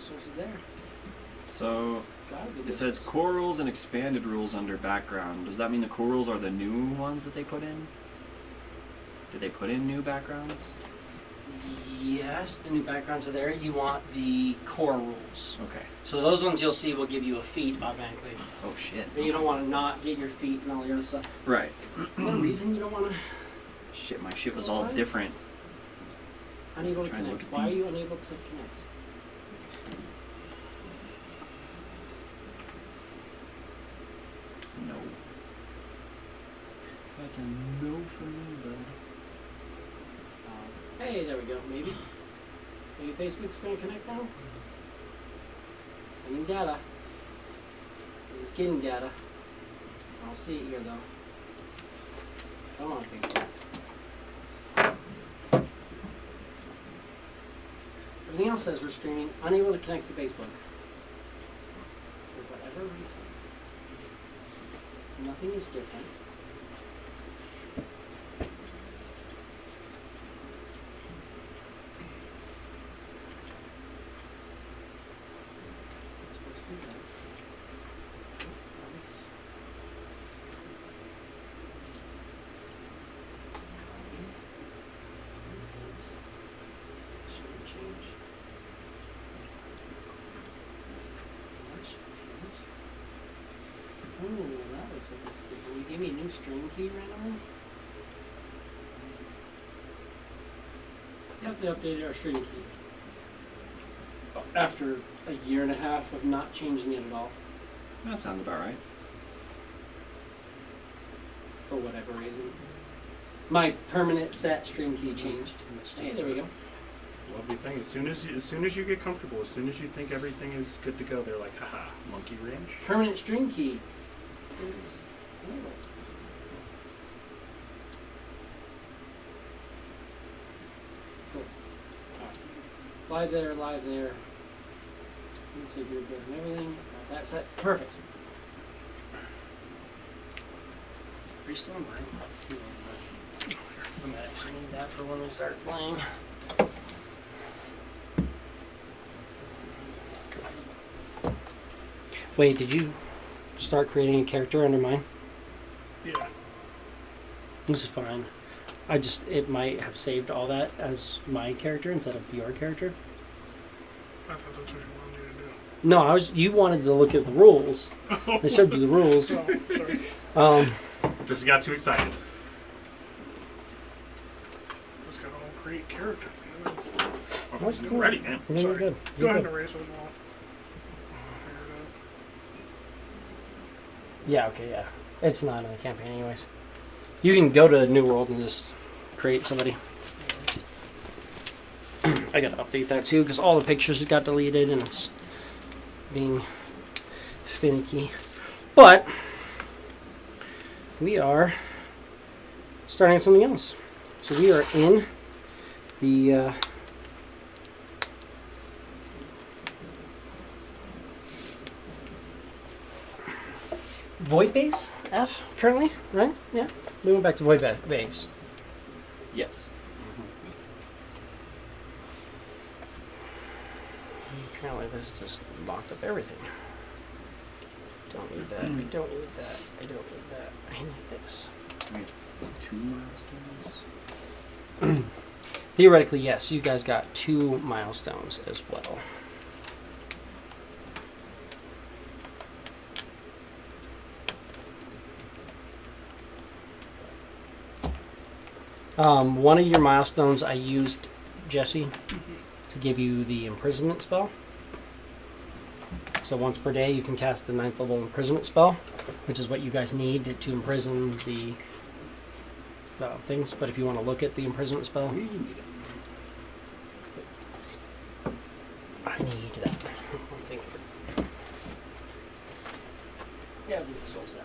sources there. So it says core rules and expanded rules under background. Does that mean the core rules are the new ones that they put in? Did they put in new backgrounds? Yes, the new backgrounds are there. You want the core rules. Okay. So those ones you'll see will give you a feat automatically. Oh shit. But you don't want to not get your feet and all your other stuff. Right. Is there a reason you don't want to? Shit, my shit was all different. Unable to Trying to connect. look at Why are you these. unable to connect? No. That's a no for me, bud. Hey, there we go. Maybe. Maybe Facebook's going to connect now? Sending data. This is getting data. I don't see it here, though. Come on, Facebook. Everything else says we're streaming. Unable to connect to Facebook. For whatever reason. Nothing is different. It's supposed to be done. Once. Copy. Paste. Shouldn't change. That should change. Oh, that looks like it's different. Will you give me a new string key randomly? Yep, they updated our string key. After a year and a half of not changing it at all. That sounds about right. For whatever reason. My permanent set string key changed. Hey, there we go. Lovely thing. As soon as you get comfortable, as soon as you think everything is good to go, they're like, haha, monkey wrench. Permanent string key is enabled. Cool. Alright. Live there, live there. Looks like you're good and everything. Got that set. Perfect. Are you still in line? I might actually need that for when we start playing. Wait, did you start creating a character under mine? Yeah. This is fine. It might have saved all that as my character instead of your character. I thought that's what you wanted me to do. No, you wanted to look at the rules. They showed you the rules. Oh, sorry. Just got too excited. Just got a whole create character. That's cool. Ready, man. Yeah, you're Sorry. good. Go You're ahead good. and erase it all. Figure it out. Yeah, okay, yeah. It's not in the campaign anyways. You can go to New World and just create somebody. I gotta update that too because all the pictures got deleted and it's being finicky. But we are starting something else. So we are in the Void Base F currently, right? Yeah. We went back to Void Base. Yes. Apparently this just locked up everything. Don't need that. I don't need that. I don't need that. I need this. We have 2 milestones. Theoretically, yes. You guys got 2 milestones as well. One of your milestones I used, Jesse, to give you the imprisonment spell. So once per day you can cast the 9th level imprisonment spell, which is what you guys need to imprison the things. But if you want to look at the imprisonment spell, I need that. Thank you. Yeah, the soul set.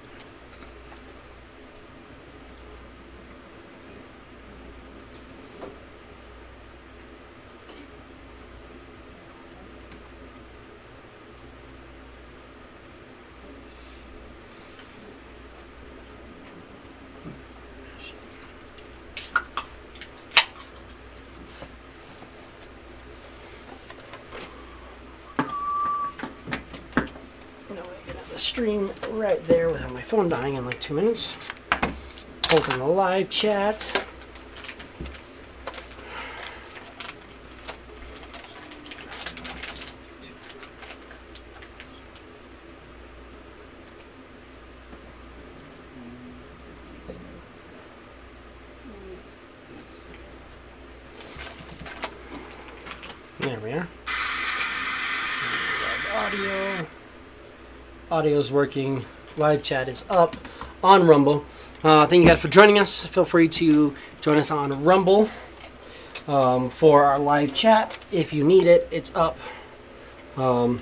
stream right there without my phone dying in like 2 minutes. Open the live chat. There we are. Audio. Audio's working. Live chat is up on Rumble. Thank you guys for joining us. Feel free to join us on Rumble for our live chat. If you need it, it's up. And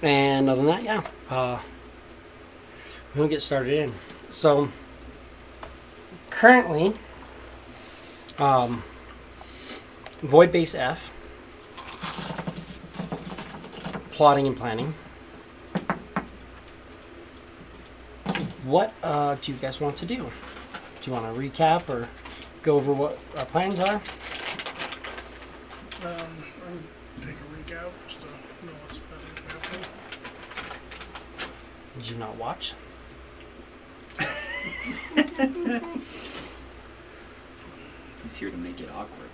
other than that, yeah. We'll get started in. So, currently, Void Base F, plotting and planning. What do you guys want to do? Do you want to recap or go over what our plans are? Take a recap just to know what's been happening. Did you not watch? He's here to make it awkward.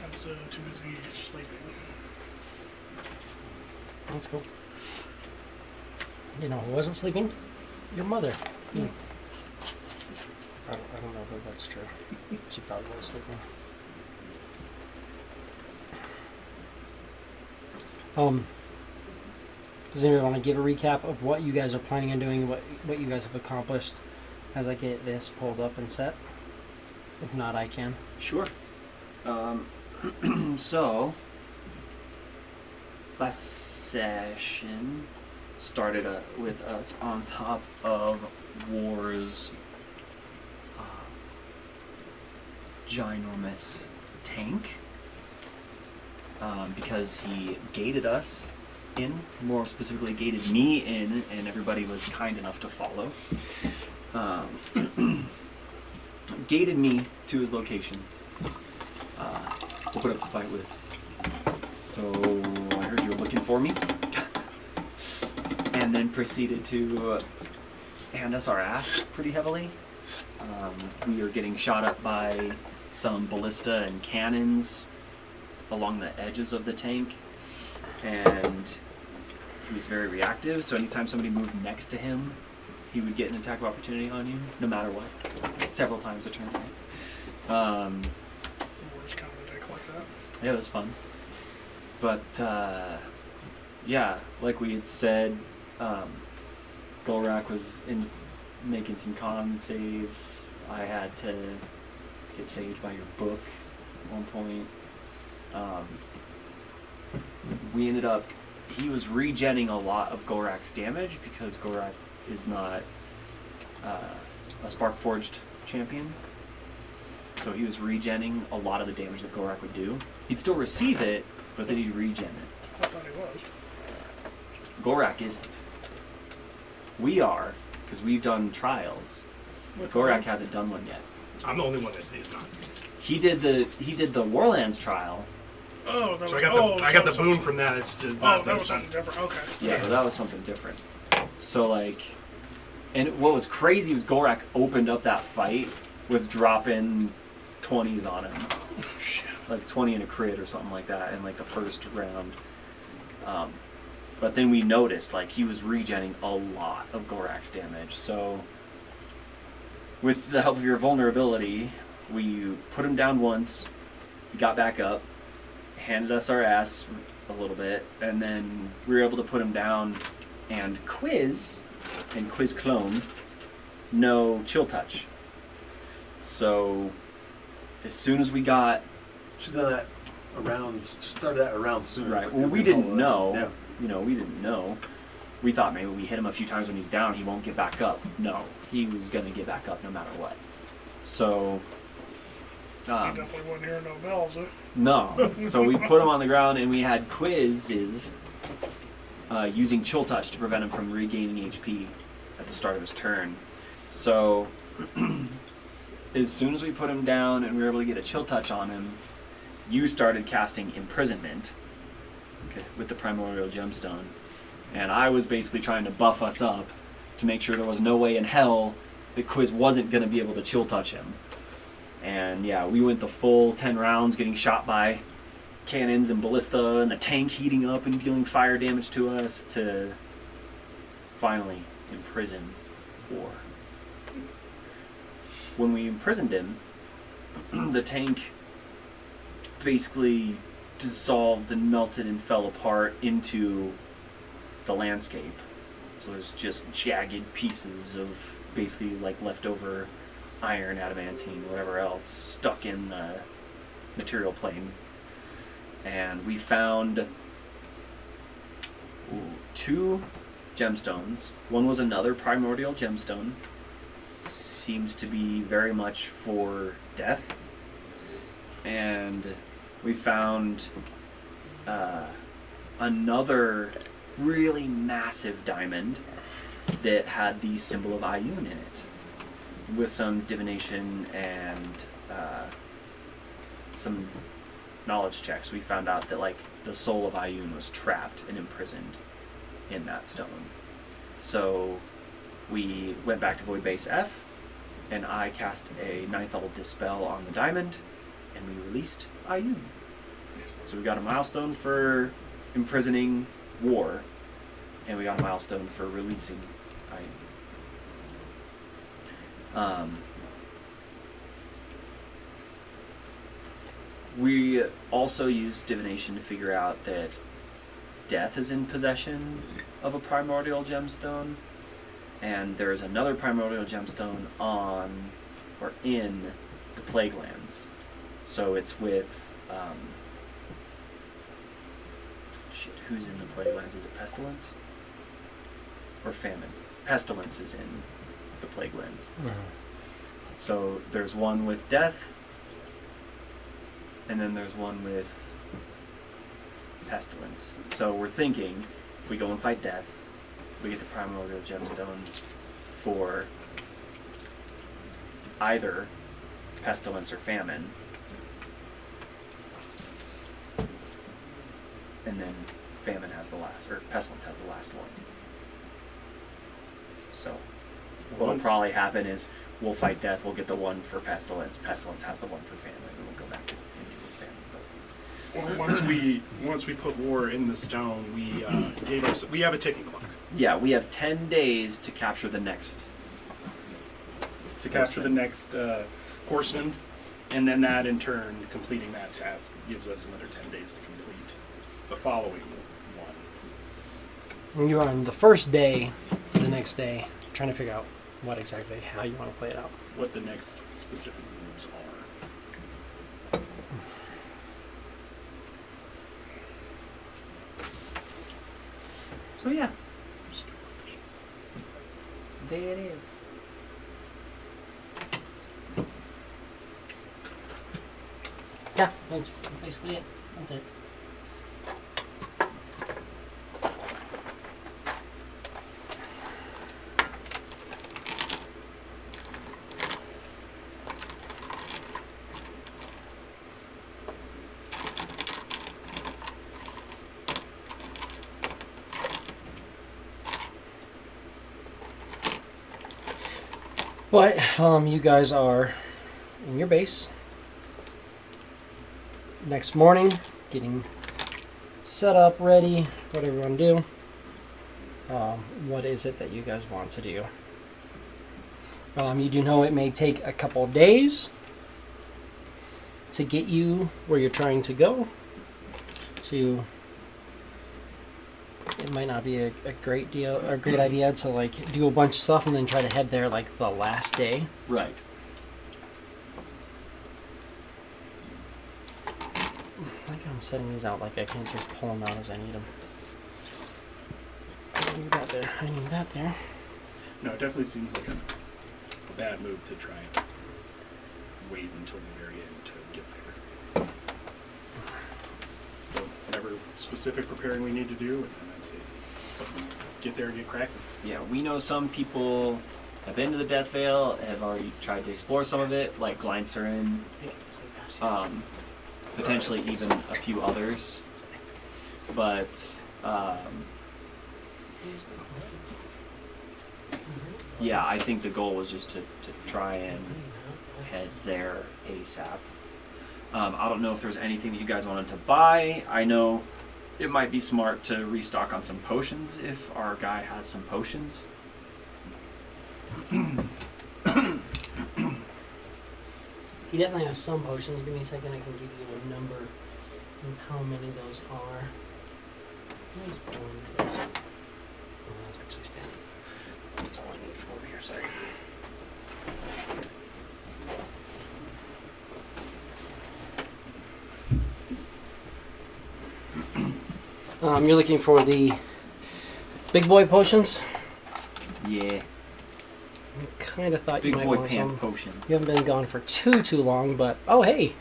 I was too busy sleeping. Let's go. You know who wasn't sleeping? Your mother. I don't know if that's true. She probably was sleeping. Does anybody want to give a recap of what you guys are planning on doing, what you guys have accomplished as I get this pulled up and set? If not, I can. Sure. So, last session started with us on top of War's ginormous tank because he gated us in, more specifically gated me in, and everybody was kind enough to follow. Gated me to his location. To put up a fight with. So I heard you were looking for me. And then proceeded to hand us our ass pretty heavily. We were getting shot up by some ballista and cannons along the edges of the tank. And he was very reactive, so anytime somebody moved next to him, he would get an attack of opportunity on you, no matter what. Several times a turn, right? War's kind of a dick like that. Yeah, it was fun. But, yeah, like we had said, Golrak was making some con saves. I had to get saved by your book at one point. We ended up, he was regenning a lot of Golrak's damage because Golrak is not a Spark Forged champion. So he was regenning a lot of the damage that Golrak would do. He'd still receive it, but then he'd regen it. I thought he was. Golrak isn't. We are, because we've done trials. What Golrak time? hasn't done one yet. I'm the only one that is not. He did the Warlands trial. Oh, that So was, I got the boon from that. It's just Oh, that was something different. Okay. Yeah, but that was something different. So like, and what was crazy was Golrak opened up that fight with dropping 20s on him. Oh, shit. Like 20 in a crit or something like that in like the first round. But then we noticed like he was regenning a lot of Golrak's damage. So with the help of your vulnerability, we put him down once, he got back up, handed us our ass a little bit, and then we were able to put him down and quiz clone no chill touch. So as soon as we got Should have done that started that around sooner. right, but well, we we didn't call it. know. Yeah. You know, we didn't know. We thought maybe we hit him a few times when he's down, he won't get back up. No, he was gonna get back up no matter what. So, He definitely wasn't hearing no bells, huh? no. So we put him on the ground and we had quizzes using chill touch to prevent him from regaining HP at the start of his turn. So, as soon as we put him down and we were able to get a chill touch on him, you started casting imprisonment with the primordial gemstone. And I was basically trying to buff us up to make sure there was no way in hell that Quiz wasn't going to be able to chill touch him. And yeah, we went the full 10 rounds getting shot by cannons and ballista and the tank heating up and dealing fire damage to us to finally imprison War. When we imprisoned him, the tank basically dissolved and melted and fell apart into the landscape. So there's just jagged pieces of basically like leftover iron, adamantine, whatever else stuck in the material plane. And we found 2 gemstones. One was another primordial gemstone. Seems to be very much for death. And we found another really massive diamond that had the symbol of Iyun in it. With some divination and some knowledge checks, we found out that like the soul of Iyun was trapped and imprisoned in that stone. So we went back to Void Base F, and I cast a 9th level Dispel on the diamond, and we released Iyun. So we got a milestone for imprisoning War, and we got a milestone for releasing Iyun. We also used divination to figure out that Death is in possession of a primordial gemstone, and there's another primordial gemstone on or in the Plague Lands. So it's with who's in the Plague Lands? Is it Pestilence or Famine? Pestilence is in the Plague Lands. So there's one with Death, and then there's one with Pestilence. So we're thinking, if we go and fight Death, we get the primordial gemstone for either Pestilence or Famine, and then Famine has the last, or Pestilence has the last one. So what'll probably happen is we'll fight Death, we'll get the one for Pestilence, Pestilence has the one for Famine, and we'll go back to Famine. Once we put War in the stone, we we have a ticking clock Yeah, we have 10 days to capture the next. horseman, and then that in turn, completing that task gives us another 10 days to complete the following one. And you're on the first day, the next day, trying to figure out what exactly, how you want to play it out. What the next specific moves are. So yeah. There it is. Yeah, that's basically it. That's it. But you guys are in your base. Next morning, getting set up, ready, whatever you want to do. What is it that you guys want to do? You do know it may take a couple of days to get you where you're trying to go. So it might not be a great deal or a great idea to like do a bunch of stuff and then try to head there like the last day. Right. Like I'm setting these out like I can't just pull them out as I need them. I need that there. I need that there. No, it definitely seems like a bad move to try and wait until the very end to get there. So whatever specific preparing we need to do, and then I'd say get there and get cracking. Yeah, we know some people have been to the Death Veil, have already tried to explore some of it, like Glycerin, potentially even a few others. But Yeah, I think the goal was just to try and head there ASAP. I don't know if there's anything that you guys wanted to buy. I know it might be smart to restock on some potions if our guy has some potions. He definitely has some potions. Give me a second. I can give you a number of how many those are. Where's one of those? Oh, that's actually standing. That's all I need from over here. Sorry. You're looking for the big boy potions? Yeah. I kind of thought Big you might boy want pants some. potions. You haven't been gone for too long, but oh hey,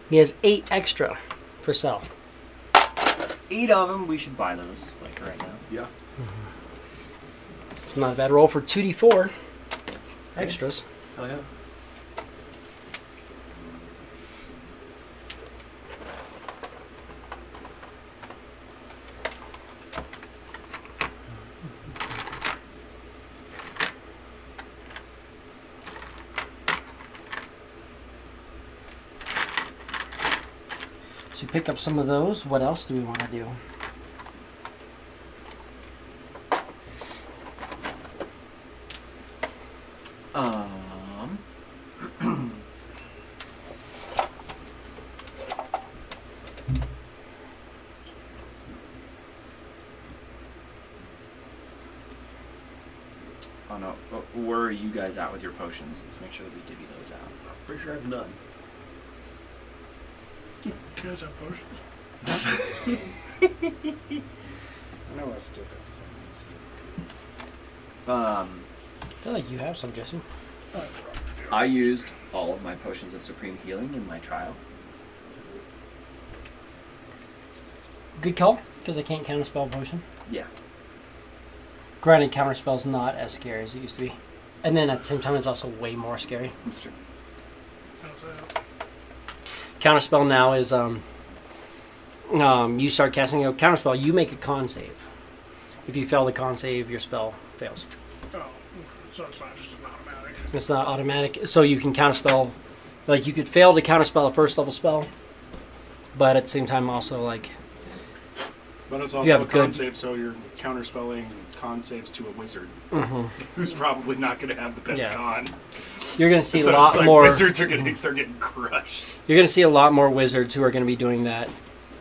he has 8 extra for sale. 8 of them. We should buy those like right now. Yeah. It's not a bad roll for 2d4 extras. Oh yeah. So you pick up some of those. What else do we want to do? Oh no, where are you guys at with your potions? Let's make sure that we divvy those out. Pretty sure I have none. You guys have potions? I know I still have some. Let's see. I feel like you have some, Jesse. I used all of my potions of supreme healing in my trial. Good call, because I can't counterspell a potion. Yeah. Granted, counterspell's not as scary as it used to be. And then at the same time, it's also way more scary. That's true. How's that? Counterspell now is you start casting a counterspell, you make a con save. If you fail the con save, your spell fails. Oh, okay. So it's not just an automatic. It's not automatic, so you can counterspell. Like you could fail to counterspell a first level spell, but at the same time also like But it's You also have a a con good- save, so you're counterspelling con saves to a wizard, mhm. who's probably not going to have the best Yeah. con. You're going to see So a lot it's like more. wizards are going to start getting crushed. You're going to see a lot more wizards who are going to be doing that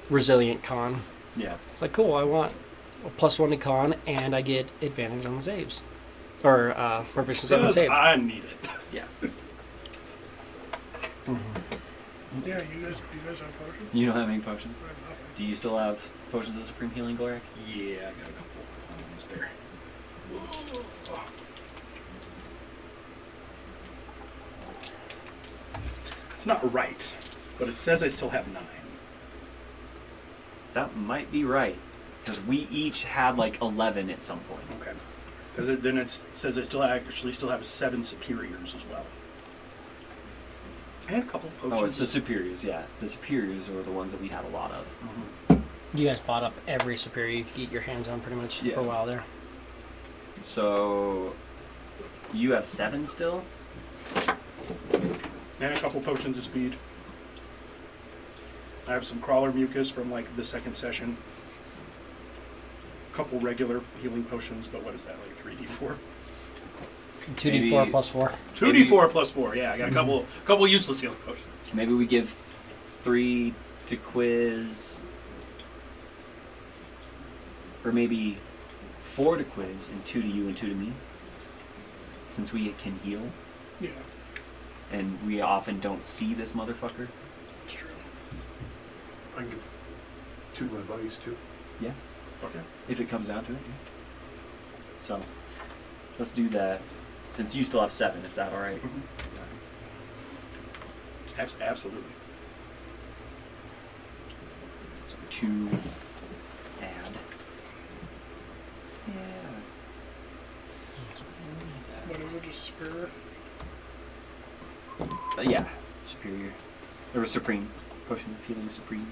resilient con. Yeah. It's like cool. I want a +1 to con, and I get advantage on the saves, or proficiency on the Because save. I need it. Yeah. Yeah, you guys have potions? You don't have any potions? I have nothing. Do you still have potions of supreme healing, Gloric? Yeah, I got a couple. Almost there. It's not right, but it says I still have 9. That might be right. Because we each had like 11 at some point. Okay. Because then it says I still have 7 superiors as well. I had a couple potions. Oh, it's the superiors, yeah. The superiors were the ones that we had a lot of. Mhm. You guys bought up every superior you could get your hands on pretty much Yeah. for a while there. So, you have 7 still? And a couple potions of speed. I have some crawler mucus from like the second session. A couple regular healing potions, but what is that, like 3d4? 2d4 Maybe- plus 4. 2d4 plus 4, yeah. I got a couple useless healing potions. Maybe we give 3 to Quiz. Or maybe 4 to Quiz and 2 to you and 2 to me. Since we can heal. Yeah, And we often don't see this motherfucker. it's true. I can give 2 to my buddies too. Yeah. Okay. If it comes down to it. Yeah. So, let's do that. Since you still have 7, is that alright? Absolutely. So 2 add. Yeah. What is it, just superior? Yeah, superior. Or supreme. Potion of healing supreme.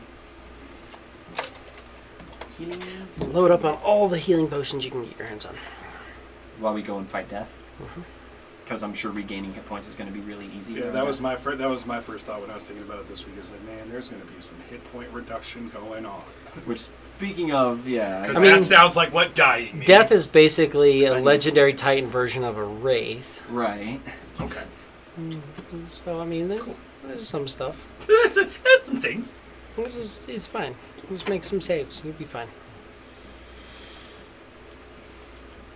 healing Load up on all the healing potions you can get your hands on. while we go and fight death. Mhm. Because I'm sure regaining hit points is going to be really easy. Yeah, around that was my first thought when I was thinking about it this week. Is like, man, there's going to be some hit point reduction going on. Which, speaking of, yeah, Because I mean, that sounds like what dying means. Death is basically a legendary Titan version of a wraith. right. okay. So I mean, there's some stuff. That's some things. It's fine. Just make some saves. You'll be fine.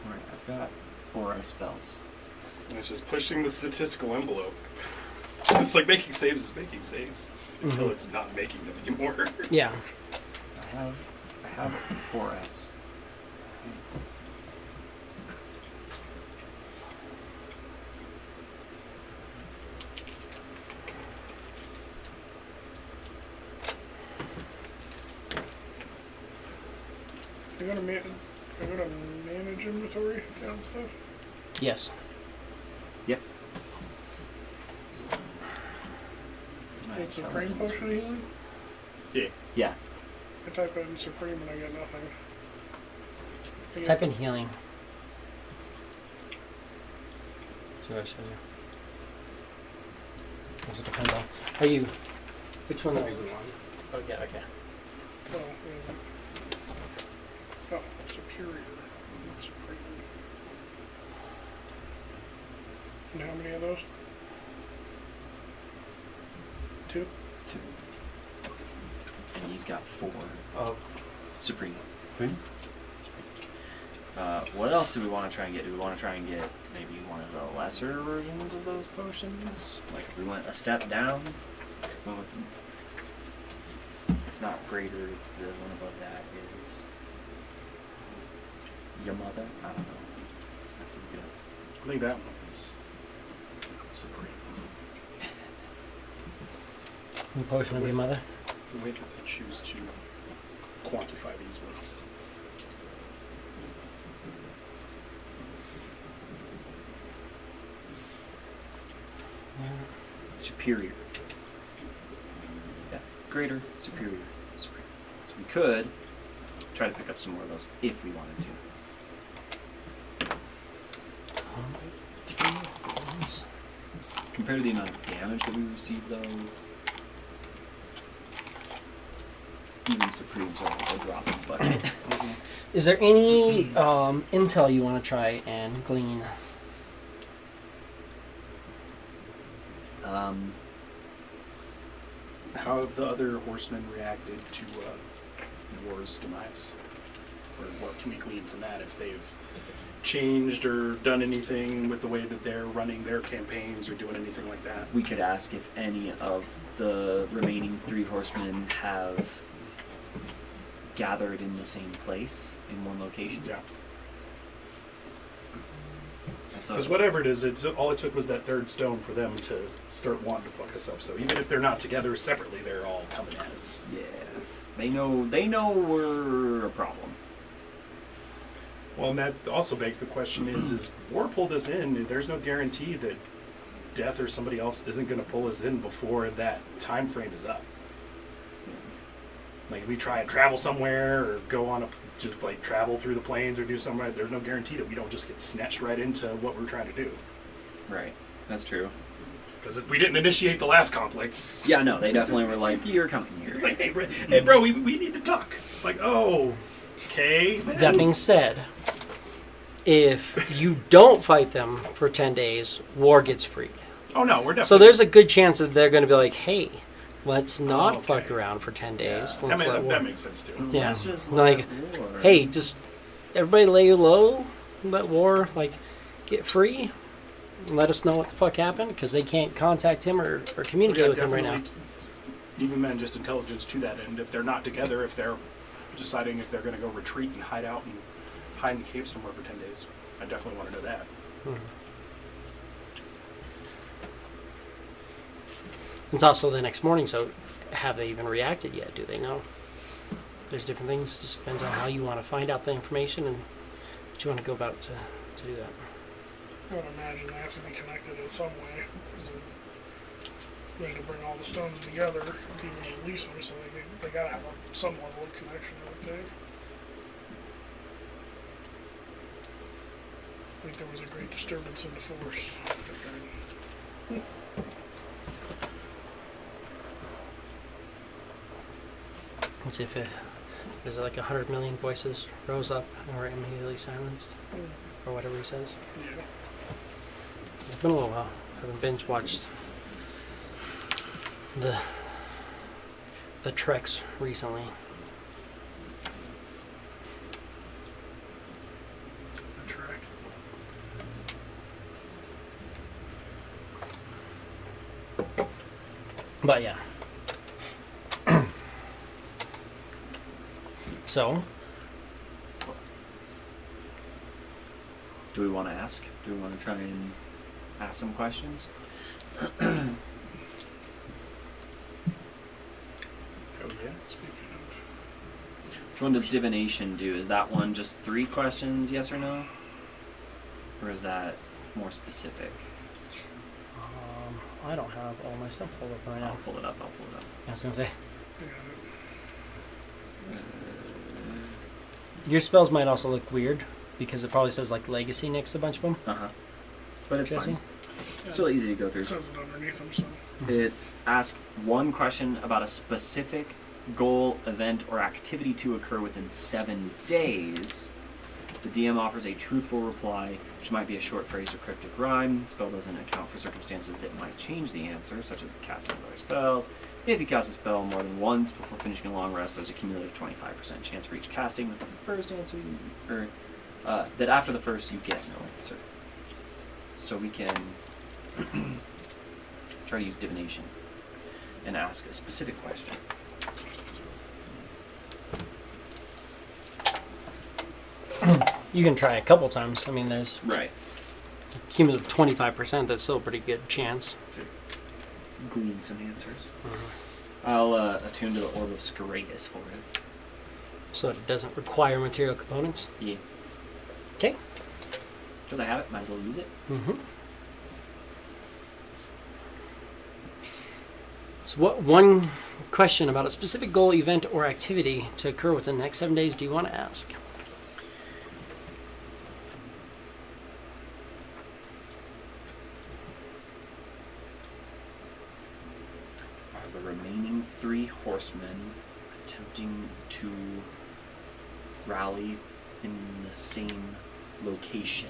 All right, I've got aura spells. And it's just pushing the statistical envelope. It's like making saves is making saves until Mhm. it's not making them anymore. Yeah. I have auras. I go to manage inventory down stuff. Yes. Yep. It's Supreme Potion healing. Yeah. Yeah. I type in Supreme and I get nothing. I get- Type in healing. See what I show you. Does it depend on? Are you? Which one are you on? Oh yeah. Okay. Oh, yeah. Oh, superior. Not supreme. And how many of those? 2? 2. And he's got 4. Oh, Supreme. thing? What else do we want to try and get? Do we want to try and get maybe one of the lesser versions of those potions? Like if we went a step down, went with, it's not greater, it's the one above that is your mother? I don't know. I have to look it up. I think that one is supreme. The potion of your mother. The way that they choose to quantify these ones. Superior. Yeah, greater, superior, superior. So we could try to pick up some more of those if we wanted to. Compared to the amount of damage that we receive, though, even Supremes are a drop in the bucket. Is there any intel you want to try and glean? How have the other horsemen reacted to War's demise? Or what can we glean from that? If they've changed or done anything with the way that they're running their campaigns or doing anything like that? We could ask if any of the remaining 3 horsemen have gathered in the same place, in one location. Yeah. And so, Because whatever it is, all it took was that third stone for them to start wanting to fuck us up. So even if they're not together separately, they're all coming at us. yeah, they know we're a problem. Well, and that also begs the question: is War pulled us in? There's no guarantee that Death or somebody else isn't going to pull us in before that time frame is up. Like, we try and travel somewhere or go on just like travel through the plains or do somewhere. There's no guarantee that we don't just get snatched right into what we're trying to do. Right, that's true. Because we didn't initiate the last conflict. Yeah, no, they definitely were like, you're coming here. It's like, hey, bro, we need to talk. Like, oh, okay. That being said, if you don't fight them for 10 days, War gets freed. Oh no, we're definitely. So there's a good chance that they're going to be like, hey, let's not okay. fuck around for 10 days. Yeah. Let's let War. that makes sense too. Yeah. Let's just Like, let war. Hey, just everybody lay low, let War get free, and let us know what the fuck happened, because they can't contact him or communicate Yeah, with him right now. definitely. Even then, just intelligence to that end. If they're not together, if they're deciding if they're going to go retreat and hide out and hide in the cave somewhere for 10 days, I definitely want to know that. It's also the next morning, so have they even reacted yet? Do they know? There's different things. Just depends on how you want to find out the information and what you want to go about to do that. I would imagine they have to be connected in some way. 'Cause they need to bring all the stones together to even release them, so they gotta have some level of connection, I would think. think there was a great disturbance in the force. What's if there's like 100 million voices rose up and were immediately silenced, or whatever he says. Yeah. It's been a little while. I haven't binge watched the Treks recently. The track. But yeah. So, Do we want to ask? Do we want to try and ask some questions? Oh yeah. Speaking of, Which one does divination do? Is that one just 3 questions, yes or no? Or is that more specific? I don't have all my stuff pulled up right I'll now. pull it up. I was gonna say, yeah, your spells might also look weird because it probably says like legacy next to a bunch of them. Uh-huh. But it's Jesse? fine. It's really easy to go through. it says it underneath them, so. It's ask one question about a specific goal, event, or activity to occur within 7 days. The DM offers a truthful reply, which might be a short phrase or cryptic rhyme. The spell doesn't account for circumstances that might change the answer, such as the casting of other spells. If you cast a spell more than once before finishing a long rest, there's a cumulative 25% chance for each casting that the first answer that after the first you get no answer. So we can try to use divination and ask a specific question. You can try a couple times. I mean, there's Right. a cumulative 25%. That's still a pretty good chance. To glean some answers. I'll attune to the Orb of Scaragus for it. So that it doesn't require material components. Yeah. Okay. Because I have it, might as well use it. Mm-hmm. So what one question about a specific goal, event, or activity to occur within the next 7 days do you want to ask? Are the remaining 3 horsemen attempting to rally in the same location?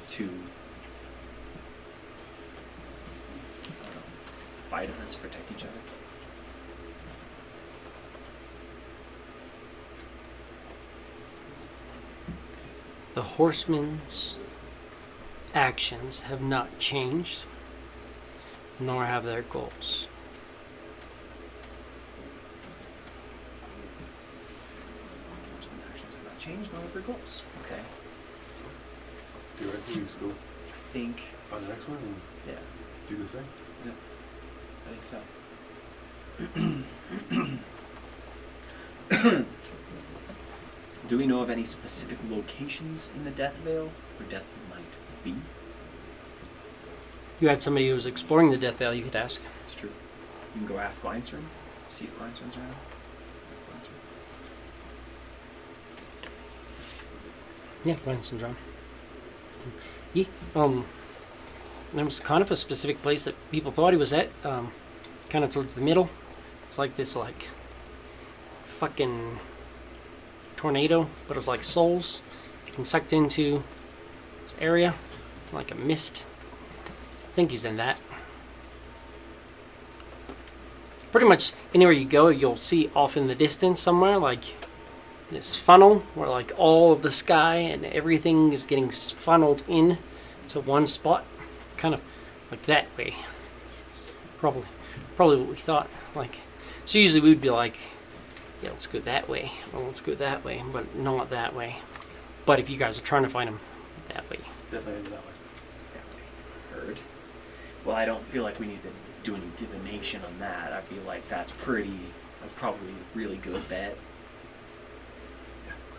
To I don't know, fight us, protect each other? The horsemen's actions have not changed, nor have their goals. Horsemen's actions have not changed, nor have their goals. Okay. Theoretically, you just go I think, on the next one and yeah, do the thing. I think so. Do we know of any specific locations in the Death Vale where death might be? You had somebody who was exploring the Death Vale, you could ask. It's true. You can go ask Glynstorm, see if Glynstorm's around. Ask Glynstorm. Yeah, Glynstorm's around. There was kind of a specific place that people thought he was at, kind of towards the middle. It's like this, like, fucking tornado, but it was like souls getting sucked into this area, like a mist. I think he's in that. Pretty much anywhere you go, you'll see off in the distance somewhere, like this funnel where like all of the sky and everything is getting funneled in to one spot, kind of like that way. Probably what we thought. Like, so usually we'd be like, yeah, let's go that way, or let's go that way, but not that way. But if you guys are trying to find them, that way. Definitely is that way. Heard. Well, I don't feel like we need to do any divination on that. I feel like that's probably a really good bet.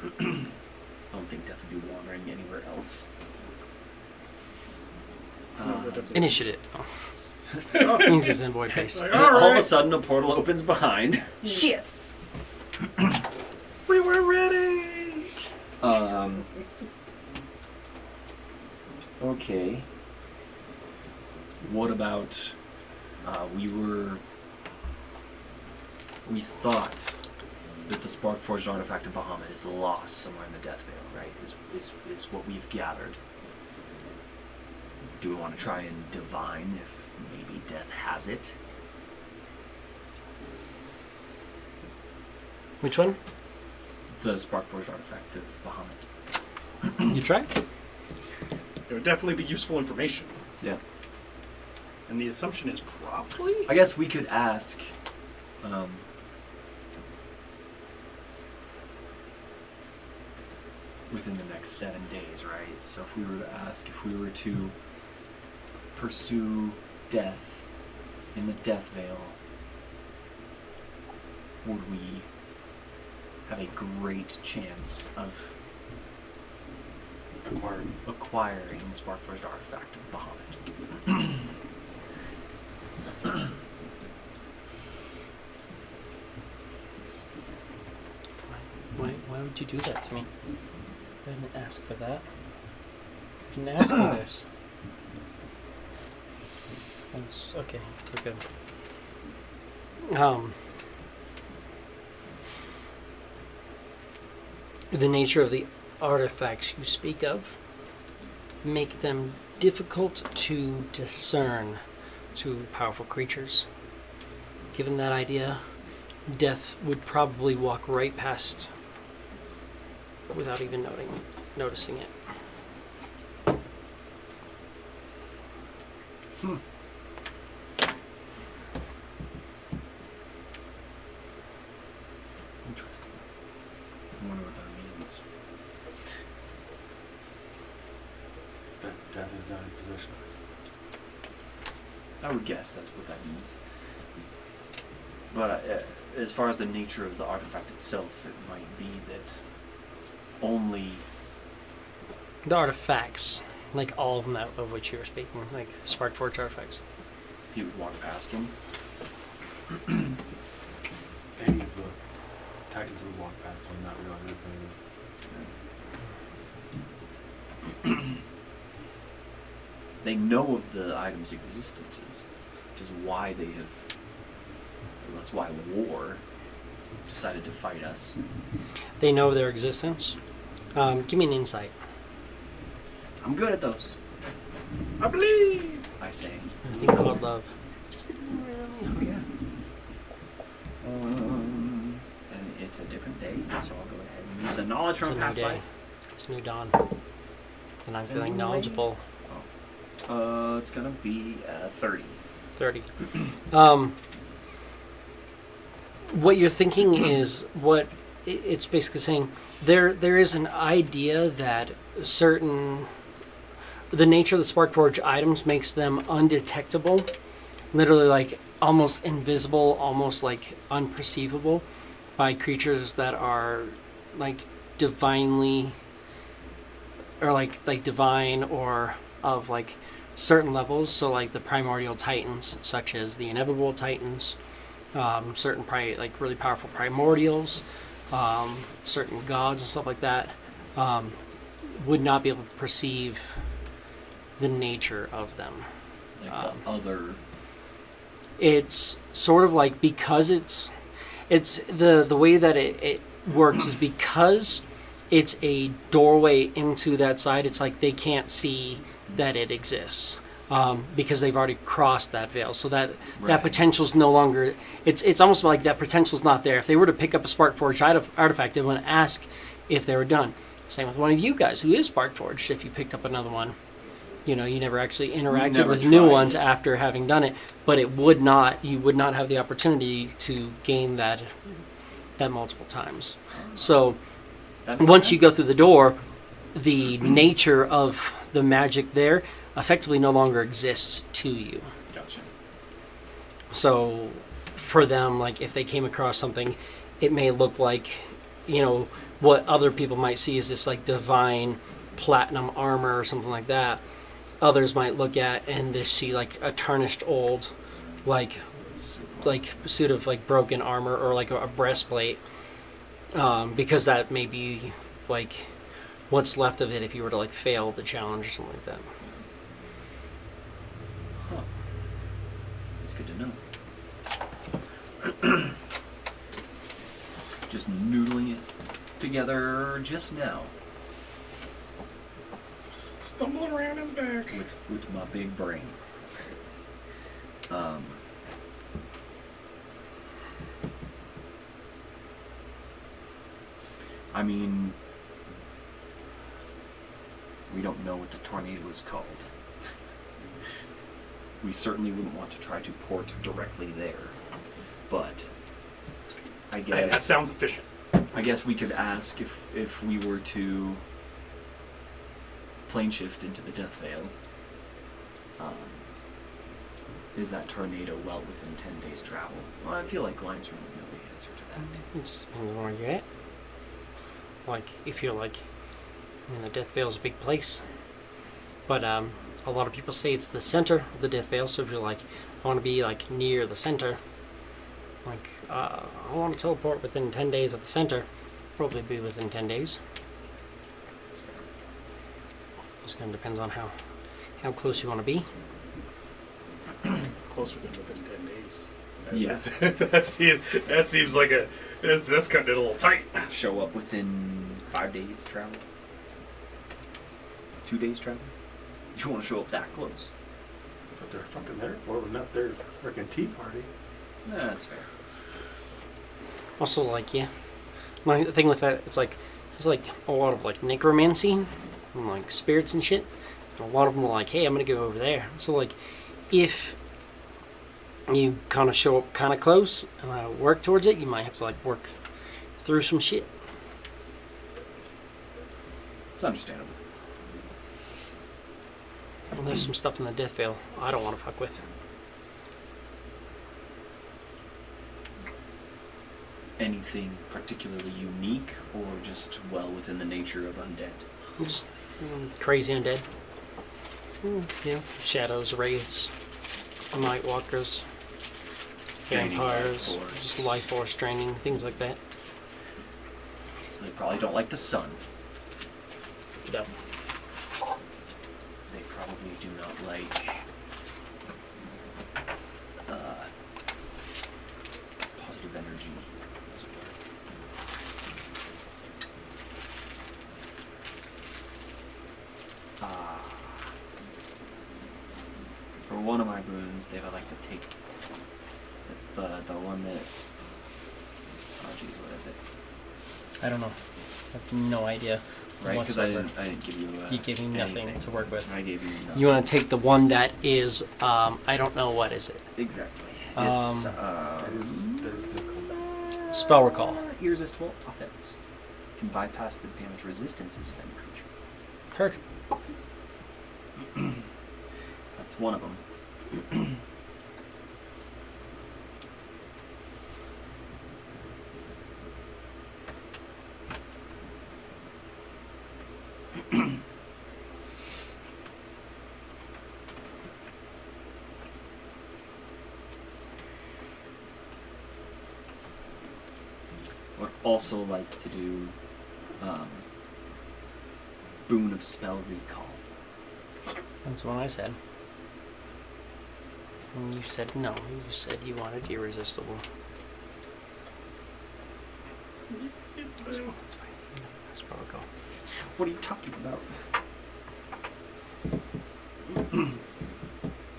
I don't think death would be wandering anywhere else. Initiative. Oh. Uses in void base. Like, All of a alright. sudden, a portal opens behind. Shit! We were ready. Okay. What about we thought that the Spark Forged artifact of Bahamut is lost somewhere in the Death Veil, right? Is what we've gathered. Do we want to try and divine if maybe Death has it? Which one? The Spark Forged artifact of Bahamut. You try? It would definitely be useful information. Yeah. And the assumption is probably. I guess we could ask. Within the next 7 days, right? So if we were to ask if we were to pursue death in the Death Veil, would we have a great chance of acquiring the Sparkforged artifact of Bahamut? Why would you do that to me? I didn't ask for that. I didn't ask for this. Okay, we're good. The nature of the artifacts you speak of make them difficult to discern to powerful creatures. Given that idea, Death would probably walk right past without even noticing it. Interesting. I wonder what that means. That death is not in possession. I would guess that's what that means. But as far as the nature of the artifact itself, it might be that only The artifacts, like all of them of which you were speaking, like Sparkforged artifacts. he would walk past them. Any of the Titans would walk past him, not realize anything. They know of the item's existences, which is why they have. That's why war decided to fight us. They know of their existence. Give me an insight. I'm good at those, I believe. I say. I think called love. And it's a different day, so I'll go ahead and use a knowledge It's a from new past day. life. It's a new dawn. And I'm It's a feeling new knowledgeable. It's gonna be 30. 30. What you're thinking is what it's basically saying. There is an idea that the nature of the Sparkforged items makes them undetectable, literally like almost invisible, almost like unperceivable by creatures that are like divinely or like divine or of like certain levels. So like the primordial titans, such as the inevitable titans, certain like really powerful primordials, certain gods and stuff like that, would not be able to perceive the nature of them. Like the other. It's sort of like, because it's the way that it works is because it's a doorway into that side. It's like they can't see that it exists because they've already crossed that veil. So that potential's no longer. It's almost like that potential's not there. If they were to pick up a Sparkforged artifact, they want to ask if they were done. Same with one of you guys who is Sparkforged. If you picked up another one, you never actually interacted with new ones after having done it, but you would not have the opportunity to gain that multiple times. So once you go through the door, the nature of the magic there effectively no longer exists to you. Gotcha. So for them, like if they came across something, it may look like, what other people might see is this like divine platinum armor or something like that. Others might look at and they see like a tarnished old like suit of like broken armor or like a breastplate. because that may be like what's left of it if you were to like fail the challenge or something like that. Huh. That's good to know. Just noodling it together just now Stumbling around in the back. with my big brain. I mean, we don't know what the tornado is called. We certainly wouldn't want to try to port directly there, but I Hey, that guess sounds efficient. I guess we could ask if we were to plane shift into the Death Vale. Is that tornado well within 10 days travel? Well, I feel like Glines really know the answer to that. It just depends on where you're at. Like, if you're like, I mean, the Death Vale's a big place, but a lot of people say it's the center of the Death Vale. So if you're like, I want to be like near the center, like I want to teleport within 10 days of the center, probably be within 10 days. That's fair. Just kind of depends on how close you want to be. Closer than within 10 days. Yeah. that seems like that's cutting it a little tight. Show up within 5 days travel? 2 days travel? You want to show up that close? What they're fucking there for, but not their freaking tea party. Nah, that's fair. Also, like, yeah, my thing with that, it's like a lot of like necromancy and like spirits and shit. And a lot of them are like, hey, I'm gonna go over there. So like, if you kind of show up kind of close and work towards it, you might have to like work through some shit. It's understandable. And there's some stuff in the Death Vale I don't want to fuck with. Anything particularly unique or just well within the nature of undead? Just crazy undead. You know, shadows, wraiths, night walkers, Draining vampires, life force. just life force draining, things like that. So they probably don't like the sun. No. They probably do not like positive energy, as it were. For one of my boons, they would like to take. It's the one that. Oh jeez, what is it? I don't know. I have no idea. Right, because I whatsoever. didn't give you. You gave me nothing anything. to work with. I gave you nothing. You want to take the one that is, I don't know, what is it? Exactly. It's That is difficult. Spell recall. irresistible offense. Can bypass the damage resistances of any creature. Heard. That's one of them. Would also like to do boon of spell recall. That's what I said. And you said no. You said you wanted irresistible. That's fine. Spell recall. What are you talking about?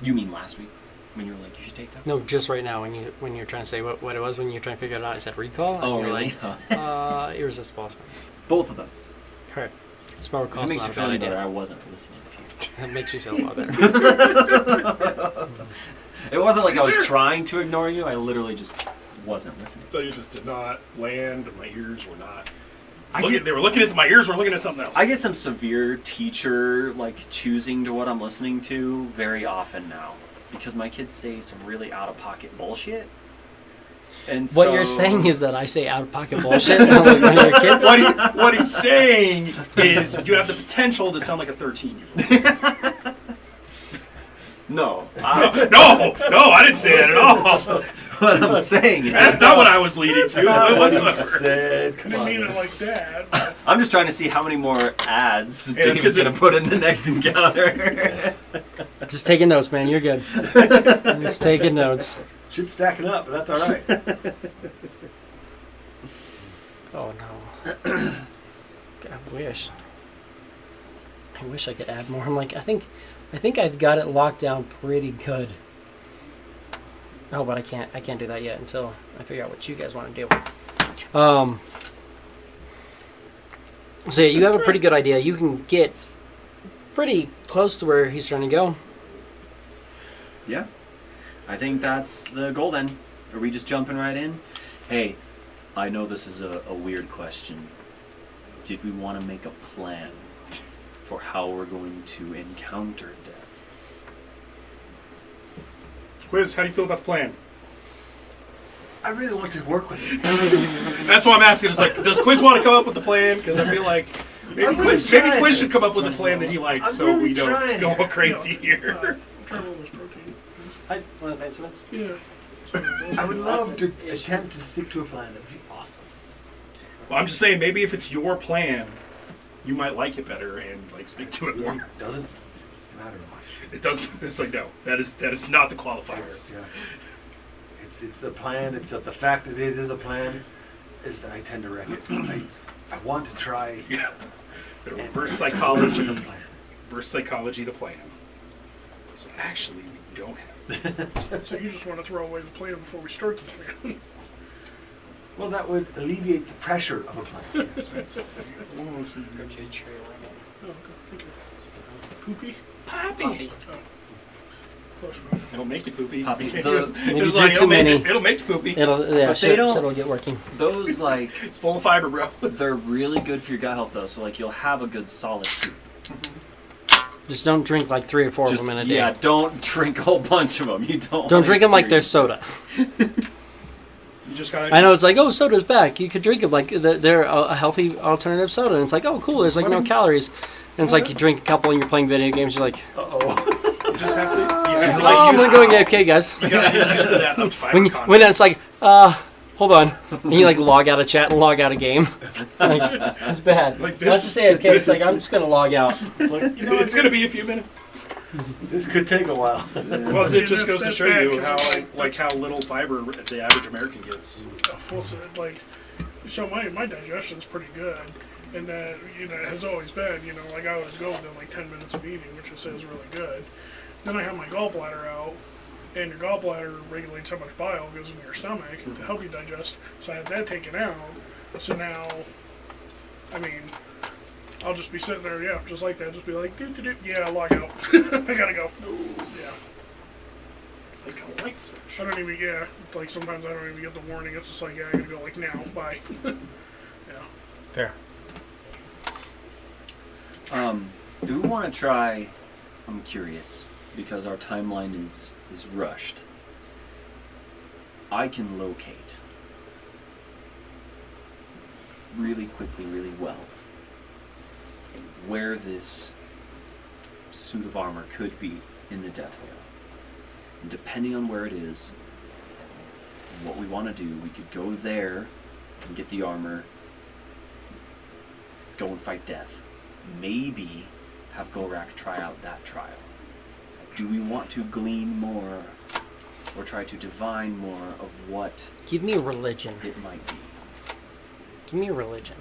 You mean last week when you were like, you should take that? No, just right now when you're trying to say what it was when you're trying to figure it out. I said recall. And Oh, you're really? like, irresistible. Both of those. Heard. Spell recall. If it makes you not a feel bad any better, idea. I wasn't listening to you. That makes me feel a lot better. It wasn't like I was trying to ignore you. I literally just wasn't listening. So you just did not land. My ears were not. I They were looking at my ears were looking at something else. I get some severe teacher choosing to what I'm listening to very often now because my kids say some really out of pocket bullshit. And What you're saying is that I say out of pocket bullshit and I'm like one of your kids? What he's saying is you have the potential to sound like a 13-year-old. no. No, I didn't say that at all. what I'm saying is, That's not what I was leading to whatsoever. Said, I come didn't on. mean it like that. I'm just trying to see how many more ads Yeah, Dave is going to put in the next encounter. Just taking notes, man. You're good. Just taking notes. Shit's stacking up, but that's all right. Oh no. I wish. I wish I could add more. I'm like, I think I've got it locked down pretty good. Oh, but I can't do that yet until I figure out what you guys want to do. So yeah, you have a pretty good idea. You can get pretty close to where he's trying to go. Yeah, I think that's the goal then. Are we just jumping right in? Hey, I know this is a weird question. Did we want to make a plan for how we're going to encounter death? Quiz, how do you feel about the plan? I really want to work with it. That's why I'm asking. It's like, does Quiz want to come up with the plan? Because I feel like maybe I'm really Quiz trying. should come up with a plan that he likes, I'm so really we don't trying. go crazy here. Try one of those protein. I want to fancy ones. Yeah. I would love to attempt to stick to a plan. That would be awesome. Well, I'm just saying, maybe if it's your plan, you might like it better and like stick to it It more. doesn't matter much. It doesn't. It's like no, that is not the qualifier. It's the plan. It's the fact that it is a plan. Is that I tend to wreck it. I want to try. Yeah. The and reverse work psychology. with the plan. Reverse psychology, the plan. So actually, we don't have. So you just want to throw away the plan before we start the plan. Well, that would alleviate the pressure of a plan. That's, Oh, okay. Thank you. Poopy? Poppy. Oh. Close enough. it'll make you poopy. Poppy. It's Maybe like, drink too many. It'll make you poopy. It'll yeah, But they shit, don't- shit'll get working. Those, like, It's full of fiber, bro. they're really good for your gut health, though. So, like, you'll have a good solid poop. Just don't drink like 3 or 4 Just, of them in a day. yeah, don't drink a whole bunch of them. You don't. Don't drink them like they're experience- soda. You just gotta. I know it's like, oh, soda's back. You could drink them like they're a healthy alternative soda, and it's like, oh, cool. There's like no calories, and it's like you drink a couple and you're playing video games. You're like, You just have to. You have to oh, like I'm use. gonna go and get okay, guys. You gotta get used to that up fiber When content. it's like, hold on, and you like log out of chat and log out of game. Like, it's bad. Like Like this- Let's just say okay. It's like I'm just gonna log out. It's like, it's gonna be a few minutes. This could take a while. Well, it just goes to that's show bad, you 'cause how it's like- how little fiber the average American gets. Well, so, like, so my digestion's pretty good, and that it has always been like I always go within like 10 minutes of eating, which I say is really good. Then I have my gallbladder out, and your gallbladder regulates how much bile goes into your stomach to help you digest. So I had that taken out. So now, I mean, I'll just be sitting there, yeah, just like that, just be like, yeah, log out. I gotta go. Yeah. Like a light switch. I don't even, yeah, like sometimes I don't even get the warning. It's just like, yeah, I gotta go, like, now, bye. Yeah. Fair. Do we want to try? I'm curious because our timeline is rushed. I can locate really quickly, really well, where this suit of armor could be in the Death Whale. And depending on where it is, what we want to do, we could go there and get the armor, go and fight death. Maybe have Gorak try out that trial. Do we want to glean more or try to divine more of what Give me a religion. it might be? Give me a religion.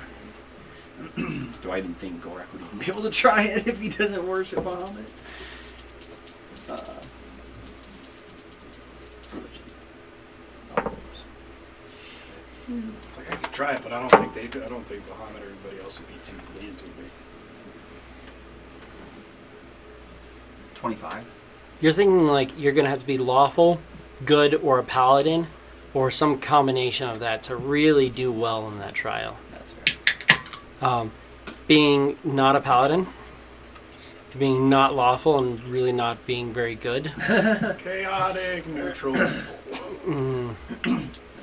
Do I even think Gorak would even be able to try it if he doesn't worship Bahamut? Religion. It's like I could try it, but I don't think Bahamut or anybody else would be too pleased with me. 25. You're thinking like you're gonna have to be lawful, good, or a paladin, or some combination of that to really do well in that trial. That's fair. Being not a paladin, being not lawful, and really not being very good. Chaotic, neutral. That's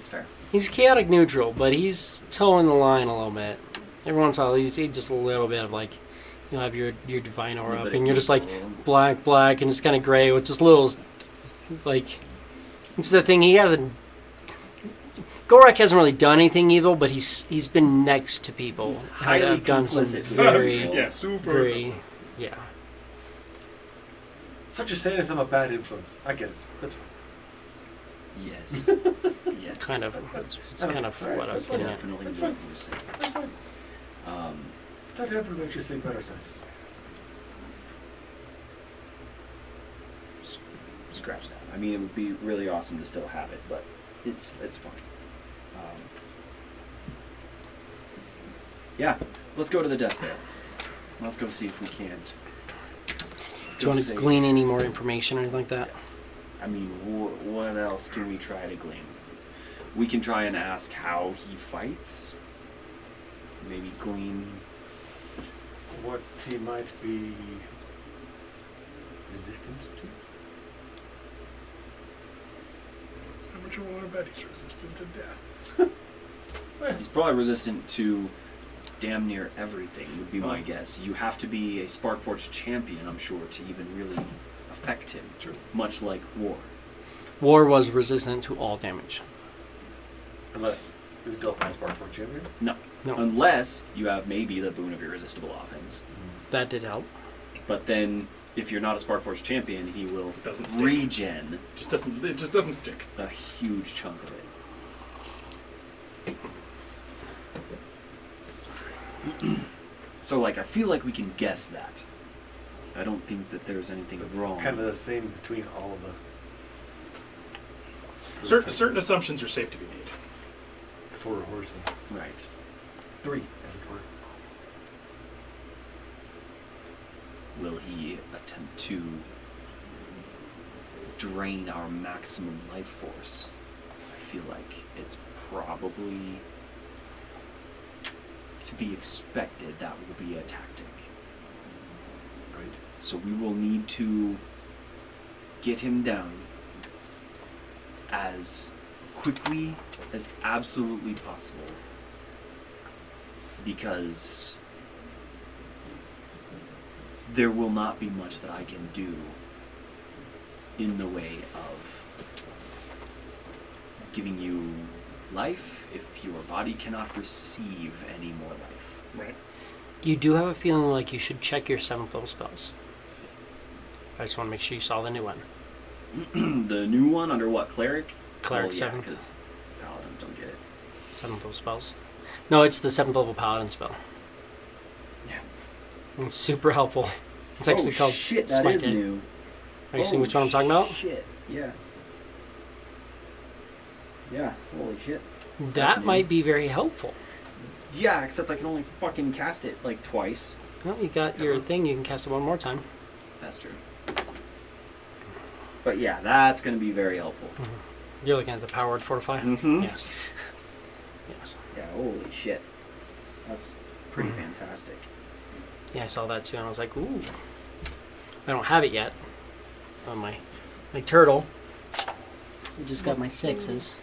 fair. He's chaotic neutral, but he's towing the line a little bit. Every once in a while, he's just a little bit of like, you'll have your divine aura up, and you're just like black, and just kind of gray with just little, like, it's the thing, he has a Gorak hasn't really done anything evil, but he's been next to people. He's that highly have done some complicit. very, Yeah, super. very, yeah. So what you're saying is I'm a bad influence. I get it. That's fine. Yes. Yes. Kind of. It's Okay. kind of Alright, what I was that's fine. getting at. Definitely That's what fine. you were saying. That's fine. That definitely makes you sleep better, Smith. Scratch that. I mean, it would be really awesome to still have it, but it's fine. Yeah, let's go to the death veil. Let's go see if we can't. Do you want to glean any more information or anything like that? I mean, what else can we try to glean? We can try and ask how he fights. Maybe glean. What he might be resistant to? How much you want to bet he's resistant to death? He's probably resistant to damn near everything, would be my guess. You have to be a Sparkforge champion, I'm sure, to even really affect him. True. Much like War. War was resistant to all damage. Unless he was dealt by a Spark for champion. No. No, Unless you have maybe the boon of irresistible offense. that did help. But then, if you're not a Sparkforge champion, he will Doesn't stick. regen It just doesn't stick. a huge chunk of it. So, like, I feel like we can guess that. I don't think that there's anything wrong. Kind of the same between all of the. Certain assumptions are safe to be made. The four horsemen. Right. 3, as it were. Will he attempt to drain our maximum life force? I feel like it's probably to be expected that will be a tactic. Right. So we will need to get him down as quickly as absolutely possible, because there will not be much that I can do in the way of giving you life if your body cannot receive any more life. Right. You do have a feeling like you should check your 7th level spells. I just want to make sure you saw the new one. The new one under what? Cleric? Cleric Oh, yeah, 7th. because paladins don't get it. 7th level spells. No, it's the 7th level paladin spell. Yeah. It's super helpful. It's actually called shit, that Smite is Day. new. Are you seeing which one I'm talking about? Shit, yeah. Yeah, holy shit. That new. might be very helpful. Yeah, except I can only fucking cast it like twice. Well, you got your thing, you can cast it one more time. That's true. But yeah, that's going to be very helpful. You're looking at the powered fortify? Mhm. Yes. Yes. Yeah, holy shit. That's pretty Mm-hmm. fantastic. Yeah, I saw that too, and I was like, ooh. I don't have it yet on my turtle. So I just got my 6s.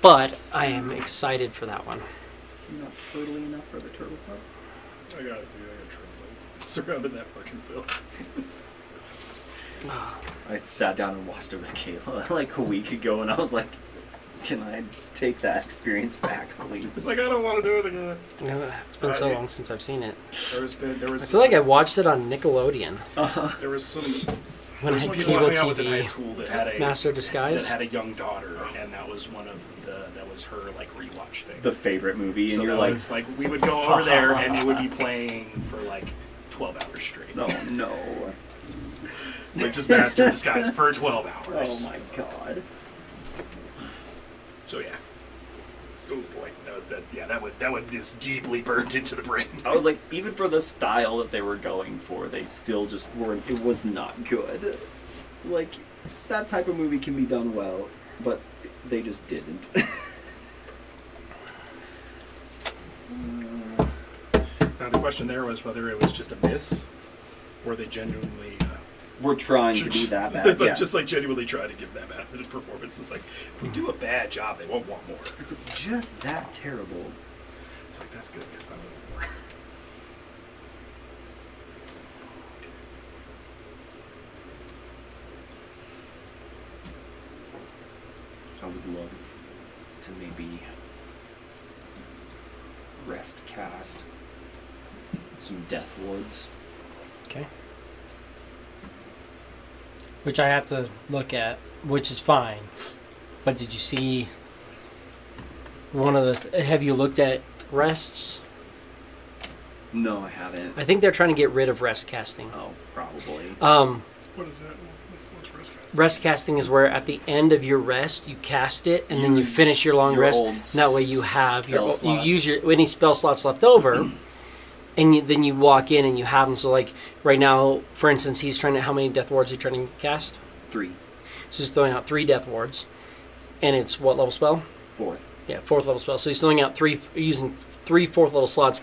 But I am excited for that one. You're not turtly enough for the turtle part? I got it, dude. I got trouble. Surrounded that fucking film. I sat down and watched it with Kayla like a week ago, and I was like, can I take that experience back, It's please? like, I don't want to do it again. It's been so long since I've seen it. There was I feel like I watched it on Nickelodeon there was some when I some had people I cable hung out with in high TV. school that had a Master of Disguise. that had a young daughter, and that was one of that was her like rewatch thing. The favorite movie, and So you're that like, was like we would go over there and it would be playing for like 12 hours straight. no, no. It's like just Master of Disguise for 12 hours. Oh my god. So yeah. Oh boy, no, that one is deeply burned into the brain. I was like, even for the style that they were going for, they still just weren't, it was not good. Like, that type of movie can be done well, but they just didn't. Now the question there was whether it was just a miss, or they genuinely. We're trying to be that bad, yeah. Just like genuinely try to give that bad of a performance. It's like, if we do a bad job, they won't want more. If it's just that terrible. It's like, that's good, because I want more. I would love to maybe rest cast some death wards. Okay. Which I have to look at, which is fine. But did you see one of the... have you looked at rests? No, I haven't. I think they're trying to get rid of rest casting. Oh, probably. What is that? What's risk cast? Rest casting is where at the end of your rest you cast it and then you Use finish your long your rest. old And that way you have your spell you use slots. your any spell slots left over, and then you walk in and you have them. So like right now, for instance, he's trying to... how many death wards are you trying to cast? 3. So he's throwing out 3 death wards, and it's what level spell? 4th. Yeah, 4th level spell. So he's throwing out using 3 4th level slots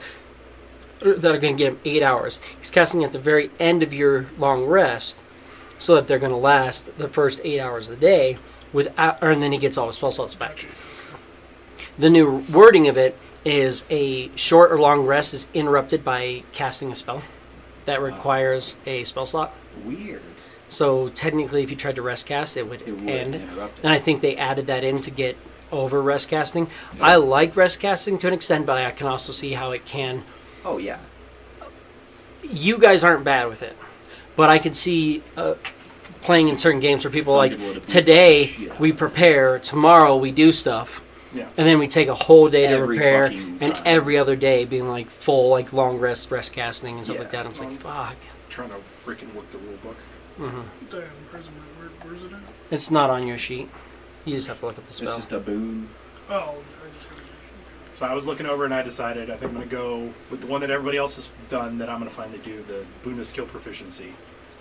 that are going to give him 8 hours. He's casting at the very end of your long rest, so that they're going to last the first 8 hours of the day, and then he gets all his spell slots back. Gotcha. The new wording of it is a short or long rest is interrupted by casting a spell that requires a spell slot. Weird. So technically, if you tried to rest cast, it would It would end. interrupt it. And I think they added that in to get over rest casting. I like rest casting to an extent, but I can also see how it can... Oh, yeah. You guys aren't bad with it, but I could see playing in certain games where people Some like, people would abuse today the shit out we of it. prepare, tomorrow we do stuff, Yeah. and then we take a whole day to Every prepare, fucking and time. every other day being like full like long rest casting and stuff Yeah. like that. I'm just like, fuck. Trying to freaking work the rule book. Damn, imprisonment. Where's it at? It's not on your sheet. You just have to look at the spell. It's just a boon. Oh, I just got it. So I was looking over and I decided I think I'm going to go with the one that everybody else has done that I'm going to finally do, the boon of skill proficiency.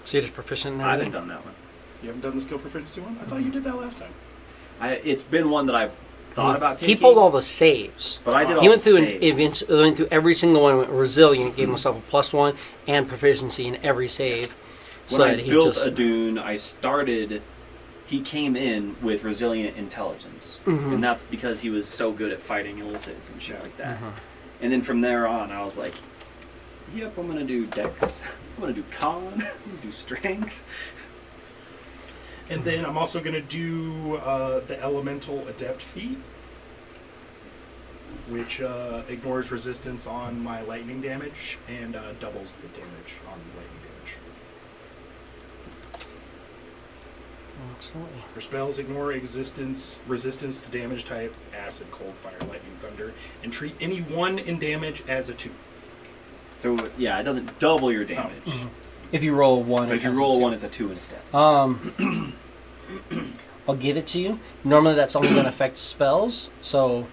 So you're just proficient in I everything? haven't done that one. You haven't done the skill proficiency one? I thought you did that last time. It's been one that I've thought about taking. He pulled all the saves. But I did all He went the through saves. went through every single one. Went resilient, gave himself a +1 and proficiency in every save. When So I that he built just a dune, I started... He came in with resilient intelligence. And that's because he was so good at fighting illithids and shit like that. And then from there on, I was like, yep, I'm going to do dex. I'm going to do con. I'm going to do strength. And then I'm also going to do the elemental adept feat, which ignores resistance on my lightning damage and doubles the damage on lightning damage. Absolutely. For spells, ignore resistance to damage type, acid, cold, fire, lightning, thunder, and treat any 1 in damage as a 2. So, yeah, it doesn't double your damage. If you roll a 1, But if you roll a 1, it's a 2 instead. I'll give it to you. Normally, that's only going to affect spells, so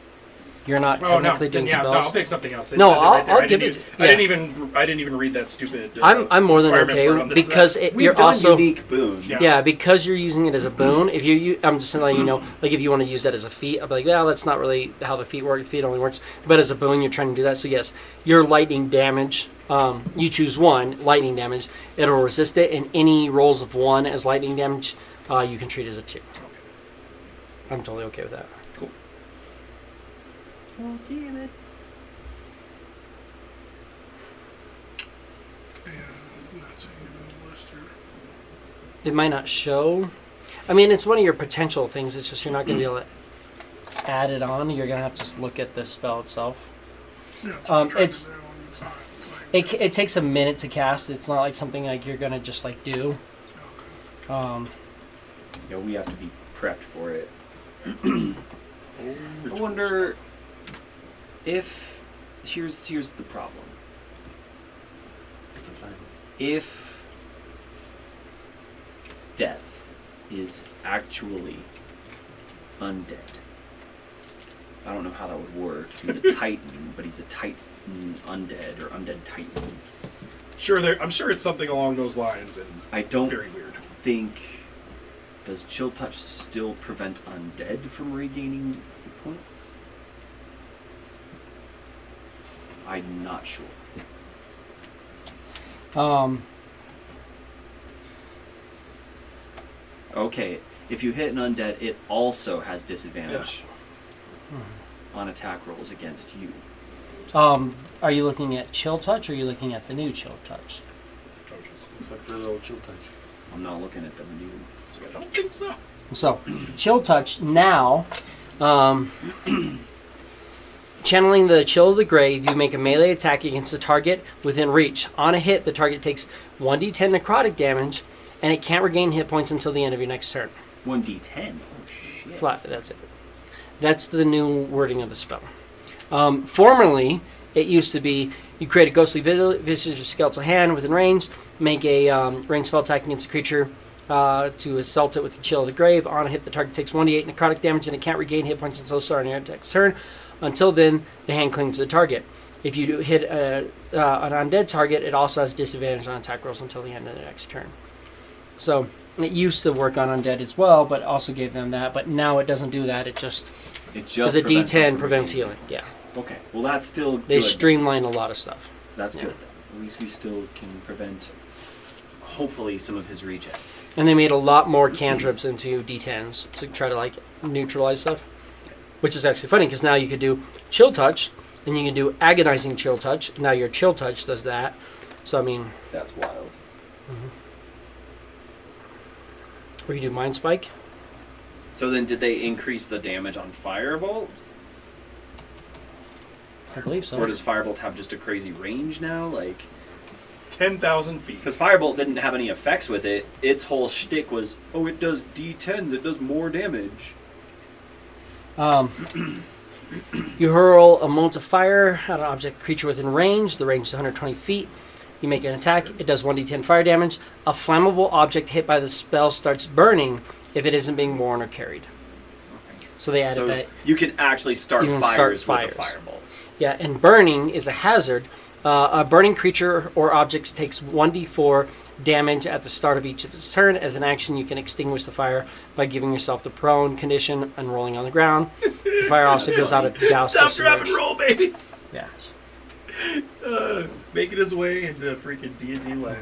you're not technically doing no, spells. I'll pick something else. It No, says it right there. I'll I give didn't it- even- yeah. I didn't even read that stupid. I'm more than requirement okay part on this because side. We've you're done also unique boons. Yeah. yeah, because you're using it as a boon. If you I'm just letting you know, like if you want to use that as a feat, I'll be like, well, that's not really how the feat works. The feat only works, but as a boon, you're trying to do that. So yes, your lightning damage. You choose 1 lightning damage. It'll resist it, and any rolls of 1 as lightning damage, you can treat as a 2. I'm totally okay with that. Cool. Yeah, I'm not seeing it in the list here. It might not show. I mean, it's one of your potential things. It's just you're not going to be able to add it on. You're going to have to just look at the spell itself. Yeah, I tried It's- to do it on the time. It's like, It takes a minute to cast. It's not like something like you're going to just like do. Yeah, we have to be prepped for it. I wonder if... Here's the problem. It's a plan. If death is actually undead, I don't know how that would work. He's a titan, but he's a titan undead or undead titan. Sure, I'm sure it's something along those lines, and I don't very weird. think... Does Chill Touch still prevent undead from regaining points? I'm not sure. Okay, if you hit an undead, it also has disadvantage on attack rolls against you. Are you looking at Chill Touch or are you looking at the new Chill Touch? It's like real old chill touch. I'm not looking at the new. I don't think so. So, Chill Touch now, Channeling the Chill of the Grave, you make a melee attack against the target within reach. On a hit, the target takes 1d10 necrotic damage, and it can't regain hit points until the end of your next turn. 1d10. Oh shit. Flat. That's it. That's the new wording of the spell. Formerly, it used to be you create a ghostly visage of skeletal hand within range, make a ranged spell attack against a creature to assault it with the Chill of the Grave. On a hit, the target takes 1d8 necrotic damage, and it can't regain hit points until the start of your next turn. Until then, the hand clings to the target. If you hit an undead target, it also has disadvantage on attack rolls until the end of the next turn. So it used to work on undead as well, but also gave them that. But now it doesn't do that. It just because a D10 prevents healing. Yeah. Okay. Well, that's still good. They streamlined a lot of stuff. That's good. At least we still can prevent, hopefully, some of his regen. And they made a lot more cantrips into D10s to try to like neutralize stuff. Which is actually funny because now you could do Chill Touch, and you can do Agonizing Chill Touch. Now your Chill Touch does that. So I mean, that's wild. Or you do Mind Spike. So then, did they increase the damage on Firebolt? I believe so. Or does Firebolt have just a crazy range now? Like 10,000 feet. Because Firebolt didn't have any effects with it. Its whole shtick was, oh, it does D10s. It does more damage. You hurl a moment of fire at an object creature within range. The range is 120 feet. You make an attack. It does 1d10 fire damage. A flammable object hit by the spell starts burning if it isn't being worn or carried. Okay. So they added So that. you can actually start You can fires start with a Firebolt. Yeah, and burning is a hazard. A burning creature or object takes 1d4 damage at the start of each of its turn. As an action, you can extinguish the fire by giving yourself the prone condition and rolling on the ground. The fire also goes out of douse. Stop, drop, and roll, baby. Yeah. Making his way into freaking D&D life.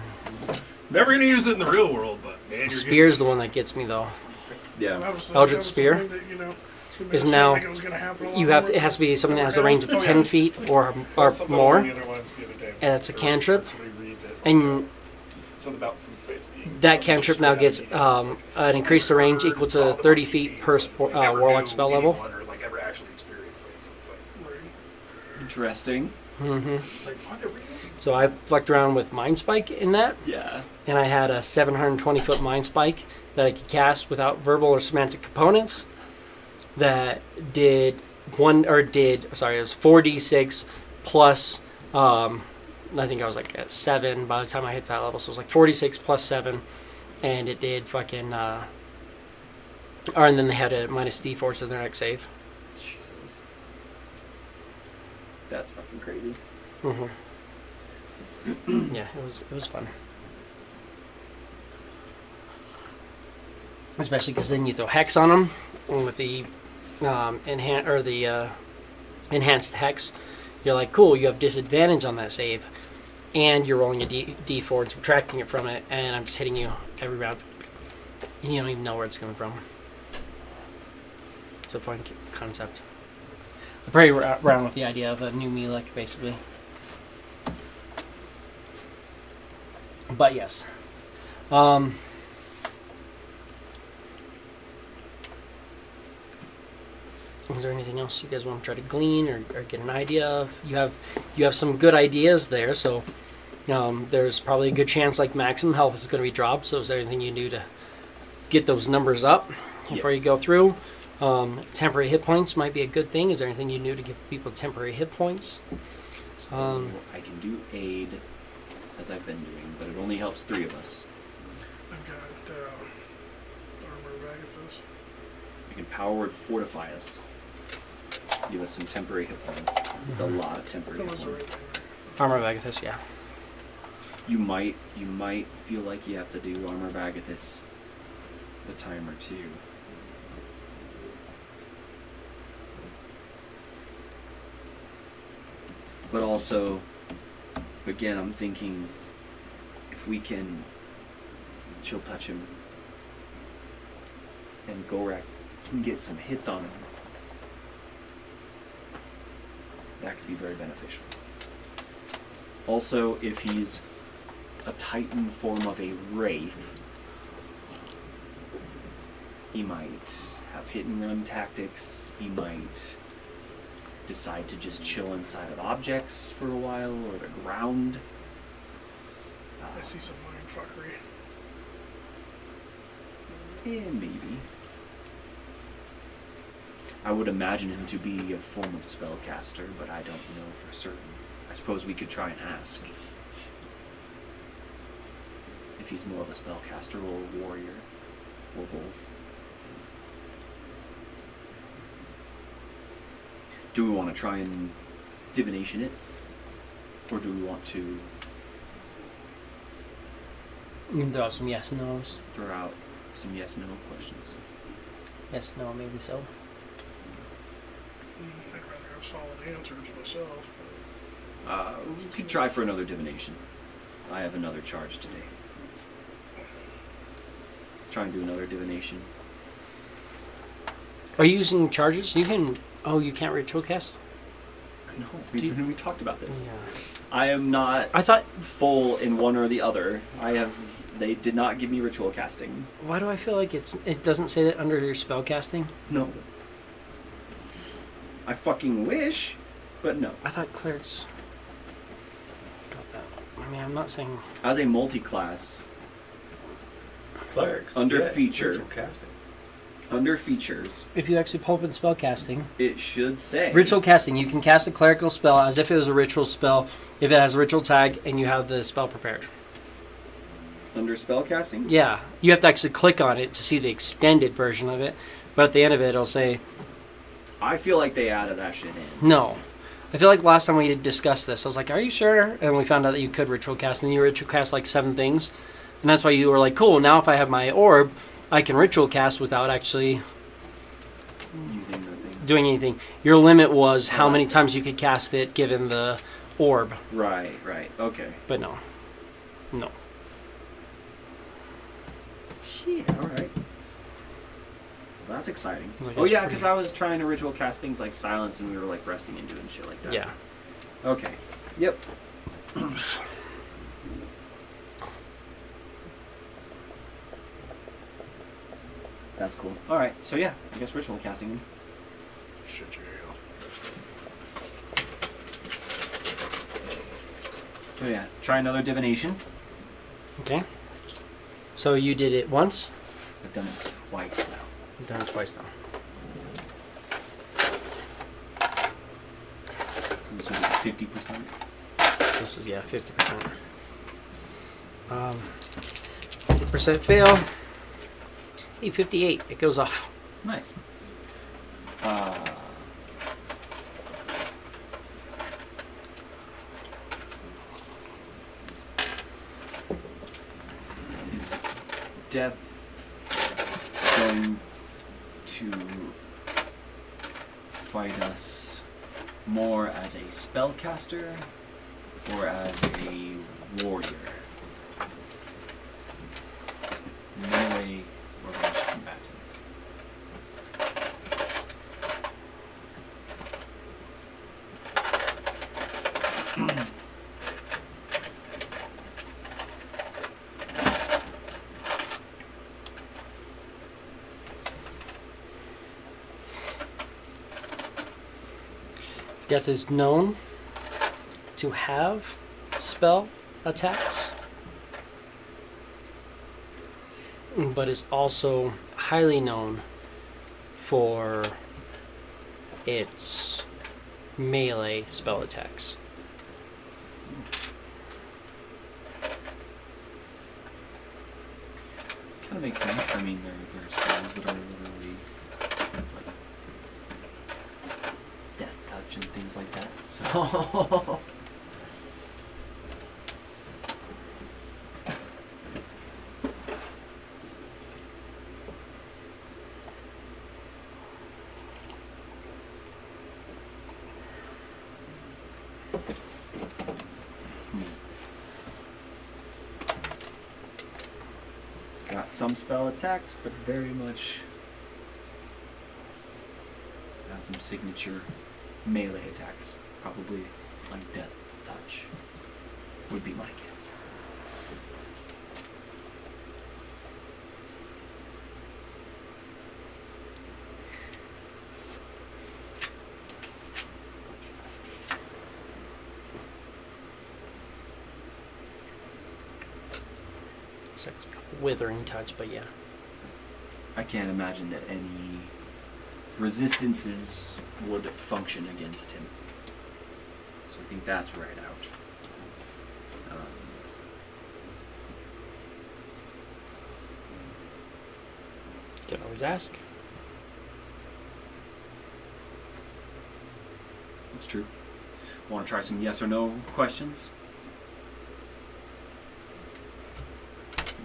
Never gonna use it in the real world, but man, you're Spear's the one that gets me though. Yeah. Eldritch Spear is now Like it was gonna happen a lot you have more. it has to be something that has a range of 10 feet or Something more, on the other ones the other day. and it's a cantrip. Somebody read that. And Something about food fates being- that cantrip now gets an increased range equal to 30 feet per warlock spell level. Or like ever actually experienced like food fight. Interesting. hmm It's like, what are we doing? So I fucked around with Mind Spike in that, Yeah. and I had a 720-foot Mind Spike that I could cast without verbal or semantic components. That did it was 4d6 plus. I think I was like at 7 by the time I hit that level, so it was like 46 plus 7, and it did fucking. And then they had a minus d4 to their next save. Jesus. That's fucking crazy. hmm Yeah, it was fun. Especially because then you throw hex on them with the enhanced hex. You're like, cool, you have disadvantage on that save, and you're rolling a d4 and subtracting it from it, and I'm just hitting you every round, and you don't even know where it's coming from. It's a fun concept. I play around with the idea of a new Melek, basically. But yes. Is there anything else you guys want to try to glean or get an idea of? You have some good ideas there, so there's probably a good chance like maximum health is going to be dropped. So is there anything you do to get those numbers up before you go through? Temporary hit points might be a good thing. Is there anything you do to give people temporary hit points? I can do aid, as I've been doing, but it only helps 3 of us. I've got armor of Agathos. I can power word fortify us. Give us some temporary hit points. It's a lot of temporary That hit was the right points. thing. Armor of Agathos, yeah. You might feel like you have to do Armor of Agathis a time or two. But also, again, I'm thinking if we can chill touch him and Gorak can get some hits on him, that could be very beneficial. Also, if he's a Titan form of a Wraith, he might have hit and run tactics. He might decide to just chill inside of objects for a while or the ground. I see some mind fuckery. Yeah, maybe. I would imagine him to be a form of spellcaster, but I don't know for certain. I suppose we could try and ask if he's more of a spellcaster or a warrior, or both. Do we want to try and divination it? Or do we want to There are some yes, no's. throw out some yes-no questions? Yes, no, maybe so. I'd rather have solid answers myself. We could try for another divination. I have another charge today. Try and do another divination. Are you using charges? You can. Oh, you can't ritual cast? No, we talked about this. Yeah. I am not I thought. full in one or the other. They did not give me ritual casting. Why do I feel like it doesn't say that under your spell casting? No. I fucking wish, but no. I thought clerics got that. I mean, I'm not saying. As a multi-class, Clerics. Under yeah, feature. ritual casting. under features, If you actually pull up in spell casting, it should say ritual casting, you can cast a clerical spell as if it was a ritual spell if it has a ritual tag and you have the spell prepared. under spellcasting. Yeah, you have to actually click on it to see the extended version of it, but at the end of it, it'll say I feel like they added that shit in. no. I feel like last time we discussed this, I was like, "Are you sure?" And we found out that you could ritual cast, and you ritual cast like 7 things, and that's why you were like, "Cool, now if I have my orb, I can ritual cast without actually Using the things. doing anything." Your limit was Oh, how many that's times you could cast it given the orb, Right. Okay. but no. Shit. All right. Well, that's exciting. Like, Oh that's yeah, pretty- because I was trying to ritual cast things like silence, and we were like resting and doing shit like that. Yeah. Okay. Yep. That's cool. All right. So yeah, I guess ritual casting. Shit, yeah. So yeah, try another divination. Okay. So you did it once. I've done it twice now. You've done it twice now. This will be 50%. This is 50%. 50% fail. 58. It goes off. Nice. Is death going to fight us more as a spellcaster or as a warrior? Melee or ranged combatant? Death is known to have spell attacks, but is also highly known for its melee spell attacks. Kind of makes sense. I mean, there are spells that are literally like death touch and things like that. So it's got some spell attacks, but very much has some signature melee attacks. Probably like death touch would be my guess. Looks like a couple withering touch, but yeah. I can't imagine that any resistances would function against him. So I think that's right out. Can always ask. That's true. Want to try some yes or no questions?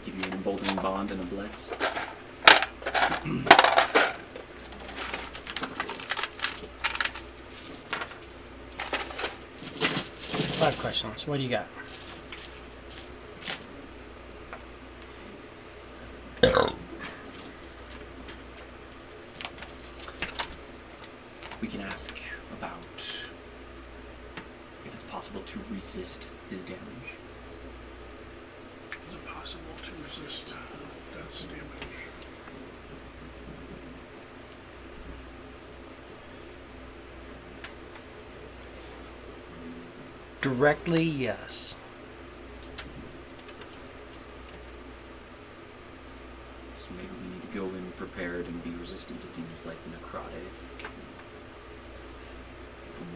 Give you an emboldening bond and a bless. 5 questions. What do you got? We can ask about if it's possible to resist his damage. Is it possible to resist death's damage? Directly, yes. So maybe we need to go in prepared and be resistant to things like necrotic.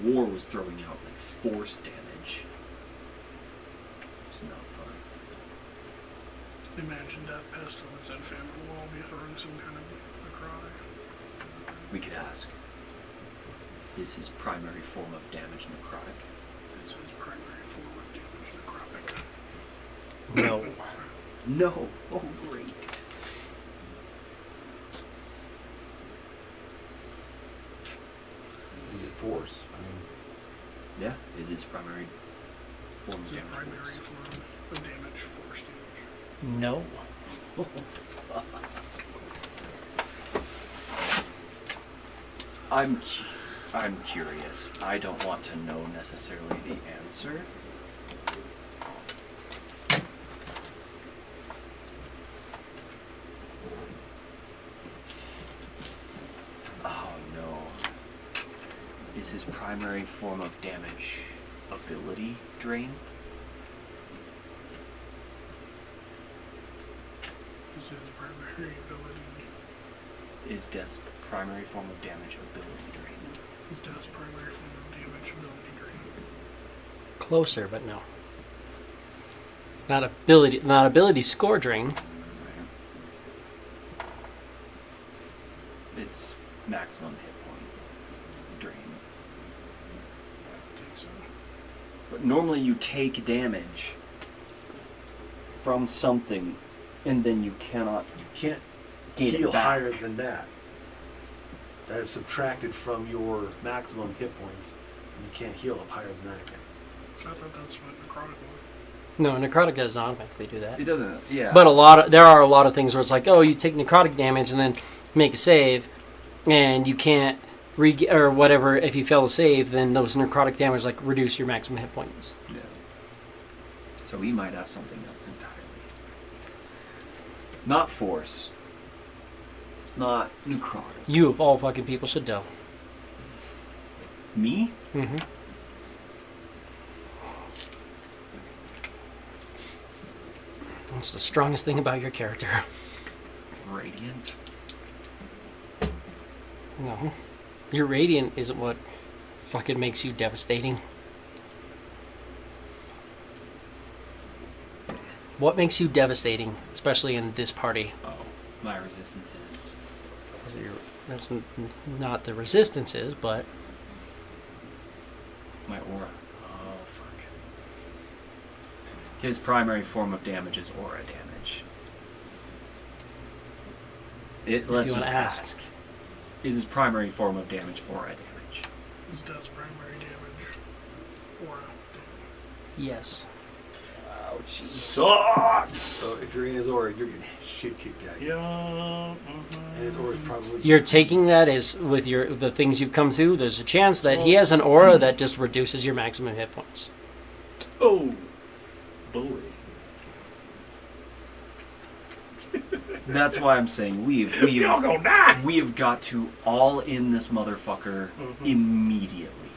The war was throwing out like force damage. It's not fun. Imagine death, pestilence, and famine will all be throwing some kind of necrotic. We could ask. Is his primary form of damage necrotic? It's his primary form of damage, necrotic. No. No. Oh, great. Is it force? I mean, Yeah, is his primary form It's of his damage primary force? form of damage, force damage. No. Oh, fuck. I'm curious. I don't want to know necessarily the answer. Oh no. Is his primary form of damage ability drain? Is his primary ability, Is Death's primary form of damage ability drain? his death's primary form of damage, ability drain. Closer, but no. Not ability score drain. Right. It's maximum hit point drain. I think so. But normally you take damage from something and then you cannot you can't gain heal it back. higher than that. That is subtracted from your maximum hit points. You can't heal up higher than that again. I thought that's what necrotic was. No, necrotic doesn't automatically do that. It doesn't, yeah. But there are a lot of things where it's like, oh, you take necrotic damage and then make a save, and you can't or whatever. If you fail to save, then those necrotic damage like reduce your maximum hit points. Yeah. So we might have something else entirely. It's not force. It's not necrotic. You of all fucking people should know. Me? Mm-hmm. What's the strongest thing about your character? Radiant. No. Your radiant isn't what fucking makes you devastating. What makes you devastating, especially in this party? Oh, my resistance is. That's not the resistances, but My aura. Oh, fuck. His primary form of damage is aura damage. Let's you just wanna ask. ask. Is his primary form of damage aura damage? His death's primary damage, aura damage. yes. Ouchie. Sucks! So if you're in his aura, you're getting shit kicked out of you. Yeah. And his aura is probably... You're taking that as with the things you've come through. There's a chance that he has an aura that just reduces your maximum hit points. Oh, boy. That's why I'm saying we Y'all gonna die! we have got to all in this motherfucker immediately.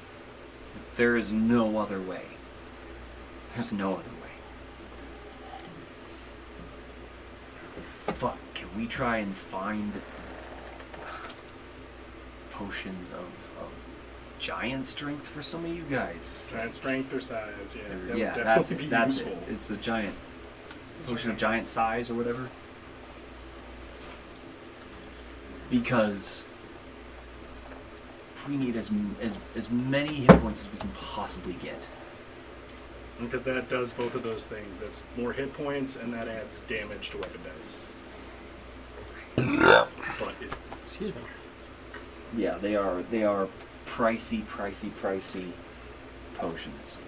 There is no other way. There's no other way. Fuck, can we try and find potions of giant strength for some of you guys? Giant strength or size, yeah. That Yeah, would that's definitely it. be That's useful. it. It's the giant potion of giant size or whatever. Because we need as many hit points as we can possibly get. Because that does both of those things. That's more hit points, and that adds damage to weapon dice. But Excuse me. Yeah, they are pricey potions.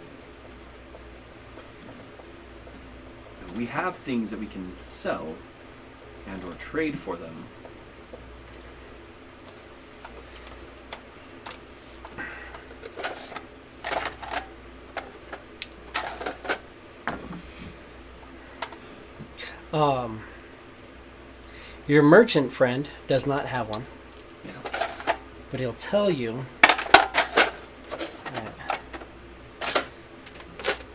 We have things that we can sell and or trade for them. Your merchant friend does not have one, Yeah. but he'll tell you that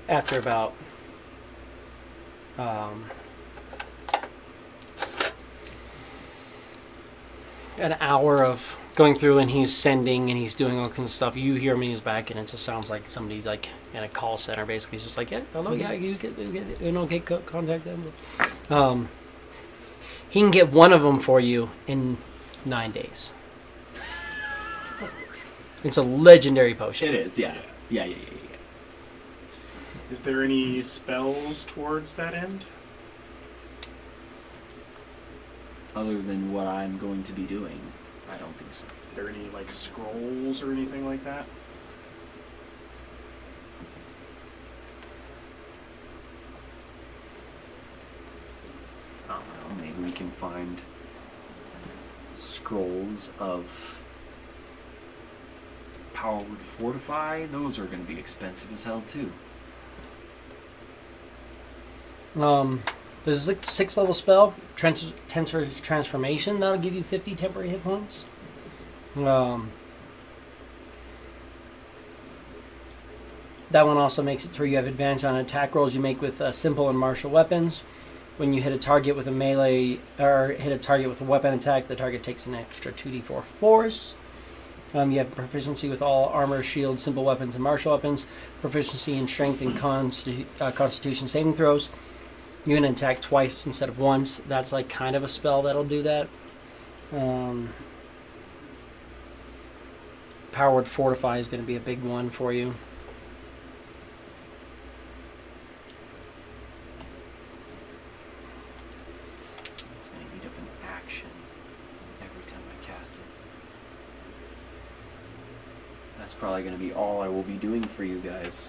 after about an hour of going through and he's sending and he's doing all kinds of stuff, you hear him in his back and it just sounds like somebody's like in a call center basically. It's just like, yeah, hello, yeah, you get contact them. He can get one of them for you in 9 days. It's a legendary potion. It is, yeah. Yeah. is there any spells towards that end? Other than what I'm going to be doing, I don't think so. Is there any like scrolls or anything like that? I don't know, maybe we can find scrolls of Power Word Fortify. Those are going to be expensive as hell too. There's a 6th level spell, Tensor's Transformation. That'll give you 50 temporary hit points. That one also makes it to where you have advantage on attack rolls you make with simple and martial weapons. When you hit a target with a melee or hit a target with a weapon attack, the target takes an extra 2d4 force. You have proficiency with all armor, shield, simple weapons, and martial weapons. Proficiency in strength and constitution saving throws. You can attack twice instead of once. That's like kind of a spell that'll do that. Power Word Fortify is going to be a big one for you. It's going to eat up an action every time I cast it. That's probably going to be all I will be doing for you guys.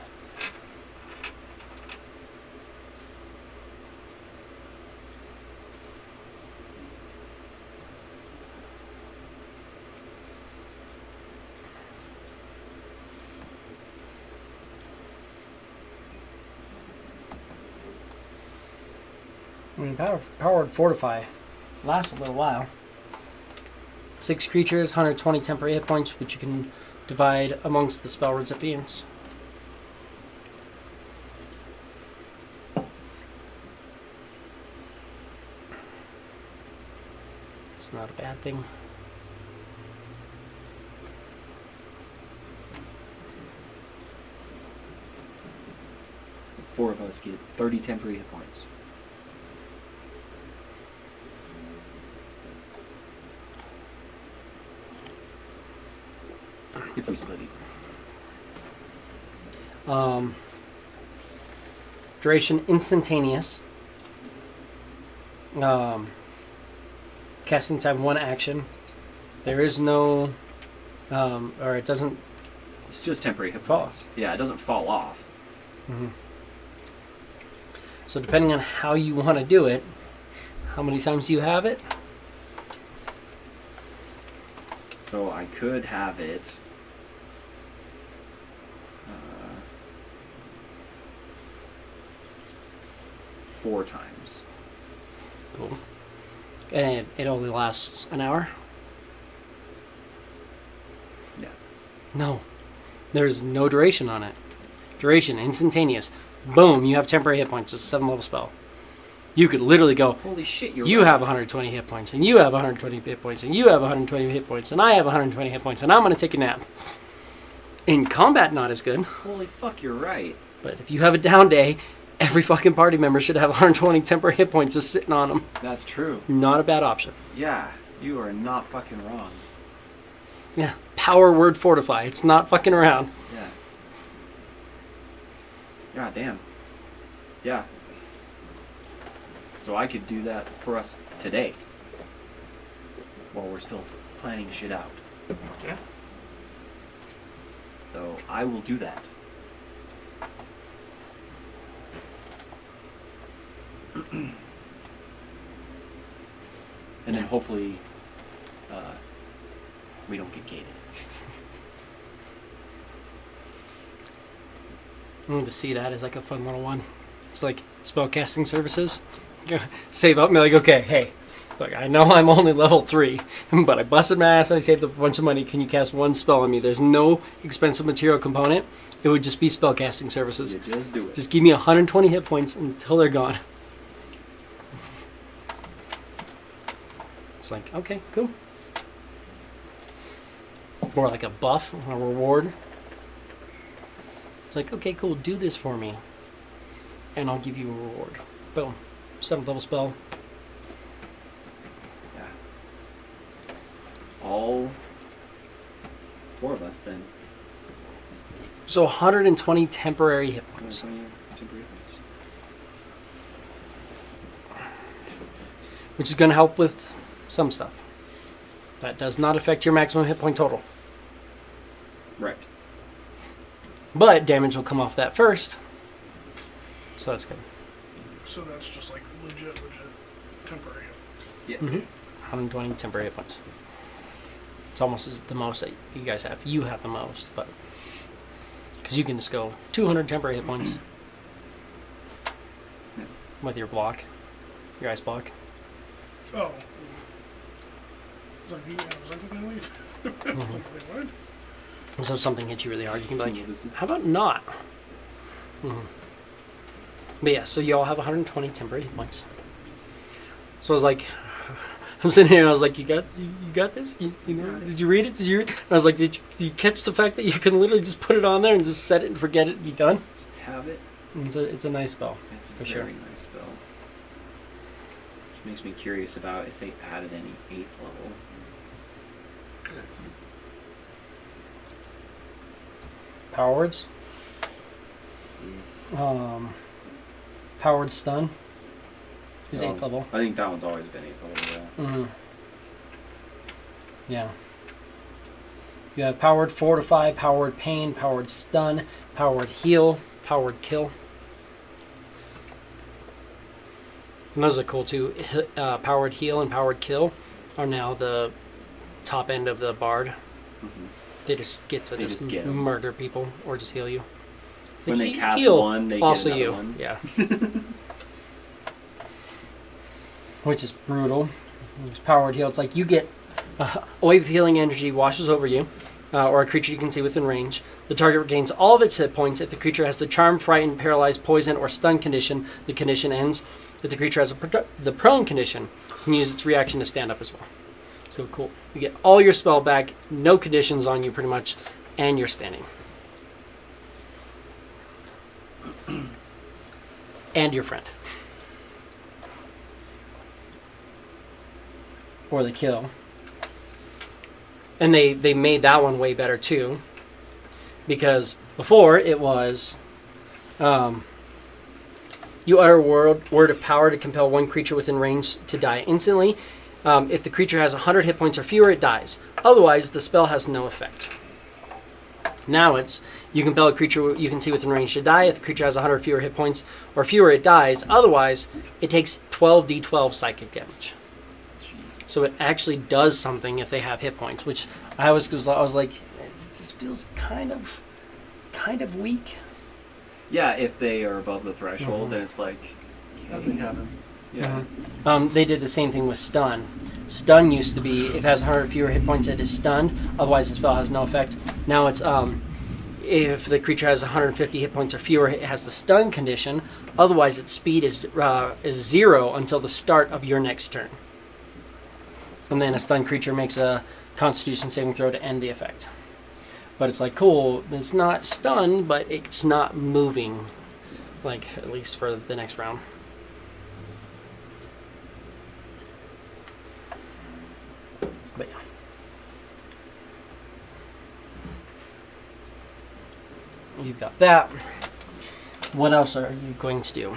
I mean, Power Word Fortify lasts a little while. 6 creatures, 120 temporary hit points, which you can divide amongst the spell recipients. It's not a bad thing. Four of us get 30 temporary hit points. If we split it. Duration instantaneous. Casting time 1 action. There is no, or it doesn't. It's just temporary hit Fall. points. Yeah, it doesn't fall off. So depending on how you want to do it, how many times do you have it? So I could have it. 4 times. Cool. And it only lasts an hour? Yeah. No. There's no duration on it. Duration, instantaneous. Boom, you have temporary hit points. It's a 7 level spell. You could literally go, Holy shit, you're you right. have 120 hit points, and you have 120 hit points, and you have 120 hit points, and I have 120 hit points, and I'm going to take a nap. In combat, not as good. Holy fuck, you're right. But if you have a down day, every fucking party member should have 120 temporary hit points just sitting on them. That's true. Not a bad option. Yeah, you are not fucking wrong. Yeah. Power word fortify. It's not fucking around. Yeah. God damn. Yeah. So I could do that for us today. While we're still planning shit out. Yeah. So I will do that. And then hopefully we don't get gated. I need to see that as like a fun little one. It's like spellcasting services. Save up and be like, okay, hey, look, I know I'm only level 3, but I busted my ass and I saved up a bunch of money. Can you cast one spell on me? There's no expensive material component. It would just be spellcasting services. You just do it. Just give me 120 hit points until they're gone. It's like, okay, cool. Or like a buff, a reward. It's like, okay, cool, do this for me. And I'll give you a reward. Boom. 7th level spell. Yeah. All 4 of us then. So 120 temporary hit points. 120 temporary hits. Which is going to help with some stuff. That does not affect your maximum hit point total. Right. But damage will come off that first. So that's good. So that's just like legit temporary. Yes. Mhm. 120 temporary hit points. It's almost as the most that you guys have. You have the most, but because you can just go 200 temporary hit points Yeah. with your block, your ice block. Oh. I was like, was that gonna leave? I was like, wait, what? So if something hits you really hard, you can be like, Like, how about not? But yeah, so you all have 120 temporary hit points. So I was like, I'm sitting here and I was like, you got this? You know, did you read it? And I was like, did you catch the fact that you can literally just put it on there and just set it and forget it and be done? just have it. And it's a nice spell. It's a For very sure. nice spell. Which makes me curious about if they added any 8th level. Power words. Powered stun is 8th level. I think that one's always been 8th level, yeah. Mm-hmm. Yeah. You have powered fortify, powered pain, powered stun, powered heal, powered kill. And those are cool too. Powered heal and powered kill are now the top end of the bard. Mm-hmm. They just get to They just just get 'em. murder people or just heal you. It's When like, they cast heal, one, they also get another you. one. Yeah. Which is brutal. It's powered heal. It's like you get a wave of healing energy washes over you, or a creature you can see within range. The target regains all of its hit points. If the creature has the charm, frighten, paralyze, poison, or stun condition, the condition ends. If the creature has the prone condition, it can use its reaction to stand up as well. So cool. You get all your spell back, no conditions on you pretty much, and you're standing. And your friend. Or the kill. And they made that one way better too. Because before it was you utter a word of power to compel one creature within range to die instantly. If the creature has 100 hit points or fewer, it dies. Otherwise, the spell has no effect. Now it's, you compel a creature you can see within range to die. If the creature has 100 fewer hit points or fewer, it dies. Otherwise, it takes 12d12 psychic damage. So it actually does something if they have hit points, which I was like, it just feels kind of weak. Yeah, if they are above the threshold, then it's like... Nothing happened. Yeah. They did the same thing with stun. Stun used to be, if it has 100 fewer hit points, it is stunned. Otherwise, the spell has no effect. Now it's if the creature has 150 hit points or fewer, it has the stun condition. Otherwise, its speed is 0 until the start of your next turn. And then a stunned creature makes a Constitution saving throw to end the effect. But it's like, cool, it's not stunned, but it's not moving, like, at least for the next round. But yeah. You've got that. What else are you going to do?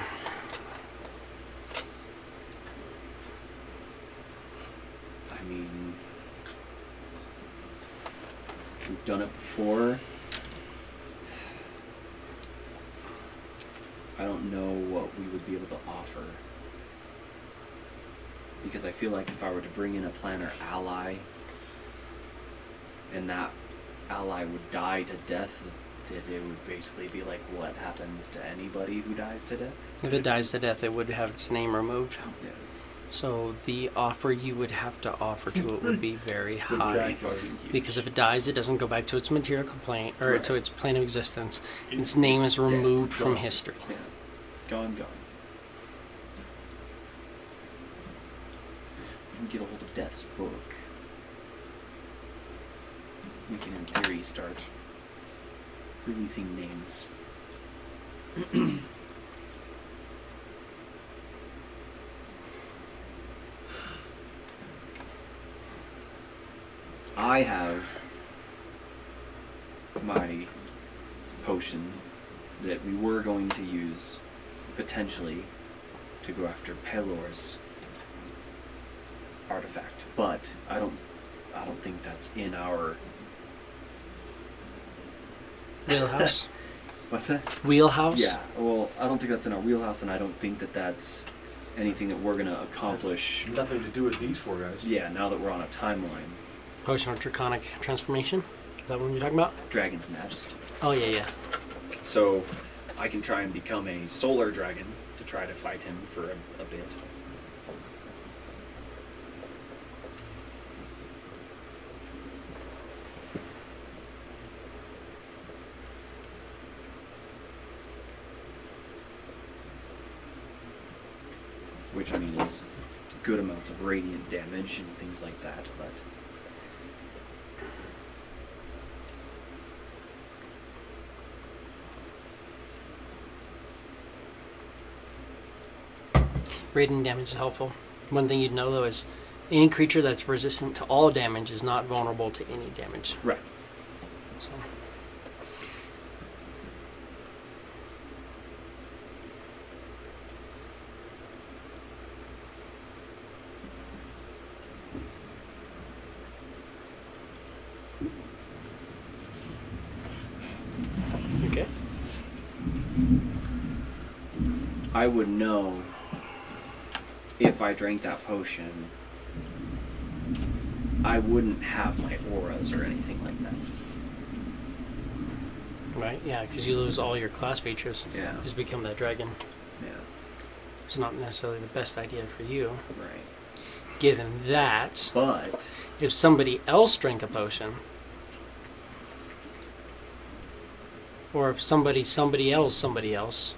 I mean, we've done it before. I don't know what we would be able to offer. Because I feel like if I were to bring in a planner ally, and that ally would die to death, that it would basically be like what happens to anybody who dies to death. If it dies to death, it would have its name removed. Yeah. So the offer you would have to offer to it would be very high. Fucking huge. Because if it dies, it doesn't go back to its material complaint, or Right. to its plane of existence. Its name is removed dead. from Gone. history. Yeah. It's gone. If we get a hold of Death's book, we can in theory start releasing names. I have my potion that we were going to use potentially to go after Pelor's artifact, but I don't think that's in our Wheelhouse. what's that? Wheelhouse. Yeah, well, I don't think that's in our wheelhouse, and I don't think that that's anything that we're gonna accomplish. Nothing to do with these four guys. Yeah, now that we're on a timeline. Potion of Draconic Transformation. Is that what you're talking about? Dragon's Majesty. Oh yeah, yeah. So I can try and become a solar dragon to try to fight him for a bit. Which, I mean, is good amounts of radiant damage and things like that, but Radiant damage is helpful. One thing you'd know though is any creature that's resistant to all damage is not vulnerable to any damage. right. So. Okay. I would know if I drank that potion, I wouldn't have my auras or anything like that. Right? Yeah, because you lose all your class features. Yeah. Just become that dragon. Yeah. It's not necessarily the best idea for you. Right. Given that, But if somebody else drank a potion, or if somebody else,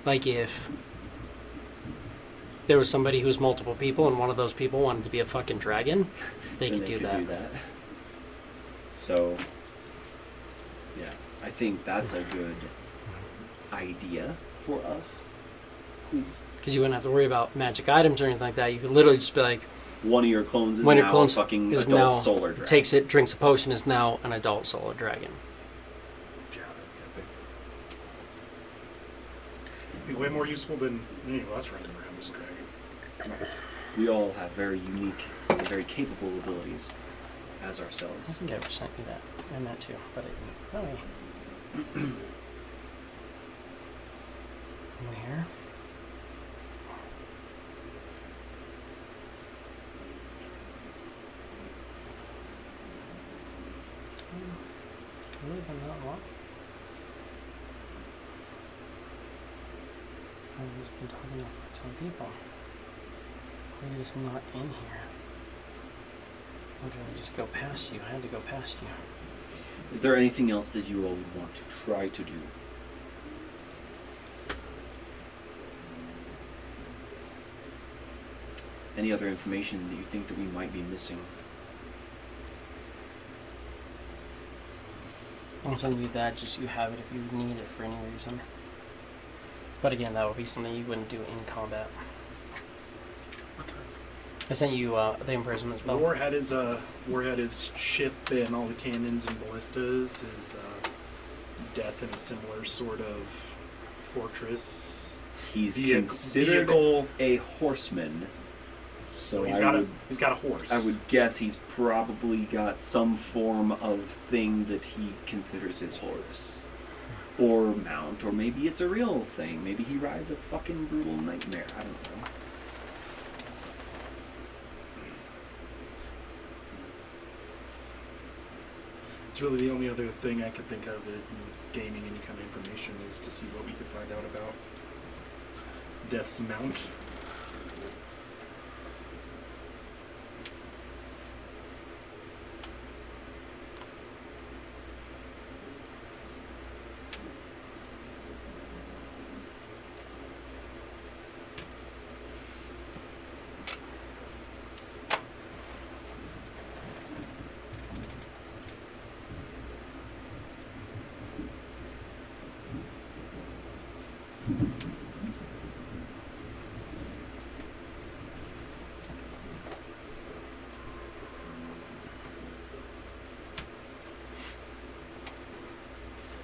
like if there was somebody who was multiple people and one of those people wanted to be a fucking dragon, they then could do that. So, yeah, I think that's a good idea for us. Please. Because you wouldn't have to worry about magic items or anything like that. You could literally just be like, One of your clones is one of now your clones a fucking is adult now solar dragon. takes it, drinks a potion, is now an adult solar dragon. Yeah, Be way more useful than any of us running around as a dragon. We all have very unique and very capable abilities as I ourselves. think I ever sent you that, and that too, but it didn't. Oh, yeah. Over here. Really been that long? I've just been talking to 10 people. Maybe it's not in here. Or did I just go past you? I had to go past you. Is there anything else that you all would want to try to do? Any other information that you think that we might be missing? I'll send you that, just so you have it if you need it for any reason. But again, that would be something you wouldn't do in combat. I sent you the imprisonment spell. War had his ship and all the cannons and ballistas. His death in a similar sort of fortress. He's Vehicle- considered vehicle. a horseman, so he's I got would, he's got a horse. I would guess he's probably got some form of thing that he considers his horse. Or mount, or maybe it's a real thing. Maybe he rides a fucking brutal nightmare. I don't know. It's really the only other thing I could think of in gaining any kind of information is to see what we could find out about Death's mount.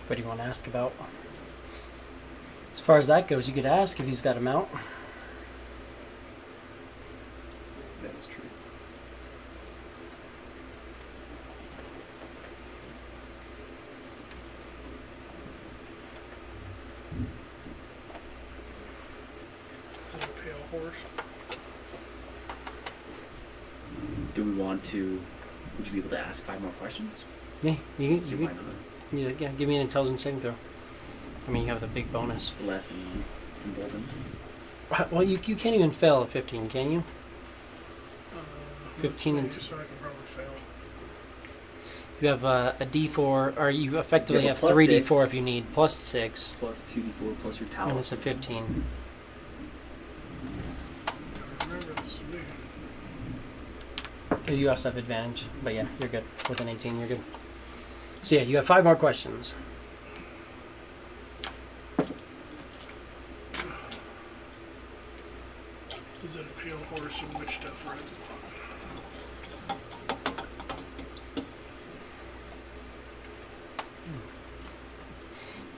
What do you want to ask about? As far as that goes, you could ask if he's got a mount. That is true. Is it a pale horse? Do we want to? Would you be able to ask 5 more questions? Yeah, you See can. why not? Yeah, give me an intelligence saving throw. I mean, you have the big bonus. Less emboldened. Well, you can't even fail at 15, can you? 15 and so I can probably fail. You have a D4, or you effectively You have have a plus 3D4 6. if you need, plus 6, Plus 2d4 plus your and talent. it's a 15. I remember this is me. Because you also have advantage, but yeah, you're good. With an 18, you're good. So yeah, you have 5 more questions. Is it a pale horse in which death rides upon?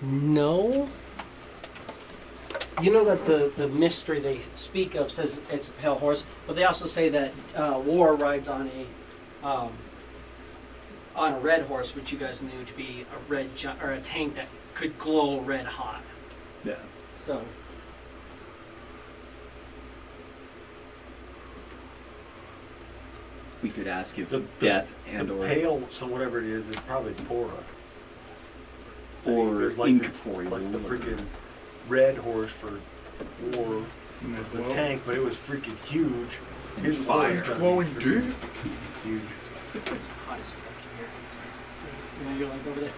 No. You know that the mystery they speak of says it's a pale horse, but they also say that War rides on a red horse, which you guys knew to be a red or a tank that could glow red hot. Yeah. So We could ask if The- death and the or pale, so whatever it is probably Torah. or There's like incorporeal. like the freaking red horse for war And was the the tank, but it was freaking huge. And His fire. was Glowing freaking huge. it's hot as fuck in here. You know, you're like over there.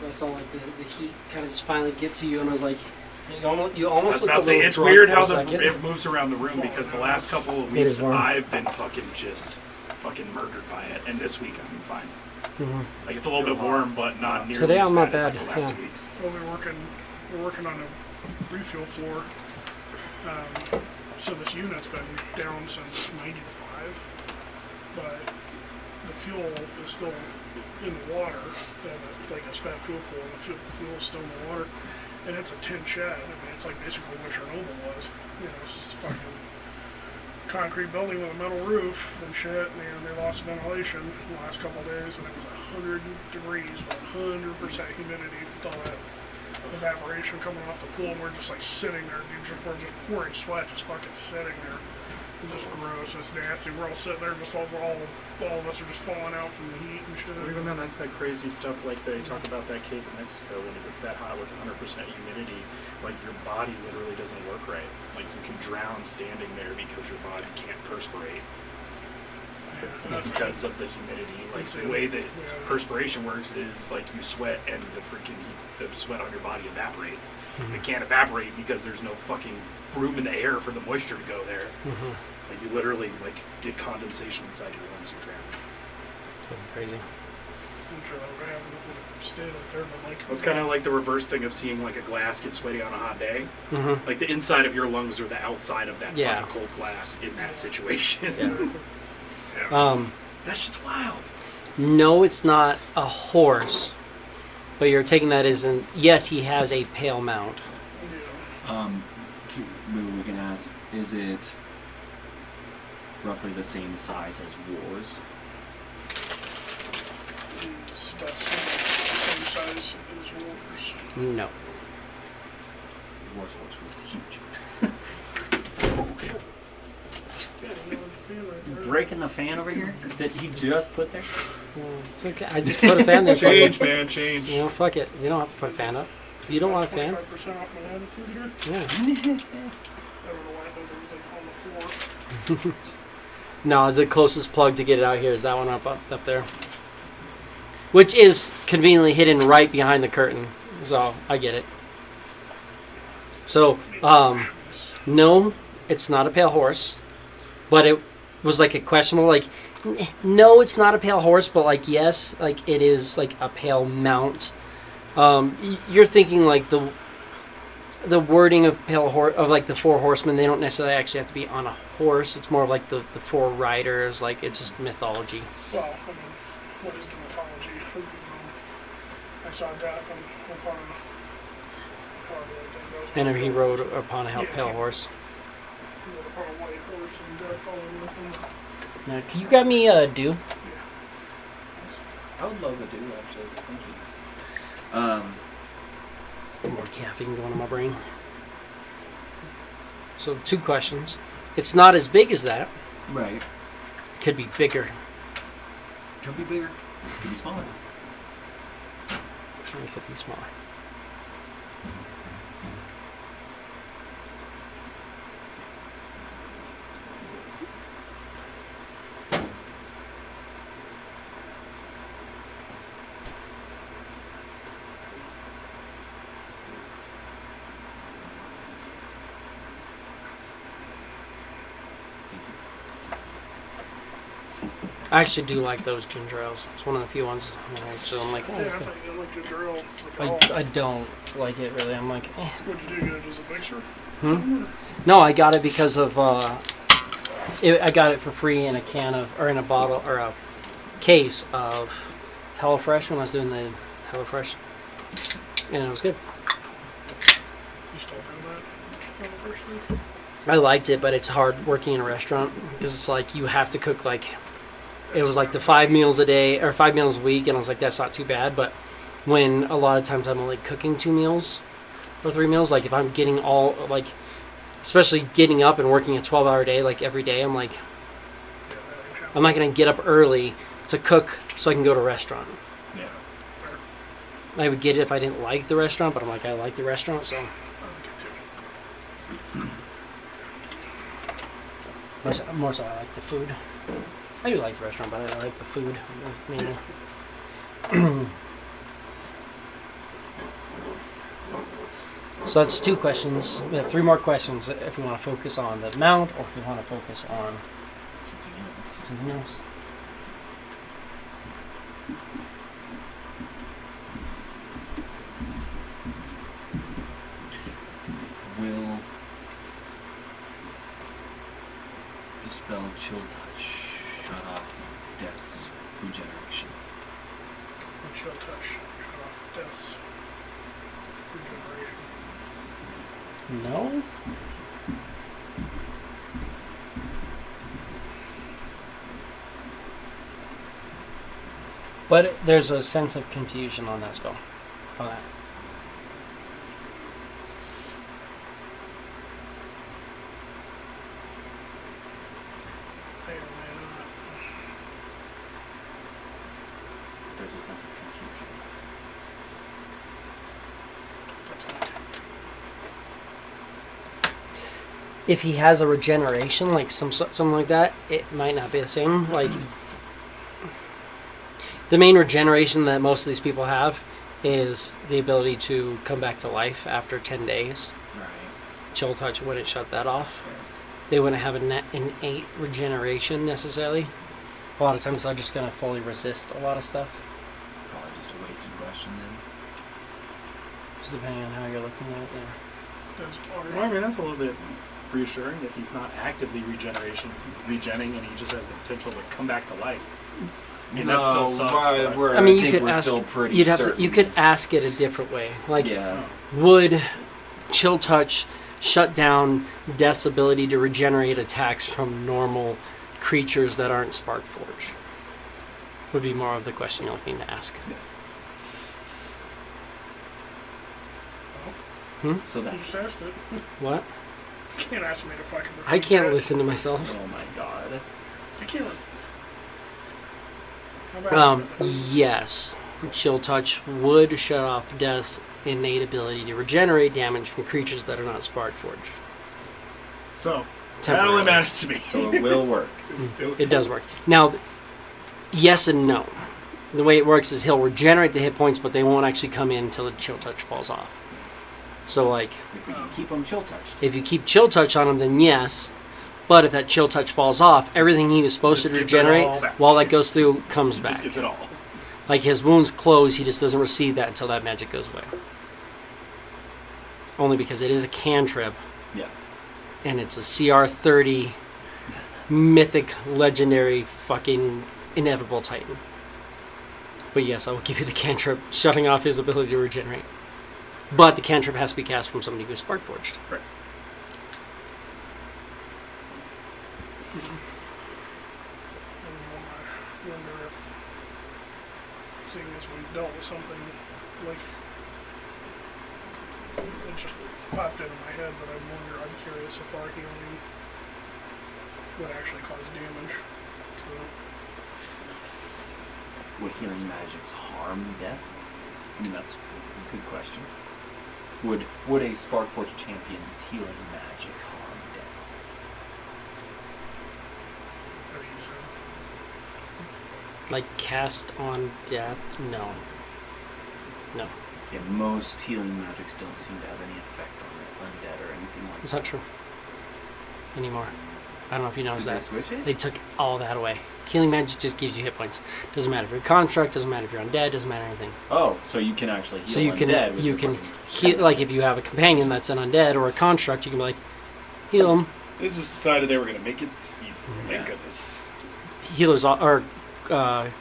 I saw like the heat kind of just finally get to you, and I was like, you almost I was looked about a to say, little it's drunk weird for how a second. it moves around the room because the last couple of It weeks is warm. I've been fucking murdered by it, and this week I'm fine. Mhm. Like it's a little bit warm, but not nearly Today as I'm not bad as bad, like the last yeah. 2 weeks. Well, we're working on a refuel floor. So this unit's been down since '95, but the fuel is still in the water, like a spent fuel pool, and the fuel is still in the water. And it's a tin shed. I mean, it's like basically what Chernobyl was. You know, it's just a fucking concrete building with a metal roof and shit. And they lost ventilation the last couple of days, and it was 100 degrees with 100% humidity with all that evaporation coming off the pool. And we're just like sitting there, dude. We're just pouring sweat, just fucking sitting there. It's just gross. It's nasty. We're all sitting there, just all of us are just falling out from the heat and shit. Well, even then, that's that crazy stuff like they talk about that cave in Mexico when it gets that hot with 100% humidity. Like your body literally doesn't work right. Like you can drown standing there because your body can't perspirate. Yeah. because of the humidity. Like the way that perspiration works is like you sweat and the sweat on your body evaporates. It can't evaporate because there's no fucking room in the air for the moisture to go there. Like you literally like get condensation inside your lungs. You're drowning. Crazy. I'm sure that would happen if we stayed up there, but like. It's kind of like the reverse thing of seeing like a glass get sweaty on a hot day. Like the inside of your lungs are the outside of that fucking cold glass in that situation. That shit's wild. No, it's not a horse, but you're taking that as in, yes, he has a pale mount. Maybe we can ask, is it roughly the same size as Wars? That's the same size as Wolver's. No. Wars horse was huge. Yeah, you know what the fan right there. Breaking the fan over here that he just put there? It's okay. I just put a fan there. Change, man, change. You know, fuck it. You don't have to put a fan up. If you don't want a fan. 25% off my attitude here. Yeah. I don't know why I think everything on the floor. No, the closest plug to get it out here is that one up there. Which is conveniently hidden right behind the curtain. So, I get it. So, no, it's not a pale horse. But it was like a questionable, like, no, it's not a pale horse, but like, yes, like it is like a pale mount. You're thinking like the wording of pale horse, of like the four horsemen, they don't necessarily actually have to be on a horse. It's more of like the four riders, like it's just mythology. Well, I mean, what is the mythology? I saw death upon And he rode upon a pale horse. He rode upon a white horse and death following with him. Now, can you grab me a dew? I would love to do actually. Thank you. More caffeine going in my brain. So 2 questions. It's not as big as that. Right. It could be bigger. Could be bigger. Could be smaller. It could be smaller. I actually do like those ginger ales. It's one of the few ones. So I'm like, oh, Yeah, I that's good. thought you liked ginger ale. Like I don't like it really. I'm like, eh. What'd you do? Get it as a mixer? No, I got it because of I got it for free in a can of, or in a bottle, or a case of HelloFresh when I was doing the HelloFresh, and it was good. You still do that on the first thing? I liked it, but it's hard working in a restaurant because it's like you have to cook like, it was like the 5 meals a day or 5 meals a week, and I was like, that's not too bad. But when a lot of times I'm only cooking 2 meals or 3 meals, like if I'm getting all, like, especially getting up and working a 12-hour day, like every day, I'm like, I'm not going to get up early to cook so I can go to a restaurant. Yeah. I would get it if I didn't like the restaurant, but I'm like, I like the restaurant, so. More so I like the food. I do like the restaurant, but I like the food mainly. So that's 2 questions. We have 3 more questions if we want to focus on the mount or if we want to focus on something else. Will dispel chill touch, shut off death's regeneration. A chill touch. Shut off death's regeneration. No? But there's a sense of confusion on that spell. On that. May or may not. There's a sense of confusion. That's my take. If he has a regeneration, like something like that, it might not be the same. Like The main regeneration that most of these people have is the ability to come back to life after 10 days. Right. Chill touch wouldn't shut that off. Fair. They wouldn't have an innate regeneration necessarily. A lot of times they're just going to fully resist a lot of stuff. It's probably just a wasted question then. Just depending on how you're looking at it. Yeah. Does Well, I mean, that's a little bit reassuring if he's not actively regenning and he just has the potential to come back to life. I mean, that still sucks. But, I mean, you think could we're ask. still pretty You'd have to. certain. You could ask it a different way. Like, Yeah. would chill touch shut down Death's ability to regenerate attacks from normal creatures that aren't Spark Forge? Would be more of the question you're looking to ask. So you that. just asked it. What? You can't ask me to fucking. I can't repeat listen to myself. Oh my god. that. I can't. How about Yes, chill touch would shut off Death's innate ability to regenerate damage from creatures that are not Spark Forged. so, that Temporarily. only matters to me. So it will work. It does work. Now, yes and no. The way it works is he'll regenerate the hit points, but they won't actually come in until the chill touch falls off. So, like, If we can keep them chill touched. if you keep chill touch on him, then yes. But if that chill touch falls off, everything he was supposed Just to gets it regenerate all back. while that goes through comes He back. just gets it all. Like his wounds close, he just doesn't receive that until that magic goes away. Only because it is a cantrip Yeah. and it's a CR30 mythic legendary fucking inevitable titan. But yes, I will give you the cantrip shutting off his ability to regenerate. But the cantrip has to be cast from somebody who's Spark Forged. Right. I wonder if, seeing as we've dealt with something like, it just popped into my head, but I'm curious if our healing would actually cause damage to. Would healing magics harm death? I mean, that's a good question. Would a Sparkforge champion's healing magic harm death? How do you say? Like cast on death? No. No. Yeah, most healing magics don't seem to have any effect on undead or anything like It's that. not true. Anymore. I don't know if you noticed Did they that. switch it? They took all that away. Healing magic just gives you hit points. Doesn't matter if you're a construct, doesn't matter if you're undead, doesn't matter anything. Oh, so you can actually heal So you can undead with you your can fucking heal, like if you have a companion that's an undead or a construct, you can be like, heal them. They just decided they were going to make it easier. Yeah. Thank goodness. Healers or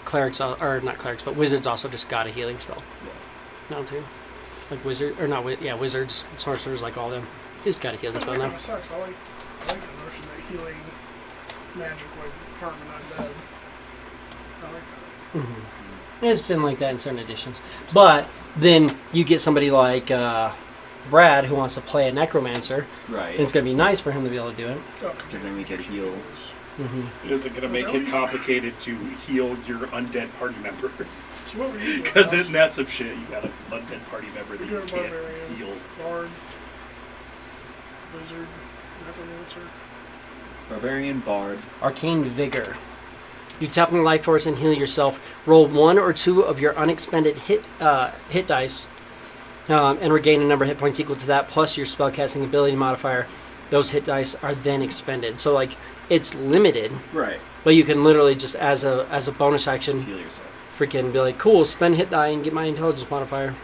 clerics or not clerics, but wizards also just got a healing spell. No, too. Like wizard or not? Yeah, wizards, sorcerers, like all them. They just got a healing That spell kind now. of sucks. I like the notion that healing magic would harm an undead. I like that. Mm-hmm. It's been like that in certain editions, but then you get somebody like Brad who wants to play a necromancer, Right. and it's going to be nice for him to be able to do it. Oh, Because then we could heal. Mm-hmm. It isn't going to make it complicated to heal your undead party member. So what were you doing? Because Alex? in that some shit, you got an undead party member that you You're a can't barbarian. heal. Bard, wizard, necromancer. Barbarian Bard. Arcane Vigor. You tap on the life force and heal yourself. Roll 1 or 2 of your unexpended hit dice, and regain a number of hit points equal to that, plus your spellcasting ability modifier. Those hit dice are then expended. So like it's limited, Right. but you can literally just as a bonus action, Just heal yourself. freaking be like, cool, spend hit die and get my intelligence modifier.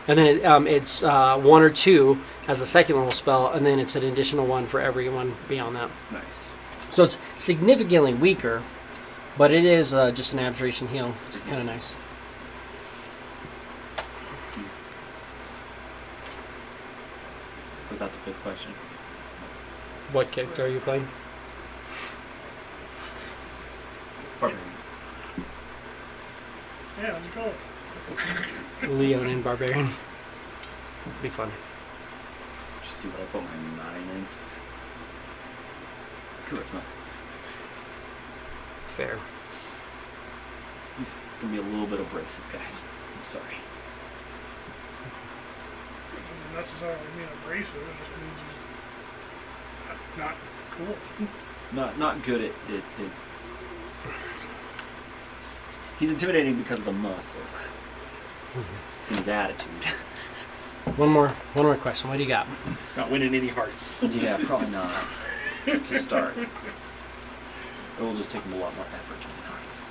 And then it's 1 or 2 as a second level spell, and then it's an additional 1 for everyone beyond that. Nice. So it's significantly weaker, but it is just an abjuration heal. It's kind of nice. Was that the fifth question? What character are you playing? Barbarian. Yeah, how's it going? Leonin Barbarian. Be fun. Just see what I put my 9 in. Charisma. Fair. It's gonna be a little bit abrasive, guys. I'm sorry. It doesn't necessarily mean abrasive. It just means he's not cool. Not good at He's intimidating because of the muscle and his attitude. One more question. What do you got? It's not winning any hearts. Yeah, probably not to start. It will just take him a lot more effort to win hearts.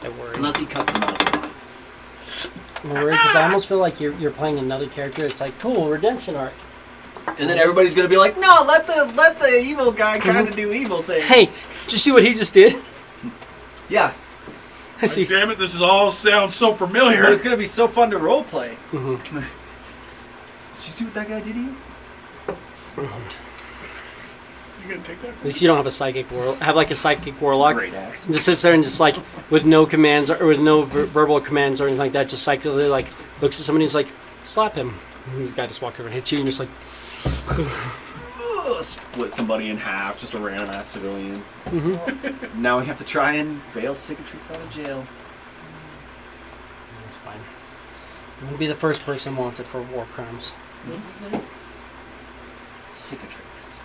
I worry. Unless he cuts them out alive. I'm worried because I almost feel like you're playing another character. It's like, cool, redemption arc. And then everybody's gonna be like, no, let the evil guy kind of do evil things. Hey, did you see what he just did? Yeah. I see. Damn it, this is all sounds so familiar. But it's gonna be so fun to roleplay. Mhm. Did you see what that guy did to you? You gonna take that At from least you don't have a psychic psychic warlock. Great axe. Just sits there and just like with no commands or with no verbal commands or anything like that, just psychically like looks at somebody and is like, slap him. And the guy just walks over and hits you and you're just like, Split somebody in half, just a random ass civilian. mm-hmm. Now we have to try and bail cicatrix out of jail. That's fine. I'm gonna be the first person wanted for war crimes. What's his name? Cicatrix.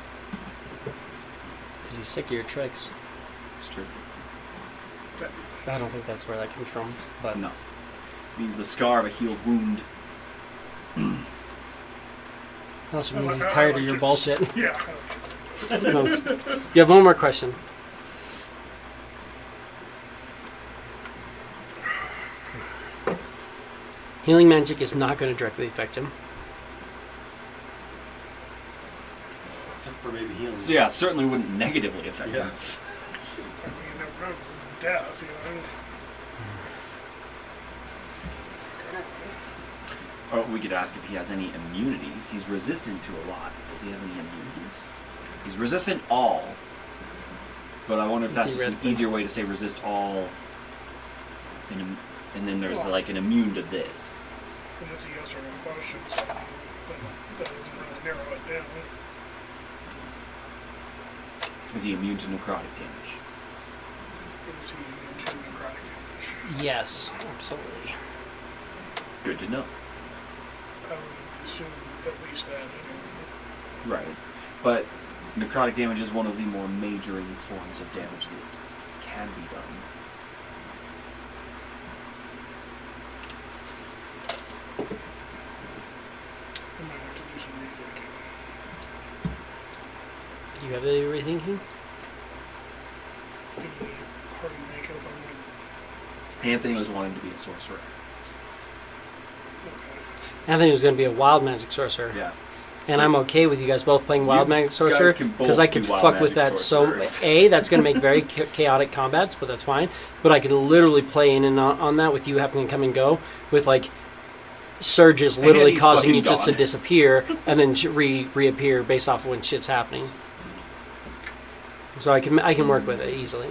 Because he's sick of your tricks. It's true. I don't think that's where that comes from, but No. Means the scar of a healed wound. it also means he's tired of your bullshit. Yeah. No, you have one more question. Healing magic is not going to directly affect him. Except for maybe healing. So yeah, certainly wouldn't negatively affect Yeah. him. I mean, you never know, it's death, you know. Or we could ask if he has any immunities. He's resistant to a lot. Does he have any immunities? He's resistant all. But I wonder if that's just an Theoretically. easier way to say resist all. And then there's like an immune to this. And it's a yes or no question, so I mean, that doesn't really narrow it down. Is he immune to necrotic damage? Is he immune to necrotic damage? Yes, absolutely. Good to know. I would assume at least that, anyway. Right. But necrotic damage is one of the more majoring forms of damage that can be done. I might have to do some rethinking. Do you have any rethinking? Give me party makeup, I'm like, Anthony was wanting to be a sorcerer. okay. Anthony was going to be a wild magic sorcerer. Yeah. And I'm okay with you guys both playing wild You magic sorcerer guys can both because I be could wild fuck with magic that so. sorcerers. That's going to make very chaotic combats, but that's fine. But I could literally play in and on that with you having to come and go with like surges literally he's causing you fucking just to gone. disappear and then reappear based off of when shit's happening. So I can work with it easily.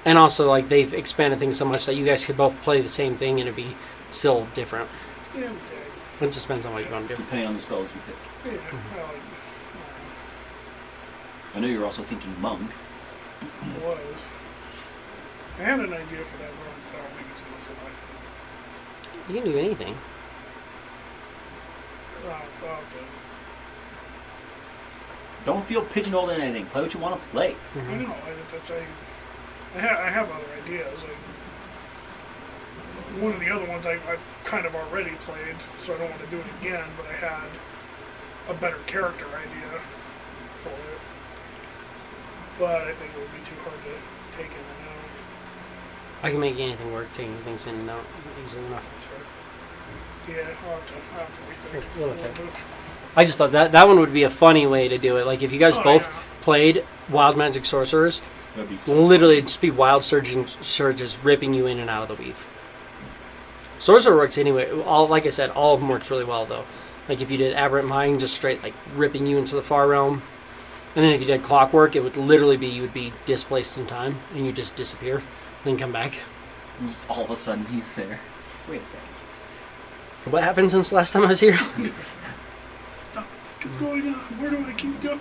And also like they've expanded things so much that you guys could both play the same thing and it'd be still different. Yeah, okay. It just depends on what you want to do. Depending on the spells you pick. Yeah, Mm-hmm. well, I know you're also thinking monk. it was. I had an idea for that one, but I don't think it's gonna fly. You can do anything. I'll have to. Don't feel pigeonholed in anything. Play what you want to play. I Mhm. know. I have other ideas. One of the other ones I've kind of already played, so I don't want to do it again. But I had a better character idea for it. But I think it would be too hard to take in and out. I can make anything work, taking things in and out easily enough. That's fair. Yeah, I'll have to rethink. We'll look at it. I just thought that one would be a funny way to do it. Like if you guys Oh, both yeah. played wild magic sorcerers, That'd be so literally it'd just be wild surges ripping you in and out of the weave. Sorcerer works anyway. All like I said, all of them works really well though. Like if you did aberrant mind, just straight like ripping you into the far realm, and then if you did clockwork, it would literally be you would be displaced in time and you just disappear, then come back. Just all of a sudden he's there. Wait a second. What happened since the last time I was here? What's going on? Where do I keep going?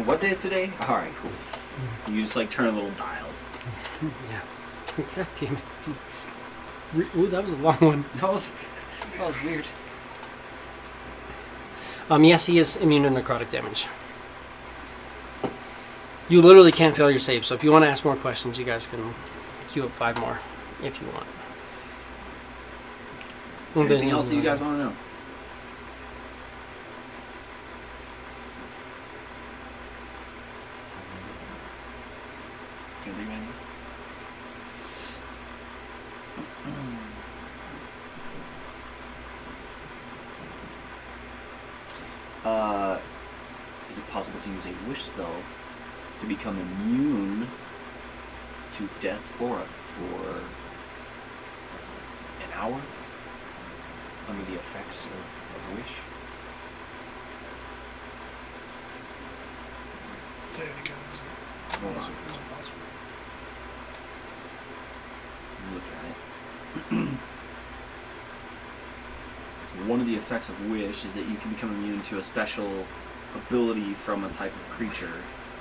What day is today? Alright, cool. You just like turn a little dial. Yeah. God damn it. Ooh, that was a long one. That was weird. Yes, he is immune to necrotic damage. You literally can't fail your save. So if you want to ask more questions, you guys can queue up 5 more if you want. Anything else that you guys want to know? Can't think of anything? Is it possible to use a wish spell to become immune to death's aura for an hour under the effects of wish? Say it again. What was it? Is it possible? Look at it. One of the effects of wish is that you can become immune to a special ability from a type of creature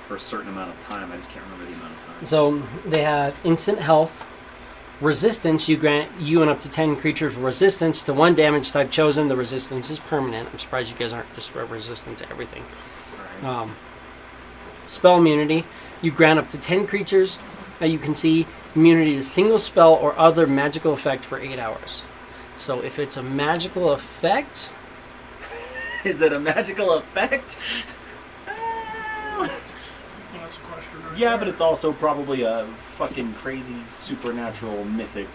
for a certain amount of time. I just can't remember the amount of time. So they have instant health, resistance. You grant you and up to 10 creatures resistance to 1 damage type chosen. The resistance is permanent. I'm surprised you guys aren't just resistant to everything. Right. Spell immunity. You grant up to 10 creatures that you can see immunity to single spell or other magical effect for 8 hours. So if it's a magical effect, Is it a magical effect? Well, that's a question. Right Yeah, there. but it's also probably a fucking crazy supernatural mythic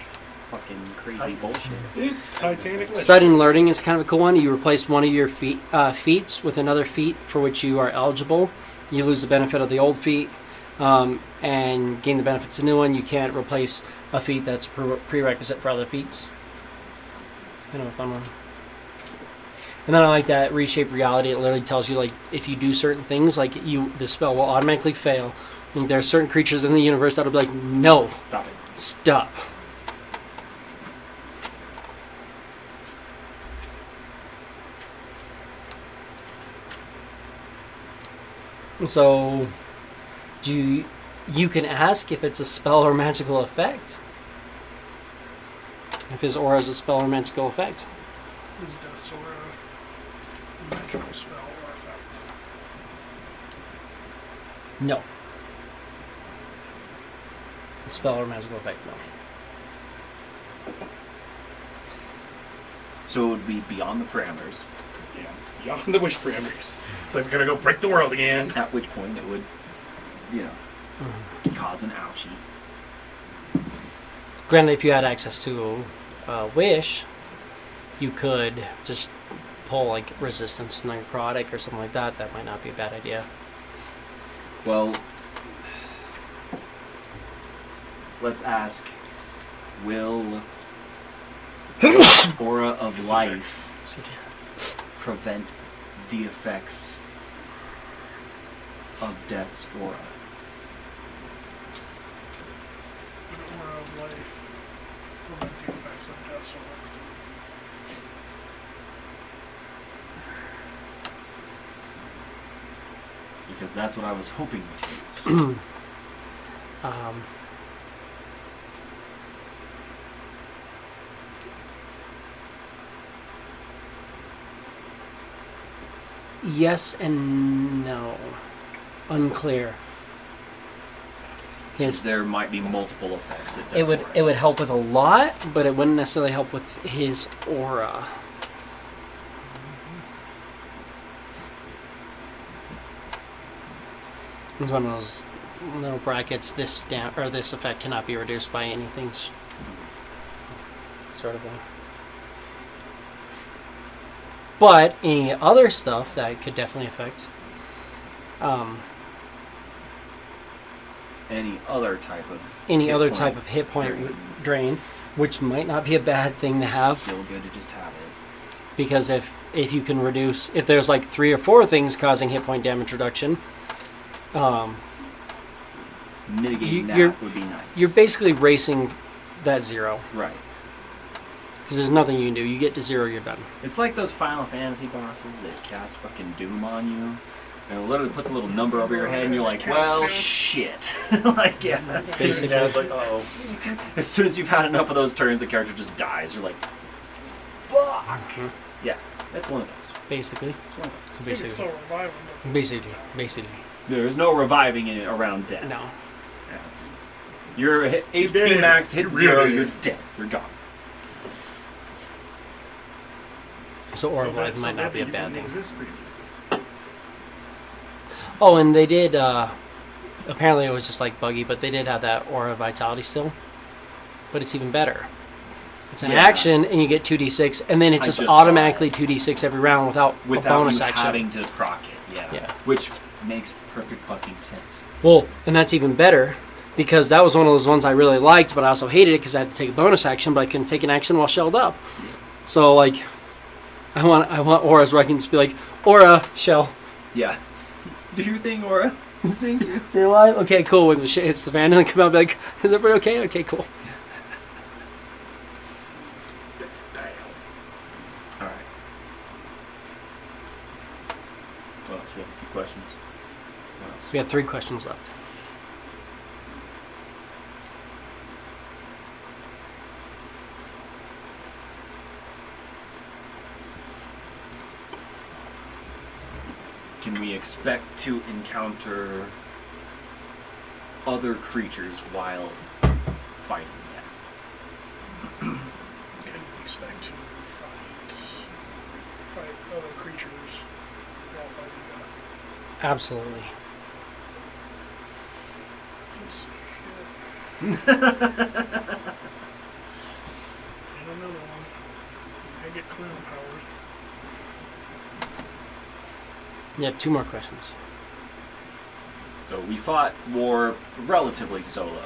fucking crazy bullshit. It's Titanic. sudden alerting is kind of a cool one. You replace one of your feats with another feat for which you are eligible. You lose the benefit of the old feat and gain the benefits of a new one. You can't replace a feat that's prerequisite for other feats. It's kind of a fun one. And then I like that reshape reality. It literally tells you, like, if you do certain things, like the spell will automatically fail. And there are certain creatures in the universe that'll be like, no, Stop it. stop. So, you can ask if it's a spell or magical effect. If his aura is a spell or magical effect. Is Death's Aura a magical spell or effect? No. Spell or magical effect, no. So it would be beyond the parameters, Yeah, beyond the wish parameters. It's like we're gonna go break the world again. at which point it would, cause an ouchie. Granted, if you had access to Wish, you could just pull like resistance to necrotic or something like that. That might not be a bad idea. Well, let's ask, will aura of life prevent the effects of death's aura? An aura of life prevent the effects of Death's Aura. Because that's what I was hoping to use. Yes and no. Unclear. So Yes. there might be multiple effects that It death's would aura it would has. help with a lot, but it wouldn't necessarily help with his aura. It's one of those little brackets. This this effect cannot be reduced by anything. Sort of thing. But any other stuff that could definitely affect. Any other type of Any hit other point type of hit point drain. drain, which might not be a bad thing to have, Still good to just have it. because if you can reduce, if there's like 3 or 4 things causing hit point damage reduction, Mitigating you're- that would be nice. you're basically racing that 0, right. because there's nothing you can do. You get to 0, you're done. It's like those Final Fantasy bosses that cast fucking Doom on you. And it literally puts a little number over your head, and you're like, well, shit. Like, yeah, that's Basically. basically. It's like, oh. As soon as you've had enough of those turns, the character just dies. You're like, fuck. Yeah. It's one of those. basically. It's one of those. You can Basically. still revive him. But Basically. There's no reviving it around death. No. Yes. Your HP dead. max hits You're 0, dead. you're dead. You're gone. So So Aura of Life that's might not be a something bad that thing. didn't exist previously. Oh, and they did, apparently it was just like buggy, but they did have that Aura of Vitality still. But it's even better. It's an Yeah. action, and you get 2d6, and then it's I just just saw automatically it. 2d6 every round without a bonus you action. having to proc it. Yeah. Yeah. Which makes perfect fucking sense. Well, and that's even better, because that was one of those ones I really liked, but I also hated it because I had to take a bonus action, but I couldn't take an action while shelled up. So, like, I want auras where I can just be like, Aura, shell. Yeah. Do your thing, Aura. Thank you. Stay alive? Okay, cool. When the shit hits the fan, and then come out and be like, is everybody okay? Okay, cool. All right. What else? We have a few questions. What else? We have 3 questions left. Can we expect to encounter other creatures while fighting death? can we expect to fight other creatures while fighting death? Absolutely. Piece of shit. And another one. I get clown powers. Yeah, 2 more questions. So we fought war relatively solo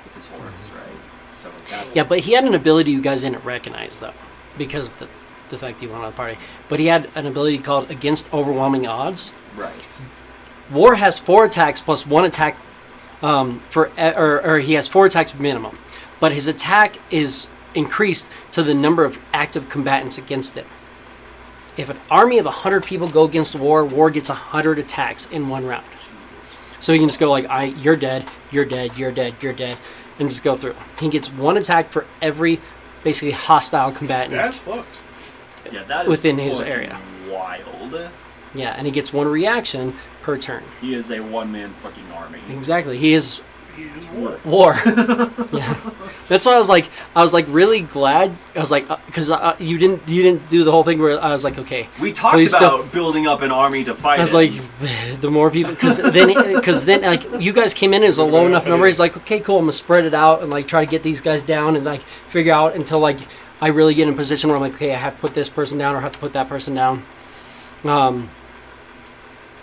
with his horse, right? So that's Yeah, but he had an ability you guys didn't recognize, though, because of the fact he went on the party. But he had an ability called Against Overwhelming Odds. right. War has 4 attacks plus 1 attack or he has 4 attacks minimum, but his attack is increased to the number of active combatants against it. If an army of 100 people go against war, war gets 100 attacks in 1 round. Jesus. So you can just go like, you're dead, you're dead, you're dead, you're dead, and just go through. He gets 1 attack for every basically hostile combatant. That's fucked. Yeah, that is Within his fucking area. Wild. Yeah, and he gets 1 reaction per turn. He is a one-man fucking army. Exactly. He is He is war. war. Yeah, that's why I was like really glad. I was like, because you didn't do the whole thing where I was like, okay. We talked Please about building up an army to fight I was it. like, the more people, because then like you guys came in as a low enough number. He's like, okay, cool. I'm gonna spread it out and like try to get these guys down and like figure out until like I really get in a position where I'm like, okay, I have to put this person down or I have to put that person down.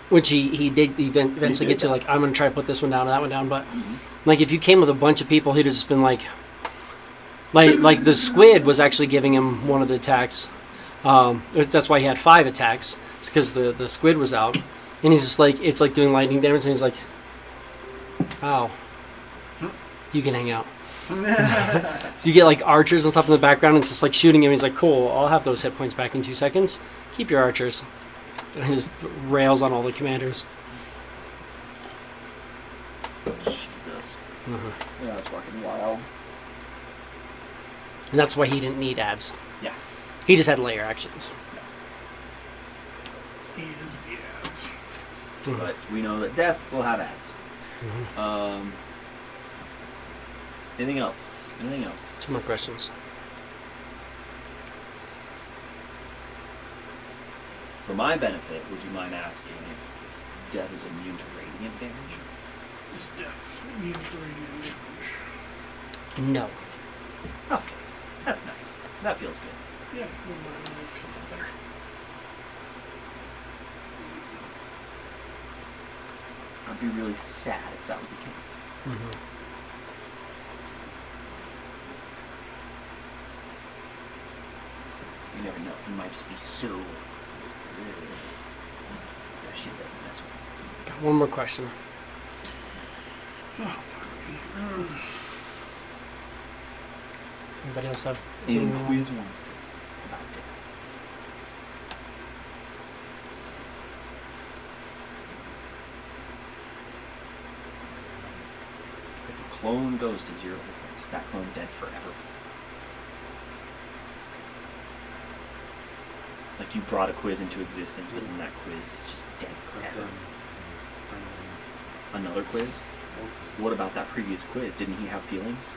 Which he did eventually get to, like, I'm going to try to put this one down and that one down. But, like, if you came with a bunch of people, he'd have just been like the squid was actually giving him one of the attacks. That's why he had 5 attacks. It's because the squid was out. And he's just like, it's like doing lightning damage. And he's like, ow. You can hang out. So you get, like, archers and stuff in the background. And it's just, like, shooting him. He's like, cool, I'll have those hit points back in 2 seconds. Keep your archers. And just rails on all the commanders. Jesus. Mm-hmm. Yeah, that's fucking wild. And that's why he didn't need ads. Yeah. He just had layer actions. He is the ads. Mm-hmm. But we know that death will have ads. Mm-hmm. Anything else? Anything else? 2 more questions. For my benefit, would you mind asking if death is immune to radiant damage? Is death immune to radiant damage? No. Okay, that's nice. That feels good. Yeah, wouldn't mind that better. I'd be really sad if that was the case. Mm-hmm. You never know. He might just be so. That shit doesn't mess with me. Got 1 more question. Oh, fuck me. Anybody else have? And Quiz wants to. About death. If a clone goes to 0 hit points, is that clone dead forever? Like you brought a quiz into existence, but then that quiz is just dead forever. Another quiz? What about that previous quiz? Didn't he have feelings?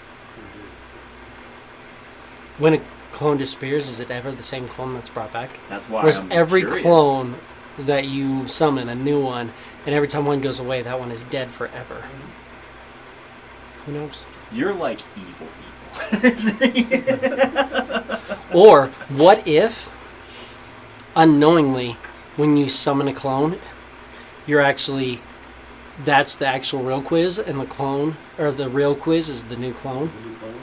When a clone disappears, is it ever the same clone that's brought back? That's why Whereas I'm every curious. clone that you summon, a new one, and every time one goes away, that one is dead forever. Who knows? You're like evil. Or what if, unknowingly, when you summon a clone, you're actually, that's the actual real quiz, and the clone, or the real quiz is the new clone? The new clone.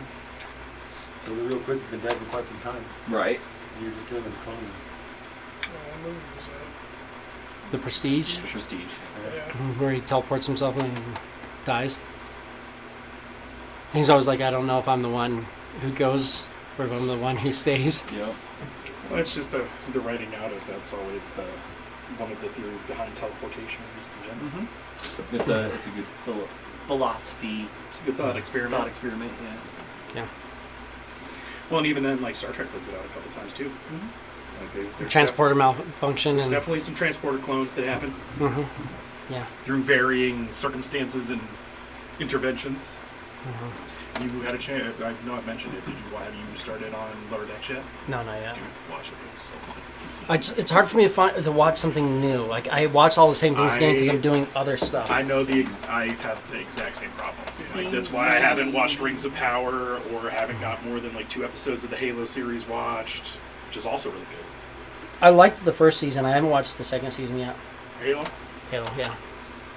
So the real quiz has been dead for quite some time. Right. You're just dealing with the clone. What movie was that? The Prestige, Prestige. Yeah. where he teleports himself and he dies. He's always like, I don't know if I'm the one who goes or if I'm the one who stays. Yep. Well, it's just the writing out of that's always the one of the theories behind teleportation, at least in general. It's a good philosophy It's a good thought experiment. thought experiment. Yeah. Yeah. Well, and even then, like Star Trek plays it out a couple times too. Like there's Transporter malfunction There's and definitely some transporter clones that happen Mhm. Yeah. through varying circumstances and interventions. Mhm. You had a chance. I know I mentioned it. Did you? Have you started on Lower Decks yet? No, not yet. Dude, watch it. It's so fun. It's hard for me to watch something new. Like I watch all the same things again because I'm doing other stuff. I know I have the exact same problem. Like, that's why I haven't watched Rings of Power or haven't got more than like 2 episodes of the Halo series watched, which is also really good. I liked the first season. I haven't watched the second season yet. Halo. Halo, yeah.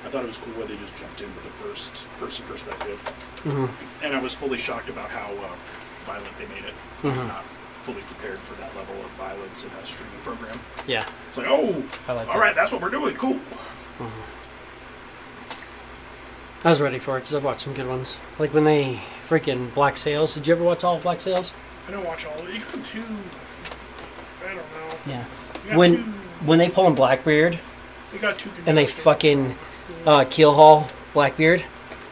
I thought it was cool where they just jumped in with the first person perspective, hmm and I was fully shocked about how violent they made it. I was Mhm. not fully prepared for that level of violence in a streaming program. Yeah, It's like, oh, I liked all right, that's what we're doing. Cool. I was ready for it because I've watched some good ones. Like when they freaking Black Sails. Did you ever watch all of Black Sails? I don't watch all of it. You got two. I don't know. Yeah. You got When two, when they pull in Blackbeard they got two and they congested. fucking keel haul Blackbeard,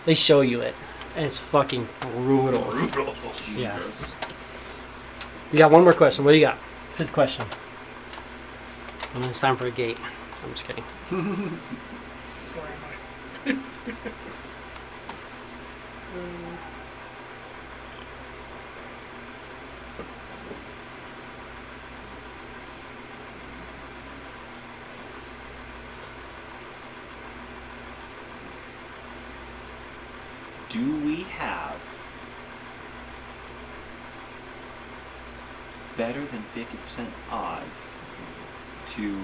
they show you it, and it's fucking brutal. Brutal. Yeah. Jesus. We got one more question. What do you got? 5th question. And then it's time for a gate. I'm just kidding. Where am I? Do we have better than 50% odds to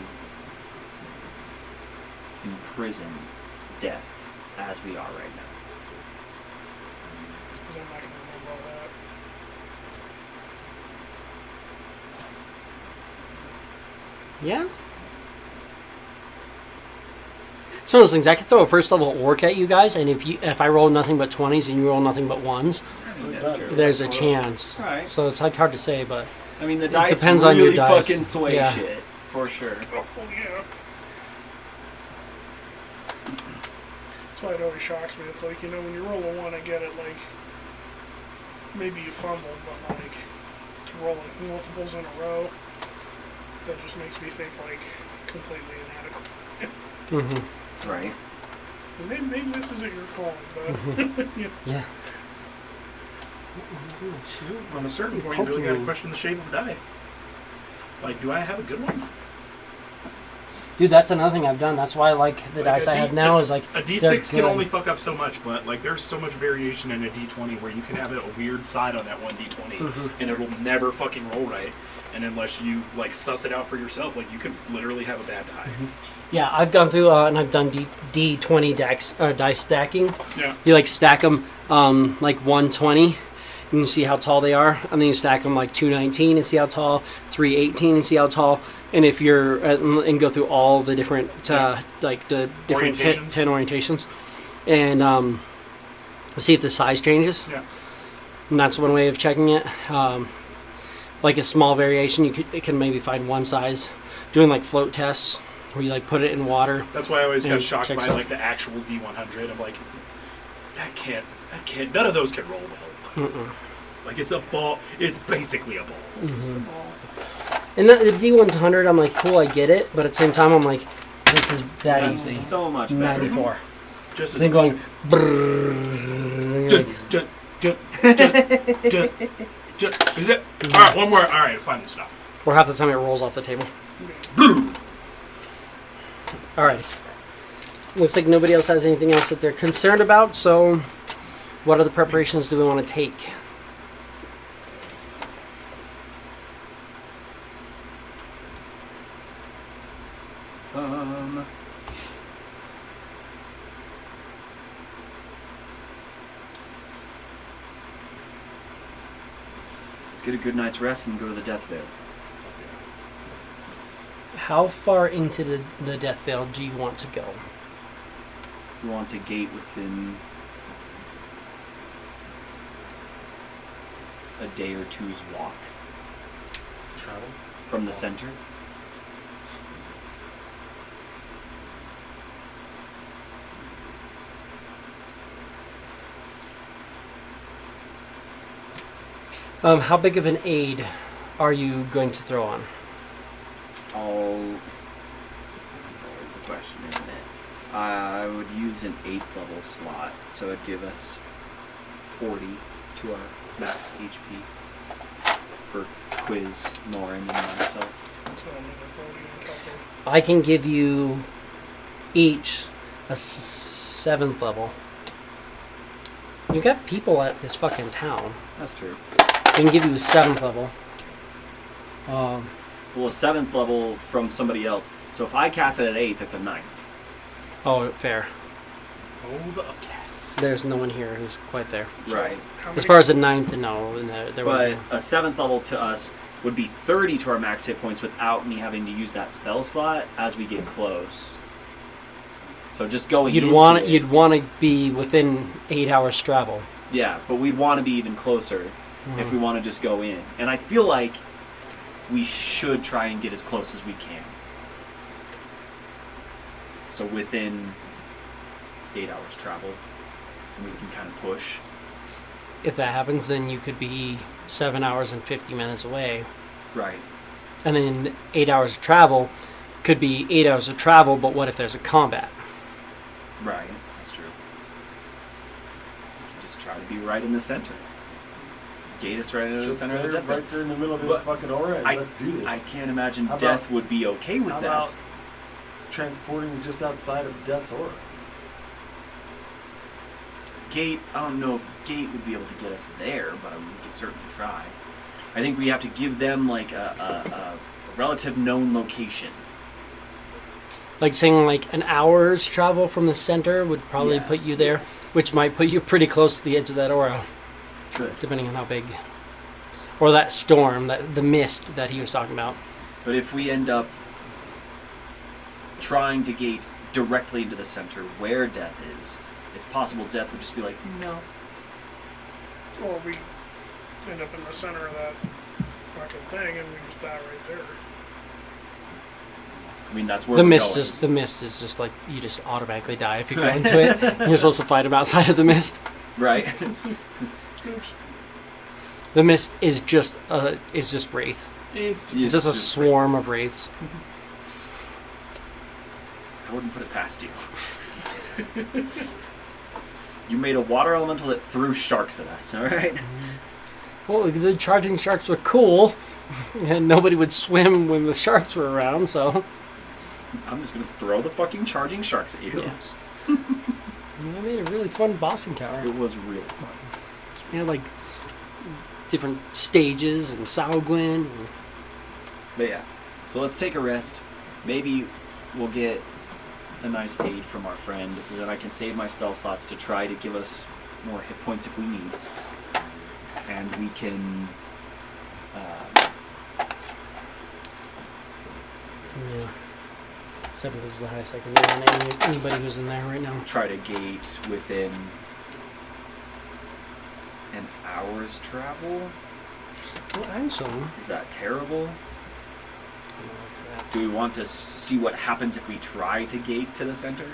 imprison death as we are right now? Because I'm not going to remember all that. Yeah. It's one of those things. I could throw a first level orc at you guys, and if I roll nothing but 20s and you roll nothing but 1s, I mean, that's true. there's a chance. Right. So it's like hard to say, but I mean, the It dice depends on your really dice. fucking sway Yeah. shit, for sure. Oh, yeah. That's why it always shocks me. It's like, you know, when you roll a 1, I get it, like, maybe you fumbled, but, like, to roll like multiples in a row, that just makes me think, like, completely inadequate. hmm Right. And maybe this isn't your call, but, yeah. yeah. On a certain point, you really got to question the shape of the die. Like, do I have a good one? Dude, that's another thing I've done. That's why I like the Like dice a I D- have now is like A they're D6 can good. only fuck up so much, but like there's so much variation in a D20 where you can have a weird side on that one D20 Mhm. and it'll never fucking roll right. And unless you like suss it out for yourself, like you could literally have a bad die. Yeah, I've gone through and I've done D20 dice stacking. Yeah. You like stack them like 120 and you see how tall they are, and then you stack them like 219 and see how tall, 318 and see how tall, and if you're and go through all the different like the different Orientations. 10 orientations, and see if the size changes. Yeah. And that's one way of checking it. Like a small variation, it can maybe find one size. Doing like float tests where you like put it in water. That's why I always Yeah, got shocked by checks out. like the actual D100. I'm like, that can't, none of those can roll well. Mm-mm. Like it's a ball, it's basically a ball. It's just a Mhm. ball. And the D100, I'm like, cool, I get it, but at the same time, I'm like, this is that That's easy. so much better. 94. Just as Then going, brrrr, you're like, Is it? All right, one more. All right, finally stop. or half the time it rolls off the table. Alright. Looks like nobody else has anything else that they're concerned about, so what other preparations do we want to take? Let's get a good night's rest and go to the Death Veil. How far into the Death Veil do you want to go? We want to gate within a day or two's walk Travel. from the center. How big of an aid are you going to throw on? That's always the question, isn't it? I would use an 8th level slot, so it'd give us 40 to our max HP for Quiz, Norin, and myself. So another 40 on top of. I can give you each a 7th level. You got people at this fucking town. That's true. I can give you a 7th level. Well, a 7th level from somebody else. So if I cast it at 8th, it's a 9th. Oh, fair. Oh, the upcast. There's no one here who's quite there. Right. How As many- far as a 9th, no. There But won't a 7th level to us would be 30 to our max hit points without me having to use that spell slot as we get close. So just going be. into it, You'd want to be within 8 hours travel. yeah, but we'd want to be even closer if we want to just go in. And I feel like we should try and get as close as we can. So within 8 hours travel, and we can kind of push. If that happens, then you could be 7 hours and 50 minutes away. Right. And then 8 hours of travel could be 8 hours of travel, but what if there's a combat? Right. That's true. We can just try to be right in the center. Gate us right into the Just center of the death right there in the middle of this But fucking aura, and let's do this. I can't imagine How death about- would be okay with How that. about transporting just outside of Death's aura? Gate, I don't know if Gate would be able to get us there, but we could certainly try. I think we have to give them like a relative known location. Like saying like an hour's travel from the center would probably Yeah. put you there, which might put you pretty close to the edge of that aura, Good. depending on how big. Or that storm, the mist that he was talking about. But if we end up trying to gate directly into the center where death is, it's possible death would just be like, no. Or we end up in the center of that fucking thing and we just die right there. I mean, that's where The we're mist going. is just like you just automatically die if you go into it. You're supposed to fight him outside of the mist. Right. Oops. The mist is just wraith. Instant. Yeah. It's just a just swarm of wraiths. I wouldn't put it past you. You made a water elemental that threw sharks at us, alright? Well, the charging sharks were cool, and nobody would swim when the sharks were around, so I'm just gonna throw the fucking charging sharks at you. yes. I made a really fun boss encounter. It was real fun. You had like different stages and Salguin. And But yeah, so let's take a rest. Maybe we'll get a nice aid from our friend, and then I can save my spell slots to try to give us more hit points if we need. And we can yeah. 7th is the highest I can do on anybody who's in there right now. try to gate within an hour's travel. Well, actually, Is that terrible? I don't know what's that. Do we want to see what happens if we try to gate to the center?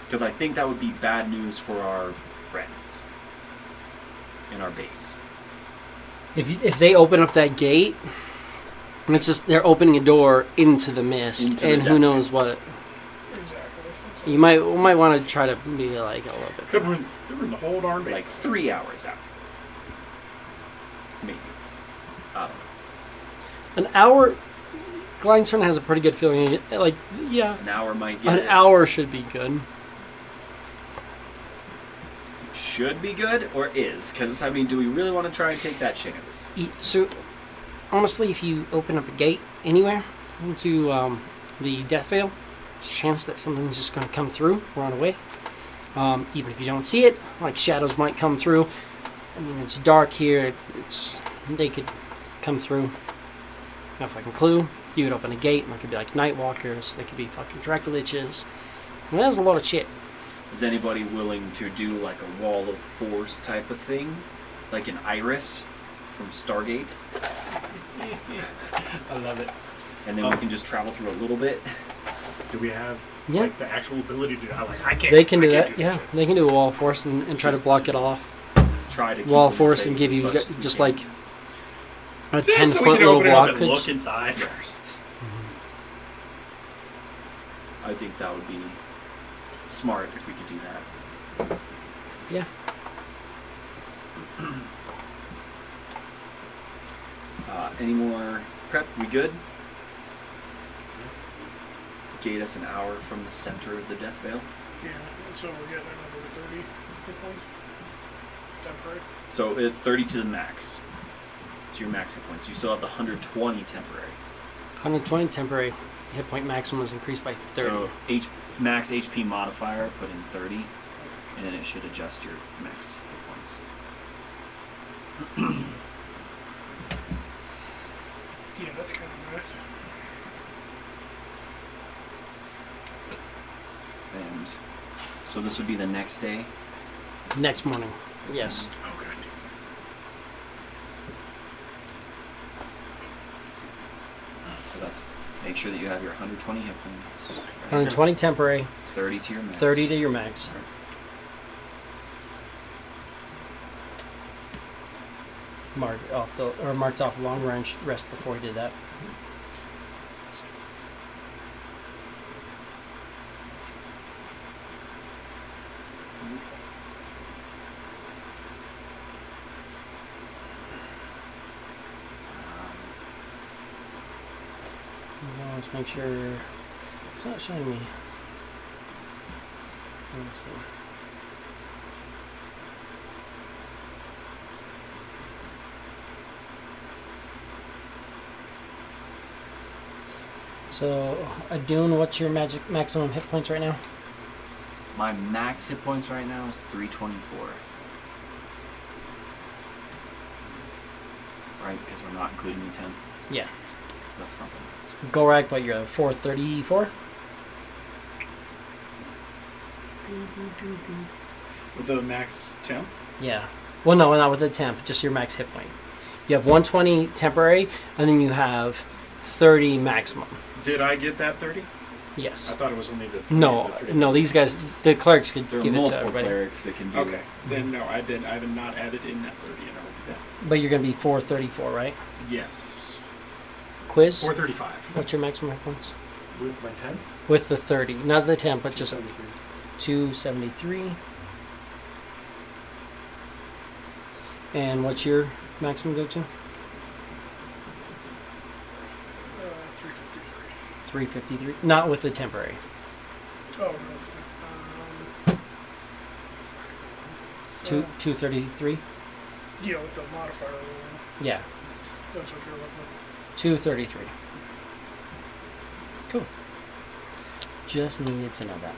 Because I think that would be bad news for our friends in our base. If they open up that gate, And it's just they're opening a door into the mist, Into the and who death knows what. Exactly. You might want to try to be like a little bit. Could ruin the whole darn Like base. 3 hours out. Maybe. I don't know. An hour. Gliding has a pretty good feeling. Like, yeah, An hour might get an it. hour should be good. Should be good or is? Because, I mean, do we really want to try and take that chance? So, honestly, if you open up a gate anywhere into the Death Veil, there's a chance that something's just going to come through, run away. Even if you don't see it, like shadows might come through. I mean, it's dark here. They could come through. Now, if I can clue, you would open a gate, and there could be like night walkers. They could be fucking Dracoliches. I mean, there's a lot of shit. Is anybody willing to do like a wall of force type of thing? Like an iris from Stargate? I love it. And then we can just travel through a little bit? Do we have Yeah. like the actual ability to do that? Like I can't. They can I do can't that. do Yeah, shit. they can do a wall of force and try to Just- block it off. Try to keep Wall of them force safe and give as you much as we just can. like a Just so we 10-foot can little open it up and blockage. look inside first. I think that would be smart if we could do that. Yeah. Any more prep? We good? Gate us an hour from the center of the Death Veil. Yeah, so we're getting another 30 hit points. Temporary. So it's 30 to the max. To your max hit points. You still have the 120 temporary. 120 temporary hit point maximum is increased by 30. So max HP modifier, put in 30, and then it should adjust your max hit points. Yeah, that's kind of nice. And so this would be the next day. Next morning. Yes. Oh, good. So that's make sure that you have your 120 hit points. 120 temporary, 30 to your max. 30 to your max. Marked off long range rest before he did that. Now let's make sure it's not showing me. Let's see. So, Adune, what's your maximum hit points right now? My max hit points right now is 324. Right, because we're not including the 10. Yeah. Because that's something else. Gorak, but you're 434? With the max temp. Yeah. Well, no, not with the temp, just your max hit point. You have 120 temporary, and then you have 30 maximum. Did I get that 30? Yes. I thought it was only the 30. No, the 30. no, these guys, the clerics could There are give it to multiple everybody. clerics that can do Okay, then no, I have not added in that 30, and I will do that. But you're going to be 434, right? Yes. Quiz? 435. What's your maximum hit points? With my 10? With the 30. Not the temp, but just 273. 273. And what's your maximum go to? 353. 353. Not with the temporary. Oh, no. Two 233. Yeah, with the modifier. Yeah, That's what you're looking at. 233. Cool. Just needed to know that.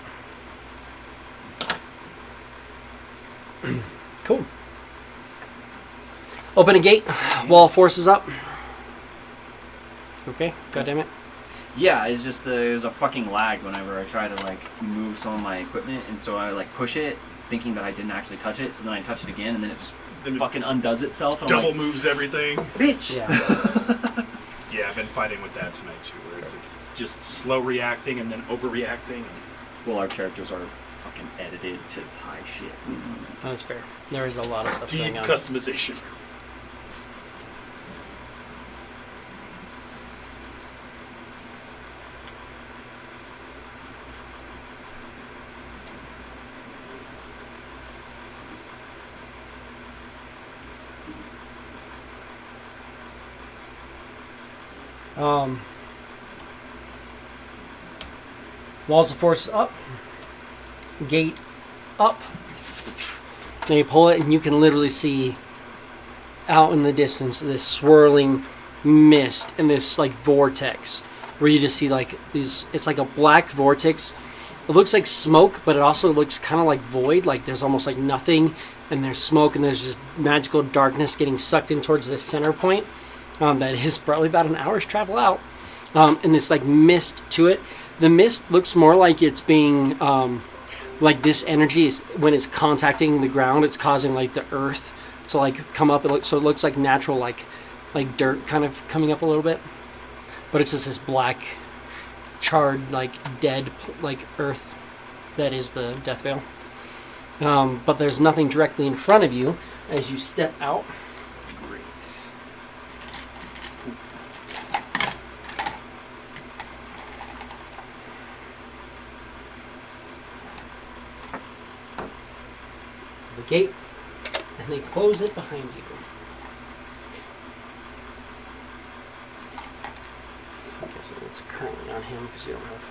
Cool. Open a gate. Wall forces up. Okay. God damn it. Yeah, it's just there's a fucking lag whenever I try to like move some of my equipment, and so I like push it, thinking that I didn't actually touch it. So then I touch it again, and then it just Then it fucking undoes itself. And I'm double like, moves everything. bitch. Yeah. Yeah, I've been fighting with that tonight too, whereas it's just slow reacting and then overreacting. Well, our characters are fucking edited to high shit. That's fair. There is a lot of stuff Deep going on. customization. Walls of force up, gate up. Then you pull it, and you can literally see out in the distance this swirling mist and this like vortex, where you just see like these. It's like a black vortex. It looks like smoke, but it also looks kind of like void. Like there's almost like nothing, and there's smoke, and there's just magical darkness getting sucked in towards this center point. That is probably about an hour's travel out, and this like mist to it. The mist looks more like it's being like this energy is when it's contacting the ground, it's causing like the earth to like come up. It looks like natural like dirt kind of coming up a little bit, but it's just this black, charred like dead like earth that is the death veil. But there's nothing directly in front of you as you step out. Great. The gate, and they close it behind you. I guess it's currently on him because you don't have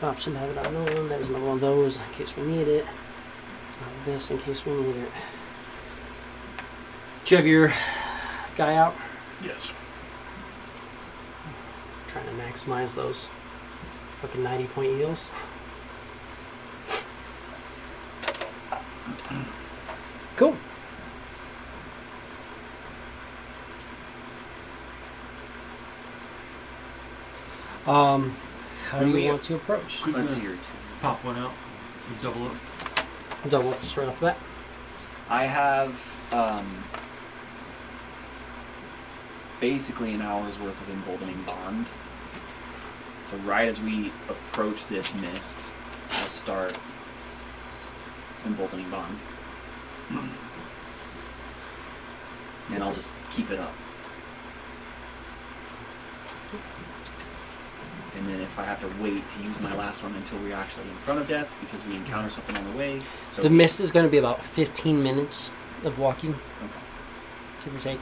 the option to have it on no one. That is another one of those in case we need it. This in case we need it. Do you have your guy out? Yes. Trying to maximize those fucking 90-point heals. Cool. How do you want to approach? Who's Let's gonna see your pop one out? Just double up. Double just right off the bat. I have basically an hour's worth of emboldening bond. So right as we approach this mist, I'll start emboldening bond. And I'll just keep it up. And then if I have to wait to use my last one until we're actually in front of death because we encounter something on the way. So The mist is going to be about 15 minutes of walking, Okay. give or take.